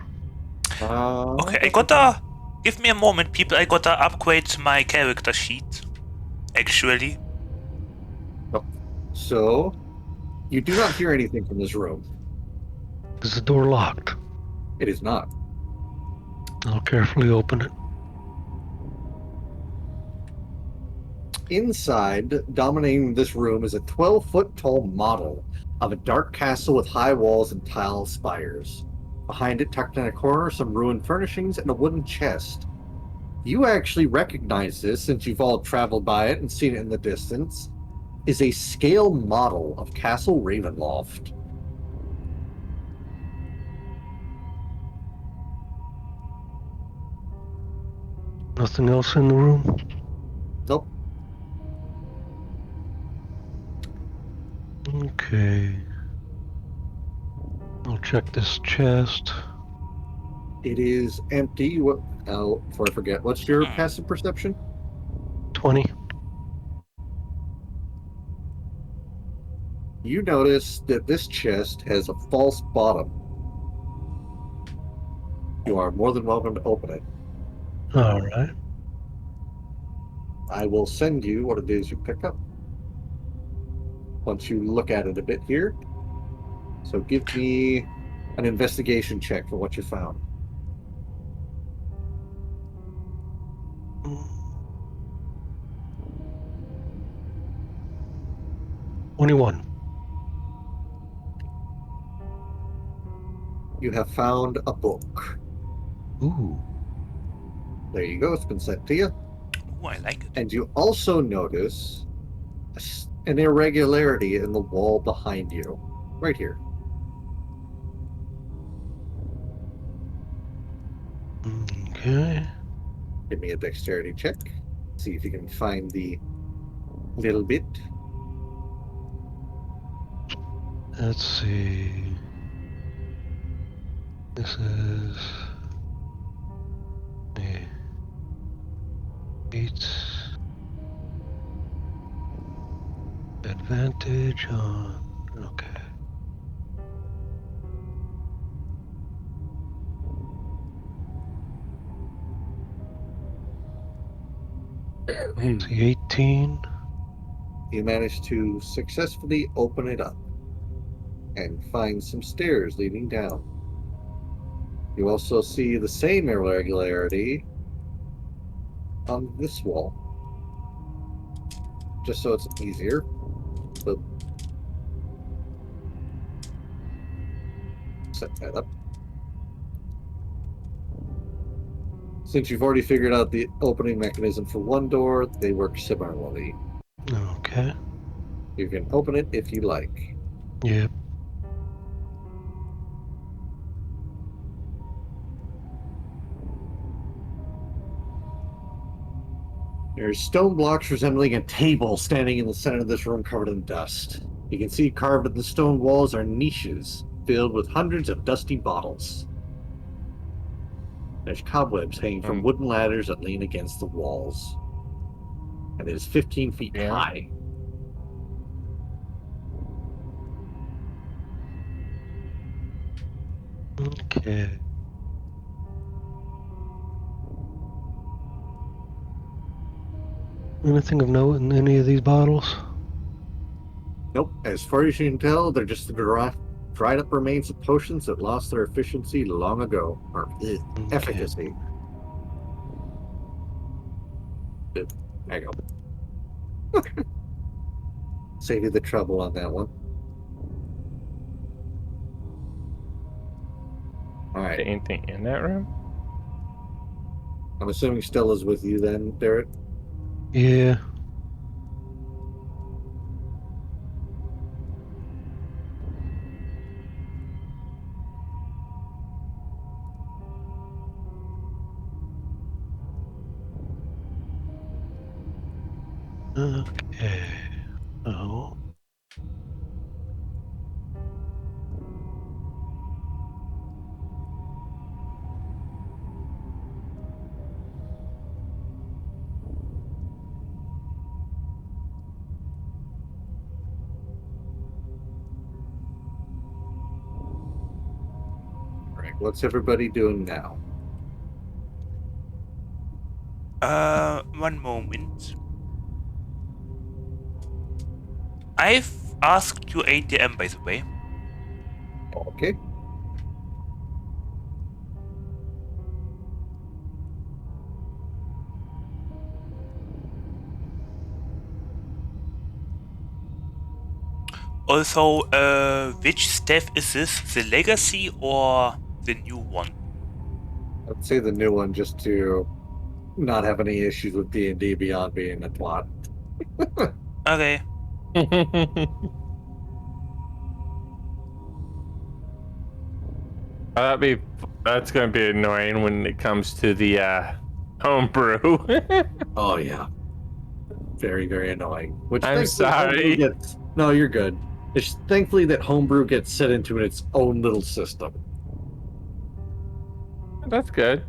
Okay, I gotta... Give me a moment, people. I gotta upgrade my character sheet. Actually.
So, you do not hear anything from this room.
Is the door locked?
It is not.
I'll carefully open it.
Inside, dominating this room, is a 12-foot tall model of a dark castle with high walls and tile spires. Behind it, tucked in a corner, some ruined furnishings and a wooden chest. You actually recognize this since you've all traveled by it and seen it in the distance. is a scale model of Castle Ravenloft.
Nothing else in the room?
Nope.
Okay. I'll check this chest.
It is empty. What? Oh, before I forget, what's your passive perception?
20.
You notice that this chest has a false bottom. You are more than welcome to open it.
All right.
I will send you what it is you pick up once you look at it a bit here. So give me an investigation check for what you found.
21.
You have found a book.
Ooh.
There you go. It's been sent to you.
Ooh, I like it.
And you also notice an irregularity in the wall behind you. Right here.
Okay.
Give me a dexterity check. See if you can find the little bit.
Let's see. This is a beats advantage on. Okay. See, 18.
You manage to successfully open it up and find some stairs leading down. You also see the same irregularity on this wall. Just so it's easier. So set that up. Since you've already figured out the opening mechanism for one door, they work similarly.
Okay.
You can open it if you like.
Yep.
There's stone blocks resembling a table standing in the center of this room covered in dust. You can see carved in the stone walls are niches filled with hundreds of dusty bottles. There's cobwebs hanging from wooden ladders that lean against the walls. And it is 15 feet high.
Okay. Anything of note in any of these bottles?
Nope. As far as you can tell, they're just the dried up remains of potions that lost their efficiency long ago. Or efficacy. There you go. Save you the trouble on that one. All right.
Anything in that room?
I'm assuming Stella's with you then, Derek?
Yeah. Okay. Oh.
All right. What's everybody doing now?
One moment. I've asked you ATM, by the way.
Okay.
Also, which staff is this? The Legacy or the new one?
I'd say the new one just to not have any issues with D&D beyond being a twat.
Okay.
That's gonna be annoying when it comes to the homebrew.
Oh yeah, very very annoying. Which
I'm
thankfully homebrew
sorry.
gets. No, you're good. It's thankfully that homebrew gets set into its own little system.
That's good.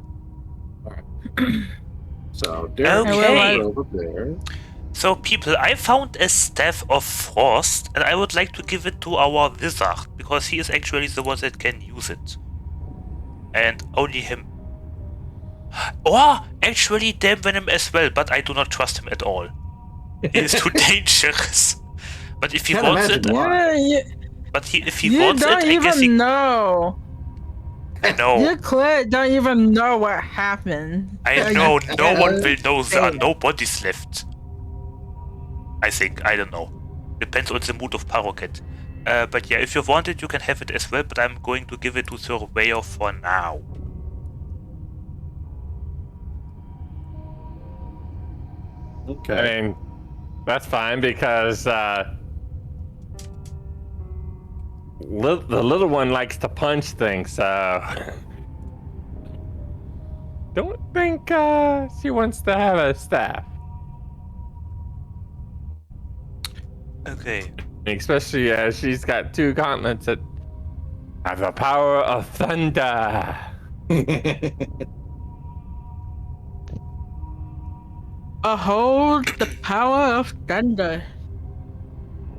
All right. So Derek is
Okay.
over there.
So, people, I found a Staff of Frost, and I would like to give it to our wizard, because he is actually the one that can use it. And only him. Or, actually, Damn Venom as well, but I do not trust him at all. He is too dangerous. But if he
Can't
wants
imagine
it,
why.
if he
You
wants it,
don't
I guess he.
even know.
I know.
You clearly don't even know what happened.
I know. No one will know. There are no bodies left. I think. I don't know. Depends on the mood of Paroquet. But yeah, if you want it, you can have it as well. But I'm going to give it to Surveyor for now.
Okay.
I mean, that's fine because the little one likes to punch things, so don't think she wants to have a staff.
Okay.
Especially as she's got two gauntlets that have the power of thunder.
Behold the power of thunder.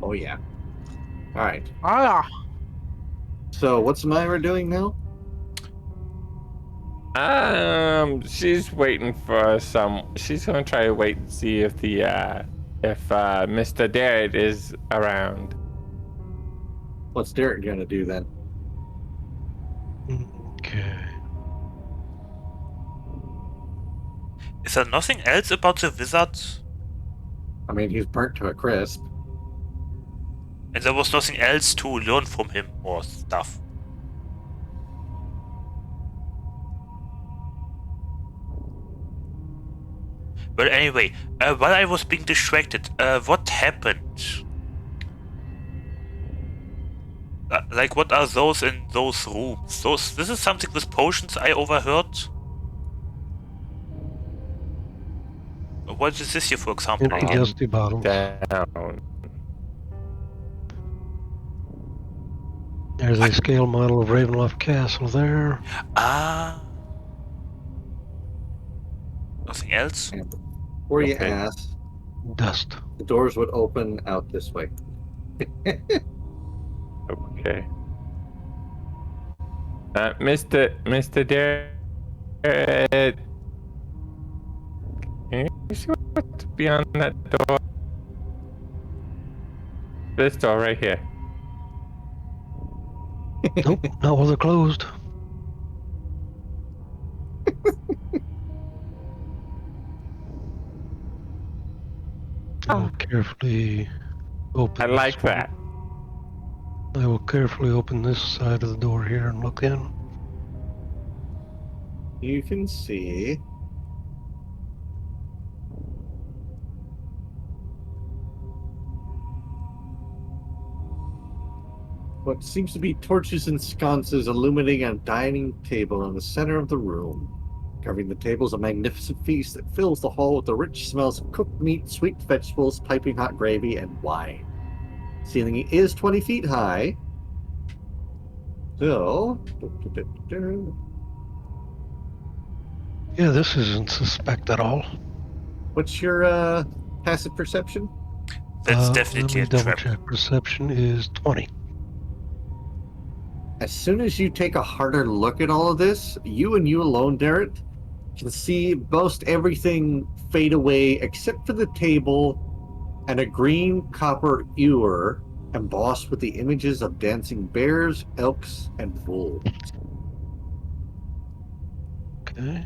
Oh yeah. All right.
Ah,
So what's Myra doing now?
She's waiting for some. She's gonna try to wait and see if Mr. Darrett is around.
What's Derek gonna do then?
Okay.
Is there nothing else about the wizard?
I mean, he's burnt to a crisp.
And there was nothing else to learn from him or stuff. But anyway, while I was being distracted, what happened? Like, what are those in those rooms? This is something with potions I overheard. What is this here, for example?
Empty dusty bottles.
Down.
There's a scale model of Ravenloft Castle there.
Ah. Nothing else?
And before you
Okay.
ask,
Dust.
the doors would open out this way.
Okay. Mr. Darrett, can you see what's beyond that door? This door right here.
Nope, not while they're closed. I will carefully open.
I like that.
I will carefully open this side of the door here and look in.
You can see what seems to be torches and sconces illuminating a dining table in the center of the room. Covering the table is a magnificent feast that fills the hall with the rich smells of cooked meat, sweet vegetables, piping hot gravy, and wine. Ceiling is 20 feet high. So,
Yeah, this isn't suspect at all.
what's your passive perception?
That's
Let
definitely
me
a
double
trap.
check. Perception is 20.
As soon as you take a harder look at all of this, you and you alone, Derek, can see most everything fade away except for the table and a green copper ewer embossed with the images of dancing bears, elks, and wolves.
Okay.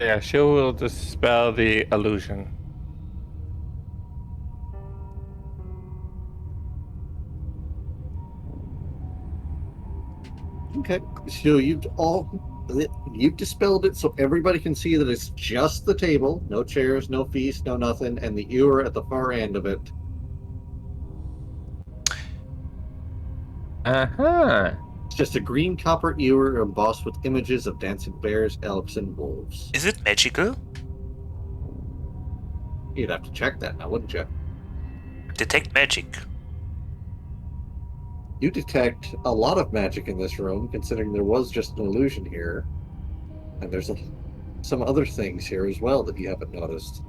Yeah, she will dispel the illusion.
Okay, so you've dispelled it, so everybody can see that it's just the table, no chairs, no feast, no nothing, and the ewer at the far end of it. It's just a green copper ewer embossed with images of dancing bears, elks, and wolves.
Is it magical?
You'd have to check that now, wouldn't you?
Detect magic.
You detect a lot of magic in this room, considering there was just an illusion here. And there's some other things here as well that you haven't noticed.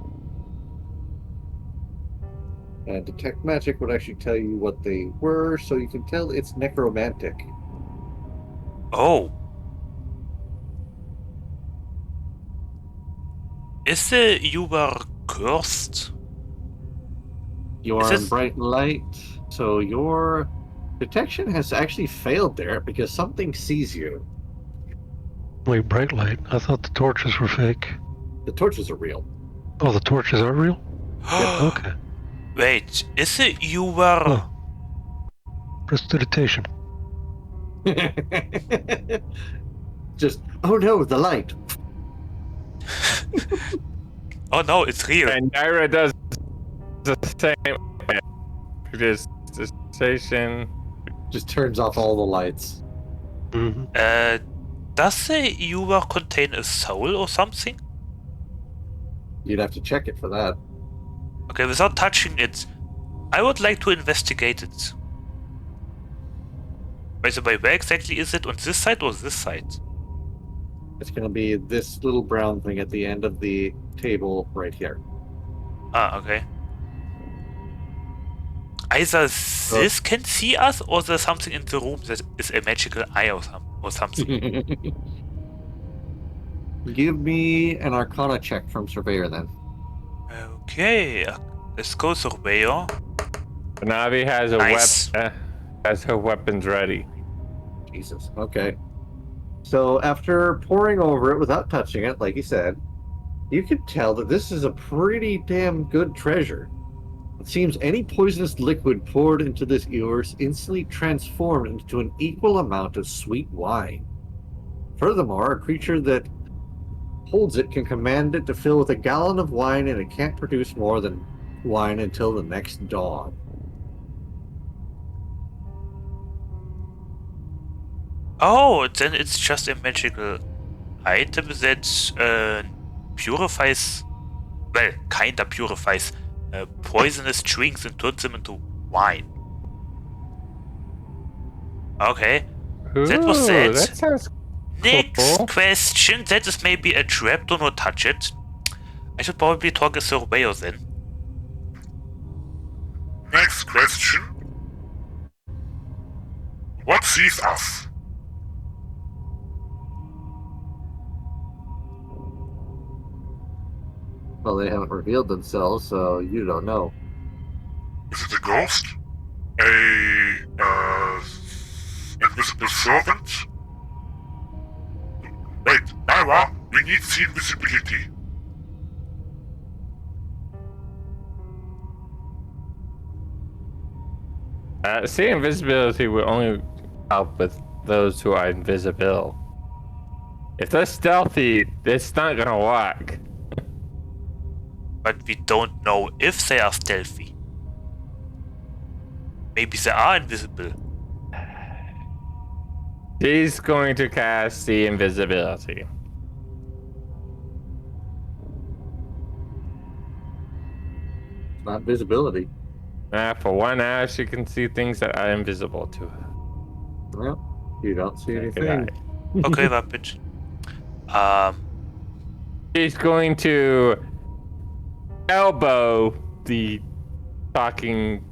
And detect magic would actually tell you what they were, so you can tell it's necromantic.
Oh. Is the ewer cursed?
You
Is
are in
this-
bright light, so your detection has actually failed there because something sees you.
Wait, bright light. I thought the torches were fake.
The torches are real.
Oh, the torches are real? Okay.
Wait, is the ewer...
Oh. Prestidigitation.
Just, oh no, the light.
Oh no, it's real.
And Naira does the same. Prestidigitation.
Just turns off all the lights.
Mm-hmm.
Does the ewer contain a soul or something?
You'd have to check it for that.
Okay, without touching it, I would like to investigate it. By the way, where exactly is it? On this side or this side?
It's going to be this little brown thing at the end of the table right here.
Ah, okay. Either this can see us, or there's something in the room that is a magical eye or something.
Give me an Arcana check from Surveyor then.
Okay, let's go Surveyor.
Navi has a
Nice.
has her weapons ready.
Jesus. Okay. So after poring over it without touching it, like you said, you can tell that this is a pretty damn good treasure. It seems any poisonous liquid poured into this ewer is instantly transformed into an equal amount of sweet wine. Furthermore, a creature that holds it can command it to fill with a gallon of wine, and it can't produce more than wine until the next dawn.
Oh, then it's just a magical item that purifies, well, kinda purifies poisonous drinks and turns them into wine. Okay, that was that.
That sounds
Next
cool.
question. That is maybe a trap. Do not touch it. I should probably talk a Surveyor then. Next question. What sees us?
Well, they haven't revealed themselves, so you don't know.
Is it a ghost? A invisible servant? Wait, Naira, we need the invisibility.
See, invisibility will only help with those who are invisible. If they're stealthy, it's not gonna work.
But we don't know if they are stealthy. Maybe they are invisible.
She's going to cast the invisibility.
It's not visibility.
For 1 hour, she can see things that are invisible to her.
Well, you don't see
Naked
anything.
eye.
Okay, Vampage.
She's going to elbow the talking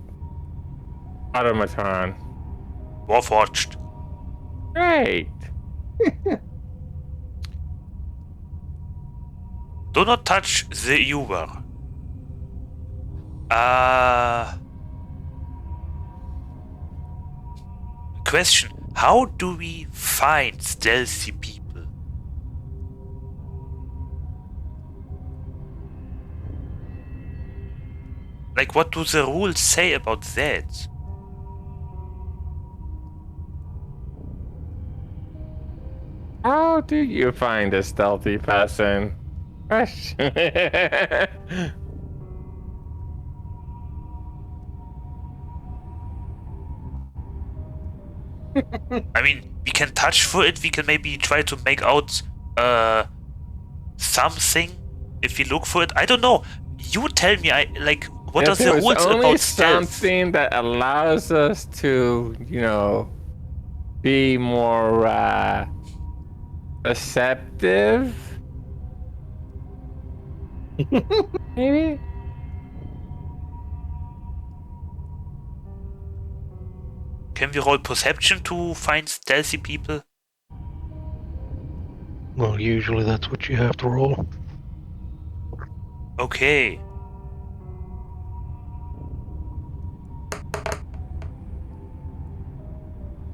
automaton.
Warforged.
Great.
Do not touch the ewer. Question. How do we find stealthy people? Like, what do the rules say about that?
How do you find a stealthy person? Question.
I mean, we can touch for it. We can maybe try to make out something if we look for it. I don't know. You tell me. What are the rules about stealth?
Something that allows us to, be more receptive. Maybe.
Can we roll perception to find stealthy people?
Well, usually that's what you have to roll.
Okay.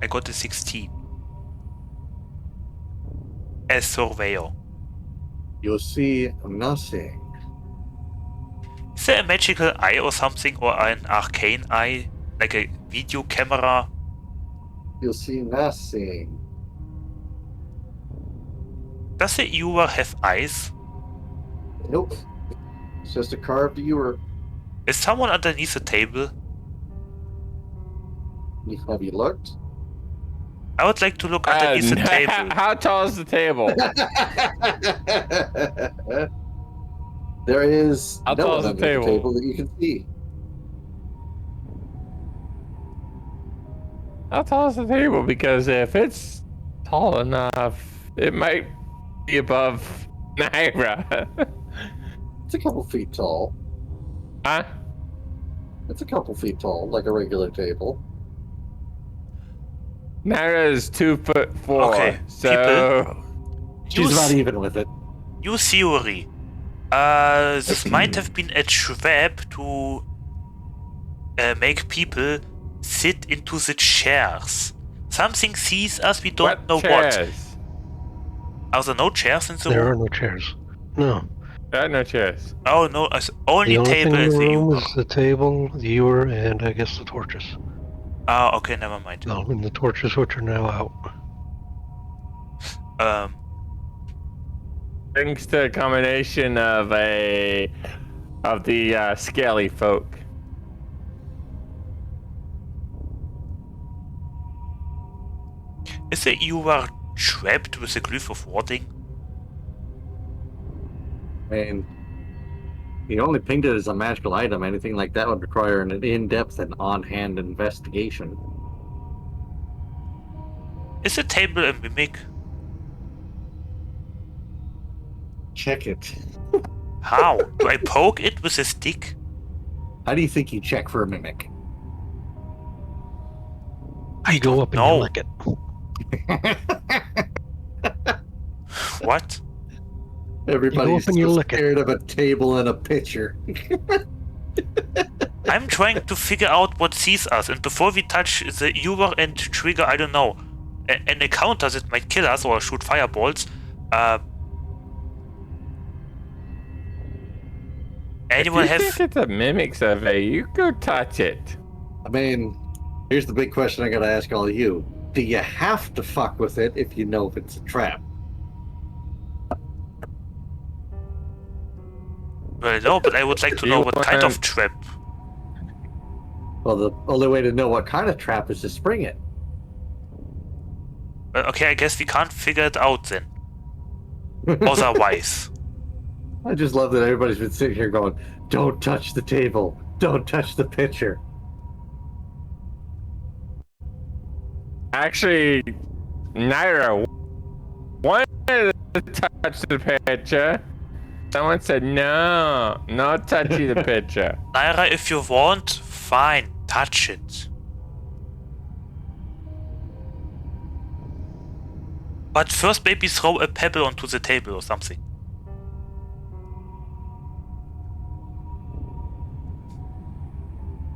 I got a 16. As surveyor.
You'll see nothing.
Is there a magical eye or something, or an arcane eye, like a video camera?
You'll see nothing.
Does the viewer have eyes?
Nope. It's just a carved viewer.
Is someone underneath the table?
Have you looked?
I would like to look underneath the table.
How tall is the table?
There is
How
no
tall
one
is the
under the
table?
table that you can see.
How tall is the table? Because if it's tall enough, it might be above Naira.
It's a couple feet tall.
Huh?
It's a couple feet tall, like a regular table.
Naira is 2'4".
Okay,
so
She's not even with it.
New theory. This might have been a trap to make people sit into the chairs. Something sees us, we don't know what. Are there no chairs in the
There are
room?
no chairs. No.
There are no chairs.
Oh no, only
The only
table
thing in
and
the
the
room
viewer.
is the table, the viewer, and I guess the torches.
Ah, okay, never mind.
Well, and the torches which are now out.
Thanks to a combination of the scaly folk.
Is the viewer trapped with a glyph of warding?
I mean, you only pinged it as a magical item. Anything like that would require an in-depth and on-hand investigation.
Is the table a mimic?
Check it.
How? Do I poke it with a stick?
How do you think you check for a mimic?
I
You go
don't
up and
know.
you lick it.
What?
Everybody's
and you
so
lick it.
scared of a table and a pitcher.
I'm trying to figure out what sees us, and before we touch the viewer and trigger, I don't know, an encounter that might kill us or shoot fireballs, anyone
If you
have...
think it's a mimic survey, you go touch it.
I mean, here's the big question I gotta ask all of you. Do you have to fuck with it if you know if it's a trap?
Well, no, but I would like to know what kind of trap.
Well, the only way to know what kind of trap is to spring it.
Okay, I guess we can't figure it out then. Otherwise.
I just love that everybody's been sitting here going, don't touch the table, don't touch the pitcher.
Actually, Naira wanted to touch the picture. Someone said no, no touching the picture.
Naira, if you want, fine, touch it. But first maybe throw a pebble onto the table or something.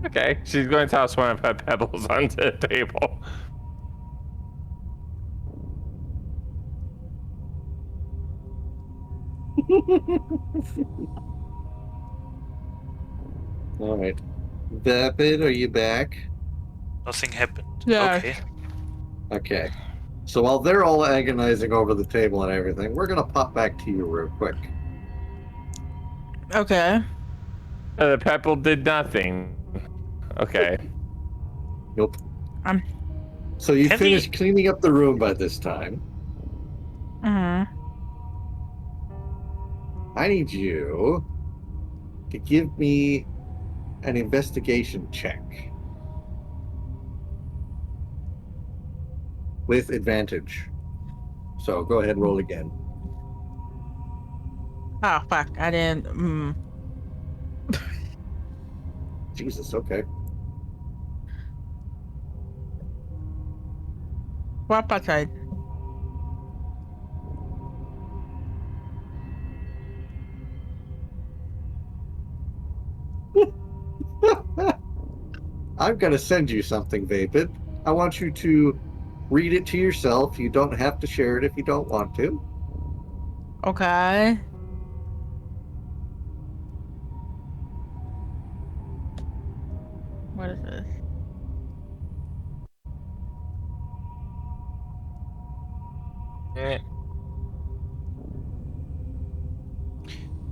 Okay, she's going to toss one of her pebbles onto the table.
All right. Vapid, are you back?
Nothing happened.
Yeah.
Okay.
Okay. So while they're all agonizing over the table and everything, we're gonna pop back to you real quick.
Okay.
The pebble did nothing. Okay.
Nope.
I'm.
So you
Can
finished
we-
cleaning up the room by this time.
Mm-hmm.
I need you to give me an investigation check with advantage. So go ahead and roll again.
Oh fuck! I didn't.
Jesus, okay.
What outside?
I'm gonna send you something, Vapid. I want you to read it to yourself. You don't have to share it if you don't want to.
Okay. What is this?
Eh,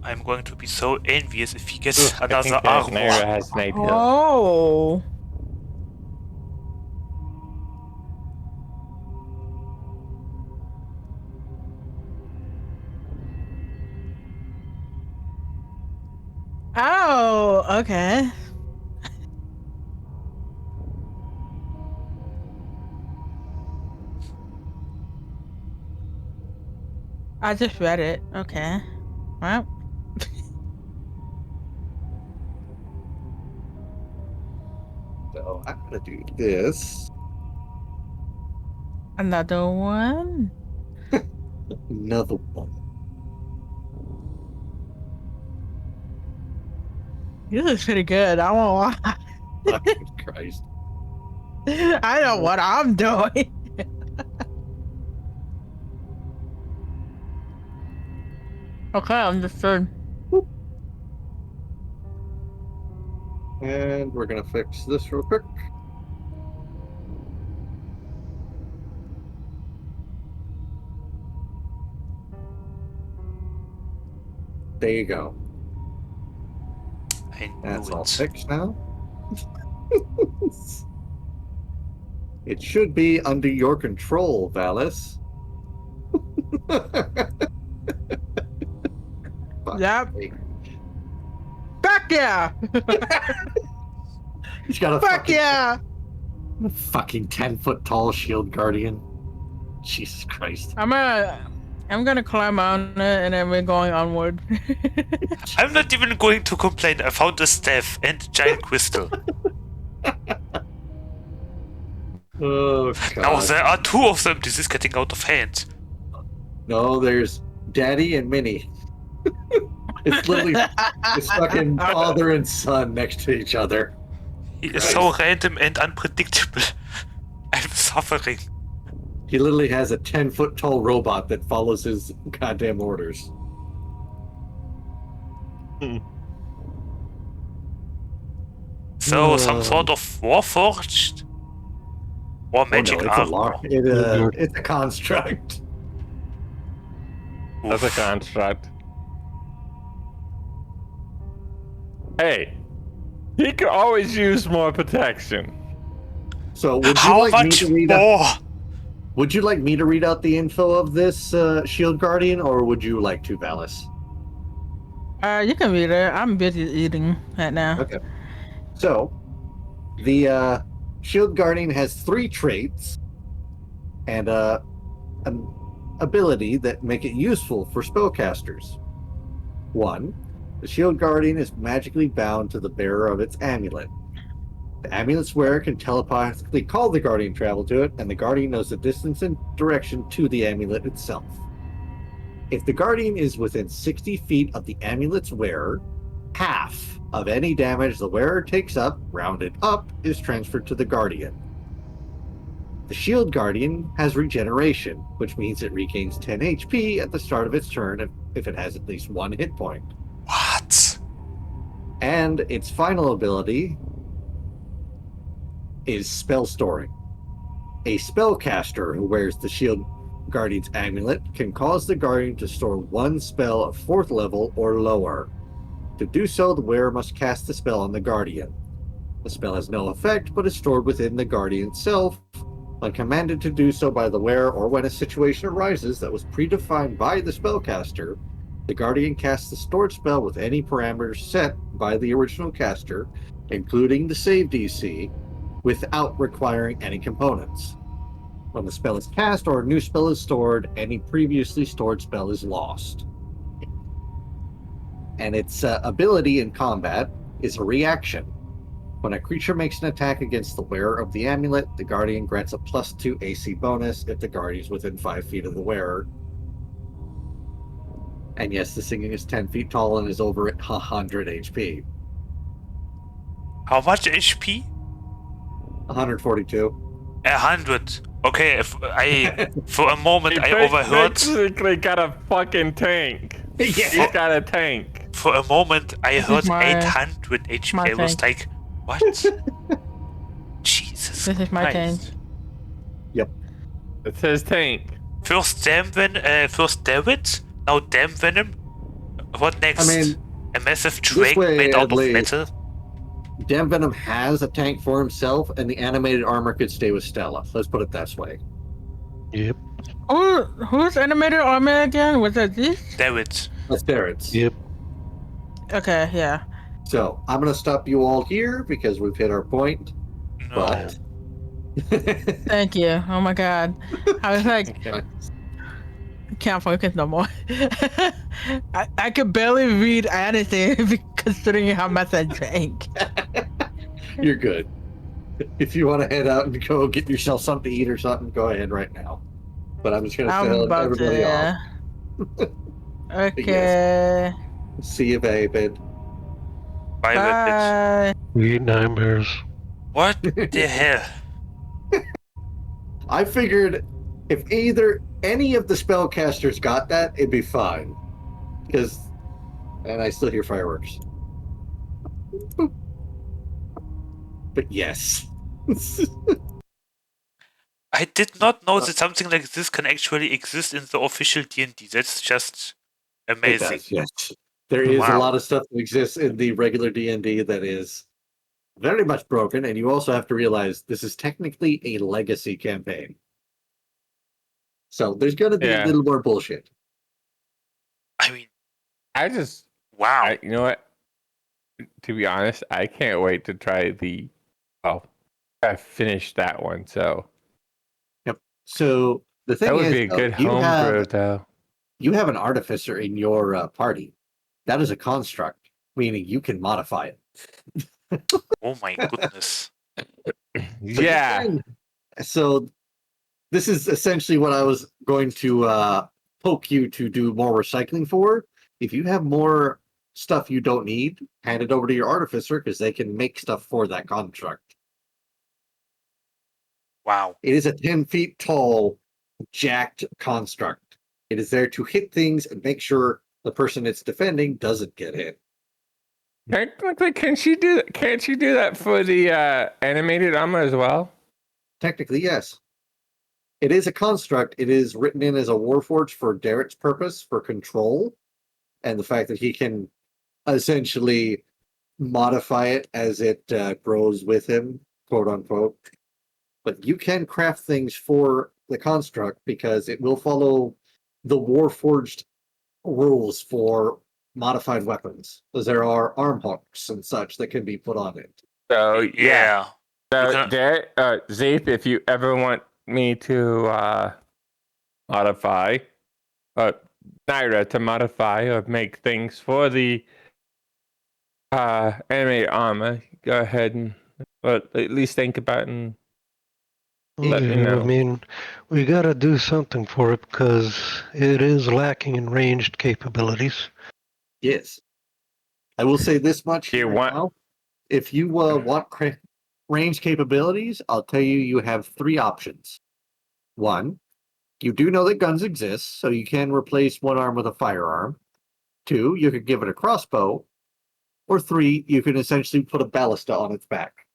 I'm going to be so envious if he gets
oof, I
another
think that Naira
armor.
has an idea.
Oh. Oh. Okay. I just read it. Okay. Well,
So I'm gonna do this.
another one.
Another one.
This is pretty good. I won't lie.
Fucking Christ.
I know what I'm doing. Okay, understood.
And we're gonna fix this real quick. There you go.
I knew
That's all
it.
fixed now. It should be under your control, Valis. Fuck.
Yep. Fuck yeah!
He's got a
Fuck yeah!
fucking 10-foot tall shield guardian. Jesus Christ.
I'm gonna climb on it and then we're going onward.
I'm not even going to complain. I found a staff and a giant crystal.
Oh,
Now
God.
there are two of them. This is getting out of hand.
No, there's Daddy and Minnie. It's literally it's fucking father and son next to each other.
He is so random and unpredictable. I'm suffering.
He literally has a 10-foot tall robot that follows his goddamn orders.
So, some sort of warforged? Or magic
it's
armor?
it's a construct.
That's a construct. Hey, he could always use more protection.
So would you
How
like me
much
to read
more?
would you like me to read out the info of this shield guardian, or would you like to, Valis?
You can read it. I'm busy eating right now.
Okay. So the shield guardian has 3 traits and an ability that make it useful for spellcasters. 1. The shield guardian is magically bound to the bearer of its amulet. The amulet's wearer can telepathically call the guardian travel to it, and the guardian knows the distance and direction to the amulet itself. If the guardian is within 60 feet of the amulet's wearer, half of any damage the wearer takes up, rounded up, is transferred to the guardian. The shield guardian has regeneration, which means it regains 10 HP at the start of its turn if it has at least 1 hit point.
What?
And its final ability is spell storing. A spellcaster who wears the Shield Guardian's amulet can cause the Guardian to store one spell at 4th level or lower. To do so, the wearer must cast the spell on the Guardian. The spell has no effect, but is stored within the Guardian itself. When commanded to do so by the wearer, or when a situation arises that was predefined by the spellcaster, the Guardian casts the stored spell with any parameters set by the original caster, including the save DC, without requiring any components. When the spell is cast or a new spell is stored, any previously stored spell is lost. And its ability in combat is a reaction. When a creature makes an attack against the wearer of the amulet, the Guardian grants a +2 AC bonus if the Guardian is within 5 feet of the wearer. And yes, this thing is 10 feet tall and is over at 100 HP.
How much HP?
142.
100. Okay, if I for a moment I overheard.
Basically got a fucking tank.
Yeah.
He's got a tank.
For a moment I heard
my-
800 HP.
my
I was
tank.
like, what? Jesus
This is my
Christ.
tank.
It's his tank.
First David, now Dam Venom. What next?
I mean,
a massive drake
way,
made out
at
of
least.
metal?
Dam Venom has a tank for himself, and the animated armor could stay with Stella. Let's put it this way.
Yep.
Who's animated army again? Was that Zieth?
David.
That's Darrett's.
Yep.
Okay, yeah.
So I'm going to stop you all here because we've hit our point.
No.
But
Thank you. Oh my god. I was like, can't focus no more. I could barely read anything considering how much I drank.
You're good. If you want to head out and go get yourself something to eat or something, go ahead right now. But I'm just going to
I'm
tell
about
everybody
to.
off.
Okay.
See you, David.
Bye, bitch.
Bye.
We eat nightmares.
What the hell?
I figured if either any of the spellcasters got that, it'd be fine. And I still hear fireworks. But yes.
I did not know that something like this can actually exist in the official D&D. That's just
It
amazing.
does, yes. There is a
Wow.
lot of stuff that exists in the regular D&D that is very much broken, and you also have to realize this is technically a legacy campaign. So there's going to be a little more bullshit.
I mean, wow.
You know what? To be honest, I can't wait to try I finished that one, so.
Yep. So the thing
That would
is,
be a good
you
homebrew, though.
You have an artificer in your party. That is a construct, meaning you can modify it.
Oh my goodness.
Yeah.
So this is essentially what I was going to poke you to do more recycling for. If you have more stuff you don't need, hand it over to your artificer because they can make stuff for that construct.
Wow.
It is a 10 feet tall, jacked construct. It is there to hit things and make sure the person it's defending doesn't get hit.
Technically, can't she do that for the animated armor as well?
Technically, yes. It is a construct. It is written in as a warforged for Darrett's purpose, for control, and the fact that he can essentially modify it as it grows with him, quote unquote. But you can craft things for the construct because it will follow the warforged rules for modified weapons, because there are arm hooks and such that can be put on it.
So
Yeah.
So, Zieth, if you ever want me to modify, Naira to modify or make things for the animated armor, go ahead and at least think about it and let me know.
I mean, we gotta do something for it because it is lacking in ranged capabilities.
Yes. I will say this much
Do you
here
want-
now. If you want range capabilities, I'll tell you, you have 3 options. 1, you do know that guns exist, so you can replace one arm with a firearm. 2, you could give it a crossbow. Or 3, you can essentially put a ballista on its back.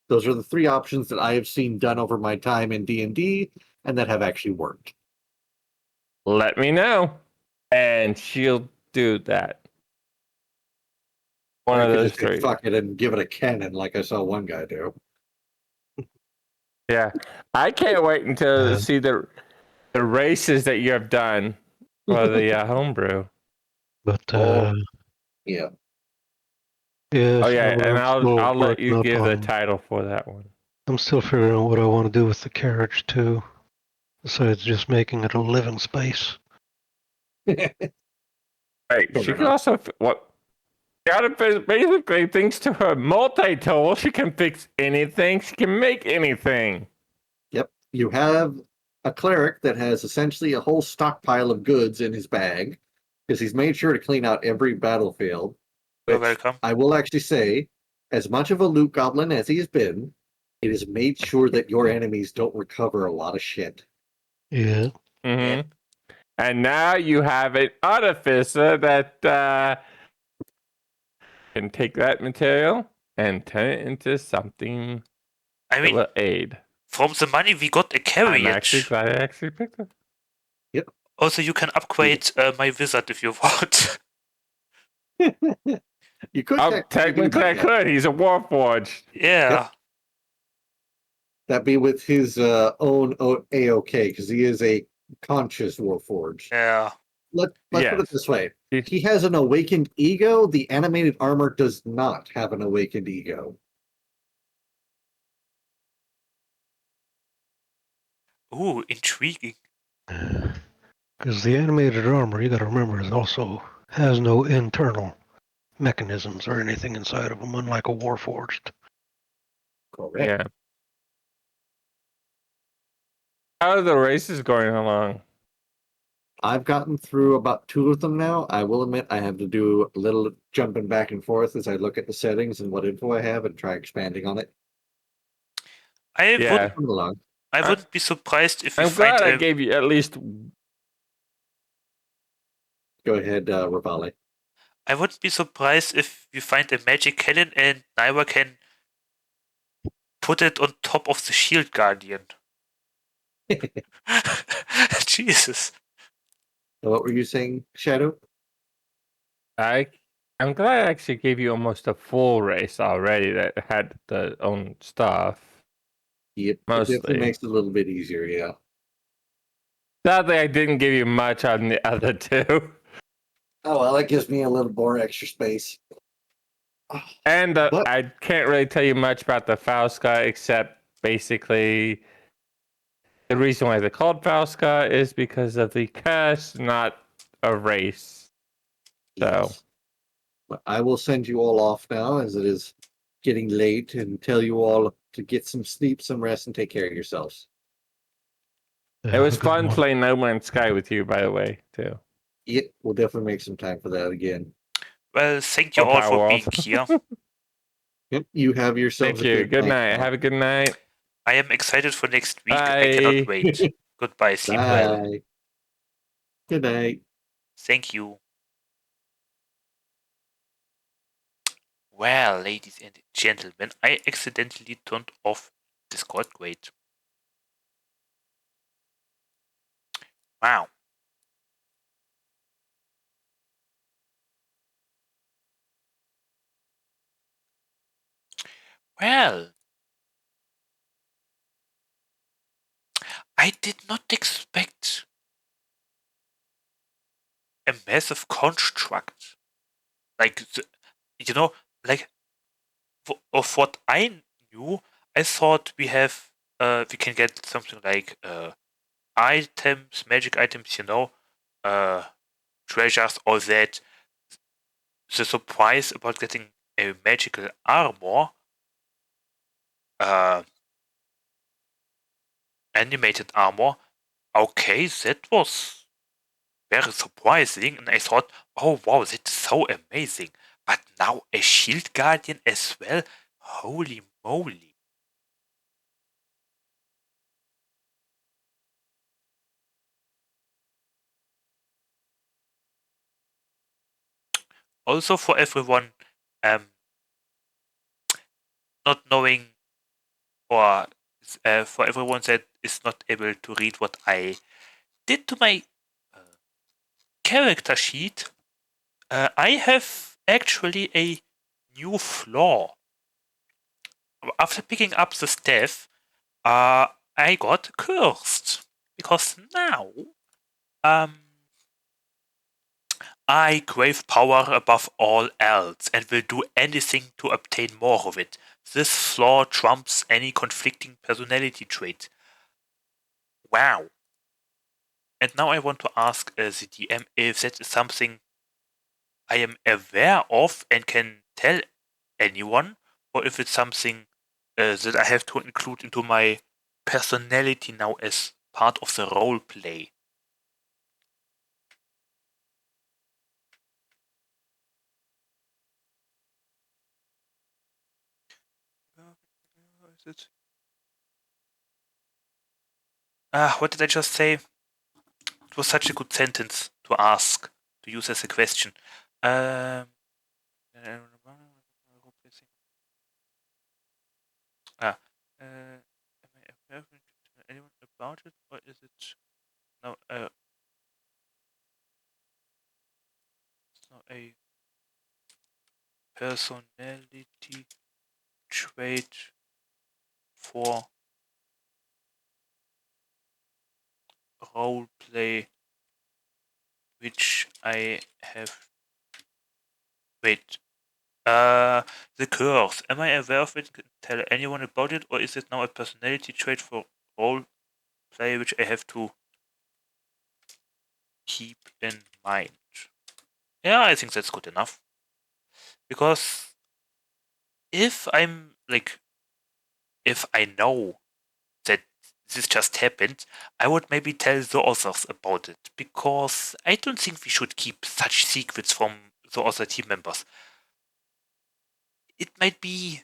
Those are the 3 options that I have seen done over my time in D&D and that have actually worked.
Let me know, and she'll do that. One of those
just say,
3.
fuck it and give it a cannon like I saw one guy do.
Yeah, I can't wait until to see the races that you have done for the homebrew.
But
Yeah.
yeah,
Oh yeah,
so
and
I'm still
I'll let you
working up
give the
on.
title for that one.
I'm still figuring out what I want to do with the carriage too, besides just making it a living space.
Right, she can also what? Basically, thanks to her multi-tool, she can fix anything. She can make anything.
Yep. You have a cleric that has essentially a whole stockpile of goods in his bag because he's made sure to clean out every battlefield.
You're
Which
welcome.
I will actually say, as much of a loot goblin as he has been, it has made sure that your enemies don't recover a lot of shit.
Yeah.
Mm-hmm. And now you have an artificer that can take that material and turn it into something
I
that
mean,
will aid.
from the money we got a
I'm actually
carriage.
glad I actually picked it.
Yep.
Also, you can upgrade my wizard if you want.
You could
Oh, technically I could. He's a warforged.
Yeah.
Yep. That'd be with his own AOK because he is a conscious warforged.
Yeah.
Let's put it
Yes.
this way. He has an awakened ego. The animated armor does not have an awakened ego.
Ooh, intriguing.
Because the animated armor, you got to remember, is also has no internal mechanisms or anything inside of them, unlike a warforged.
Correct.
Yeah. How are the races going along?
I've gotten through about 2 of them now. I will admit I have to do a little jumping back and forth as I look at the settings and what info I have and try expanding on it.
Yeah.
I wouldn't be surprised if we
I'm
find
glad I gave you at least.
Go ahead, Rivale.
I wouldn't be surprised if we find a magic cannon and Naira can put it on top of the shield guardian. Jesus.
What were you saying, Shadow?
I'm glad I actually gave you almost a full race already that had the own stuff.
Yep.
Mostly.
It definitely makes it a little bit easier, yeah.
Sadly, I didn't give you much on the other 2.
Oh, well, that gives me a little more extra space.
And I can't really tell you much about the Fauska except basically the reason why they're called Fauska is because of the curse, not a race. So.
Yes. But I will send you all off now as it is getting late and tell you all to get some sleep, some rest, and take care of yourselves.
It was fun playing No Man's Sky with you, by the way, too.
Yeah, we'll definitely make some time for that again.
Well, thank you all for being here.
Yep, you have yourselves
Thank you. Good night. Have a good night.
I am excited for next week.
Bye.
I cannot wait. Goodbye. Sleep well.
Bye. Good night.
Thank you. Well, ladies and gentlemen, I accidentally turned off Discord. Great. Wow. Well, I did not expect a massive construct. Like, like of what I knew, I thought we can get something like items, magic items, treasures, all that. The surprise about getting a magical armor, animated armor, okay, that was very surprising, and I thought, oh wow, that's so amazing. But now a shield guardian as well? Holy moly. Also for everyone, not knowing, or for everyone that is not able to read what I did to my character sheet, I have actually a new flaw. After picking up the staff, I got cursed because now I crave power above all else and will do anything to obtain more of it. This flaw trumps any conflicting personality trait. Wow. And now I want to ask the DM if that is something I am aware of and can tell anyone, or if it's something that I have to include into my personality now as part of the role play. Is it? What did I just say? It was such a good sentence to ask, to use as a question. Am I aware of anyone about it, or is it now it's not a personality trait for role play which I have. Wait. The curse. Am I aware of it? Can tell anyone about it, or is it now a personality trait for role play which I have to keep in mind? Yeah, I think that's good enough. Because if I know that this just happened, I would maybe tell the authors about it, because I don't think we should keep such secrets from the other team members. It might be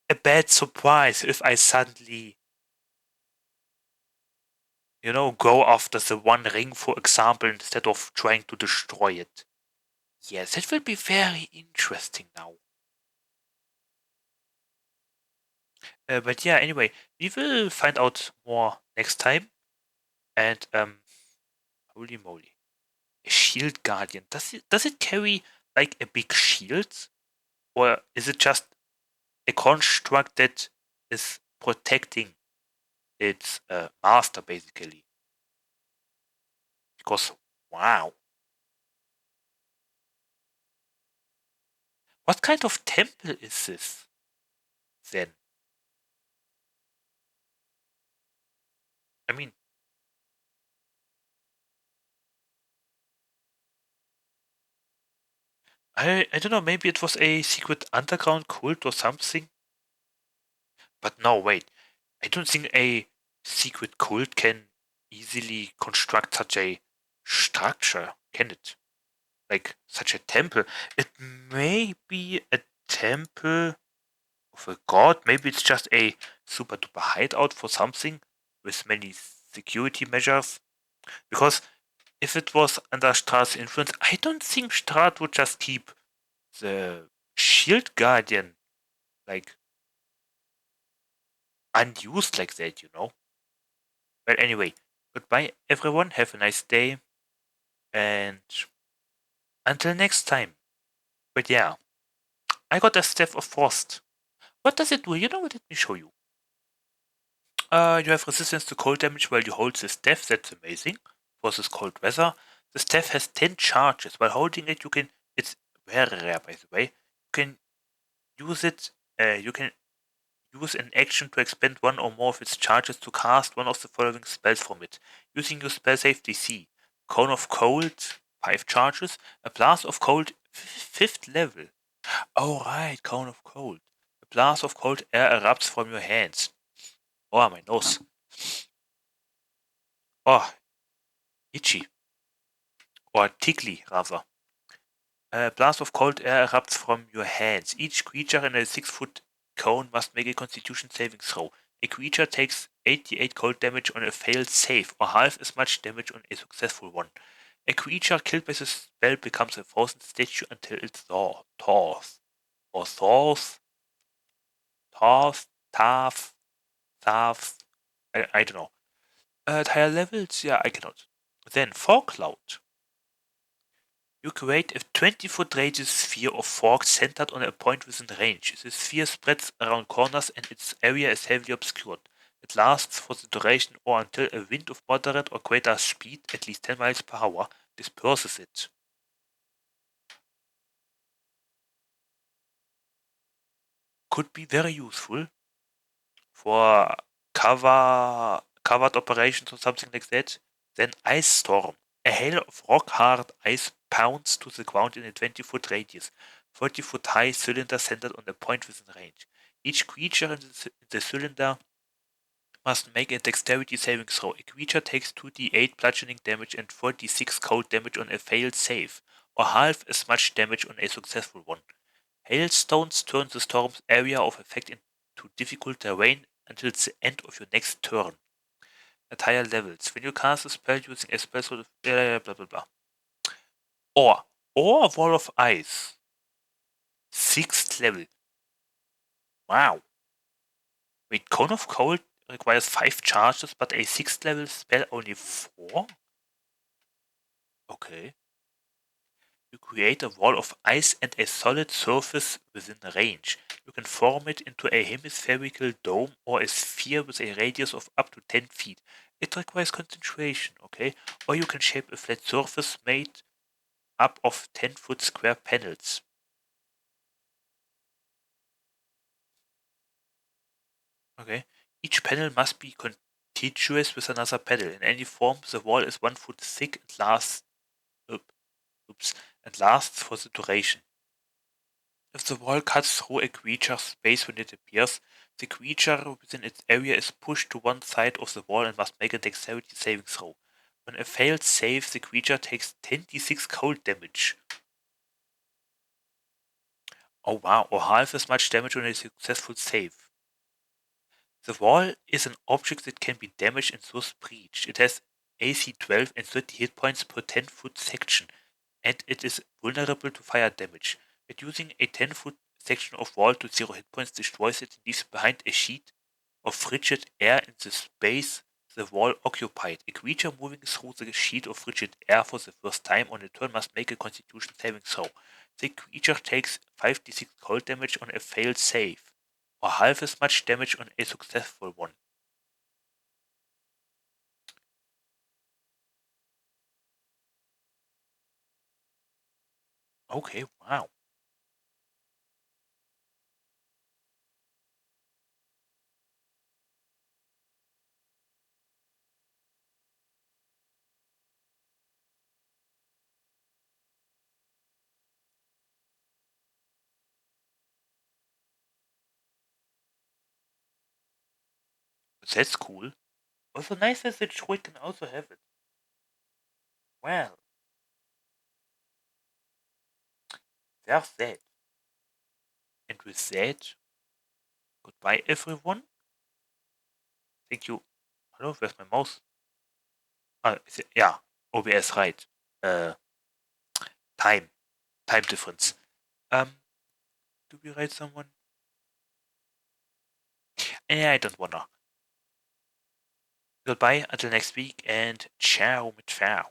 a bad surprise if I suddenly, go after the One Ring, for example, instead of trying to destroy it. Yes, it will be very interesting now. But yeah, anyway, we will find out more next time. And holy moly, a shield guardian. Does it carry like a big shield, or is it just a construct that is protecting its master, basically? Because wow, what kind of temple is this then? I mean, I don't know, maybe it was a secret underground cult or something. But no, wait. I don't think a secret cult can easily construct such a structure, can it? Like such a temple. It may be a temple of a god. Maybe it's just a super duper hideout for something with many security measures. Because if it was under Strahd's influence, I don't think Strahd would just keep the shield guardian like unused like that, Well, anyway, goodbye everyone. Have a nice day, and until next time. But yeah, I got a Staff of Frost. What does it do? Let me show you. You have resistance to cold damage while you hold the staff. That's amazing for this cold weather. The staff has 10 charges. While holding it, it's very rare, by the way. You can use it. You can use an action to expend one or more of its charges to cast one of the following spells from it, using your spell save DC. Cone of Cold, 5 charges. A Blast of Cold, 5th level. Oh right, Cone of Cold. A blast of cold air erupts from your hands. Oh, my nose. Oh, itchy. Or tickly, rather. A blast of cold air erupts from your hands. Each creature in a 6-foot cone must make a constitution saving throw. A creature takes 88 cold damage on a failed save, or half as much damage on a successful one. A creature killed by the spell becomes a frozen statue until it thaws. or Thorth, Tarth, Tarth, Tarth. I don't know. At higher levels, yeah, I cannot. Then Fog Cloud. You create a 20-foot radius sphere of fog centered on a point within range. The sphere spreads around corners and its area is heavily obscured. It lasts for the duration or until a wind of moderate or greater speed, at least 10 miles per hour, disperses it. Could be very useful for covered operations or something like that. Then Ice Storm. A hail of rock-hard ice pounds to the ground in a 20-foot radius, 40-foot high cylinder centered on a point within range. Each creature in the cylinder must make a dexterity saving throw. A creature takes 2d8 bludgeoning damage and 4d6 cold damage on a failed save, or half as much damage on a successful one. Hailstones turn the storm's area of effect into difficult terrain until the end of your next turn. At higher levels, when you cast a spell using a spell sort of blah blah blah. Or Wall of Ice. 6th level. Wow. Wait, Cone of Cold requires 5 charges, but a 6th level spell only 4? Okay. You create a wall of ice and a solid surface within range. You can form it into a hemispherical dome or a sphere with a radius of up to 10 feet. It requires concentration, okay? Or you can shape a flat surface made up of 10-foot square panels. Okay. Each panel must be contiguous with another panel. In any form, the wall is 1 foot thick and lasts for the duration. If the wall cuts through a creature's space when it appears, the creature within its area is pushed to one side of the wall and must make a dexterity saving throw. When a failed save, the creature takes 10d6 cold damage. Oh wow, or half as much damage on a successful save. The wall is an object that can be damaged and thus breached. It has AC 12 and 30 hit points per 10-foot section, and it is vulnerable to fire damage. Reducing a 10-foot section of wall to 0 hit points destroys it and leaves behind a sheet of frigid air in the space the wall occupied. A creature moving through the sheet of frigid air for the first time on a turn must make a constitution saving throw. The creature takes 5d6 cold damage on a failed save, or half as much damage on a successful one. Okay, wow. That's cool. Also nice that the droid can also have it. Well, there's that. And with that, goodbye everyone. Thank you. Hello, where's my mouse? Yeah, OBS, right. Time difference. Do we write someone? I don't wanna. Goodbye until next week and ciao mit ciao.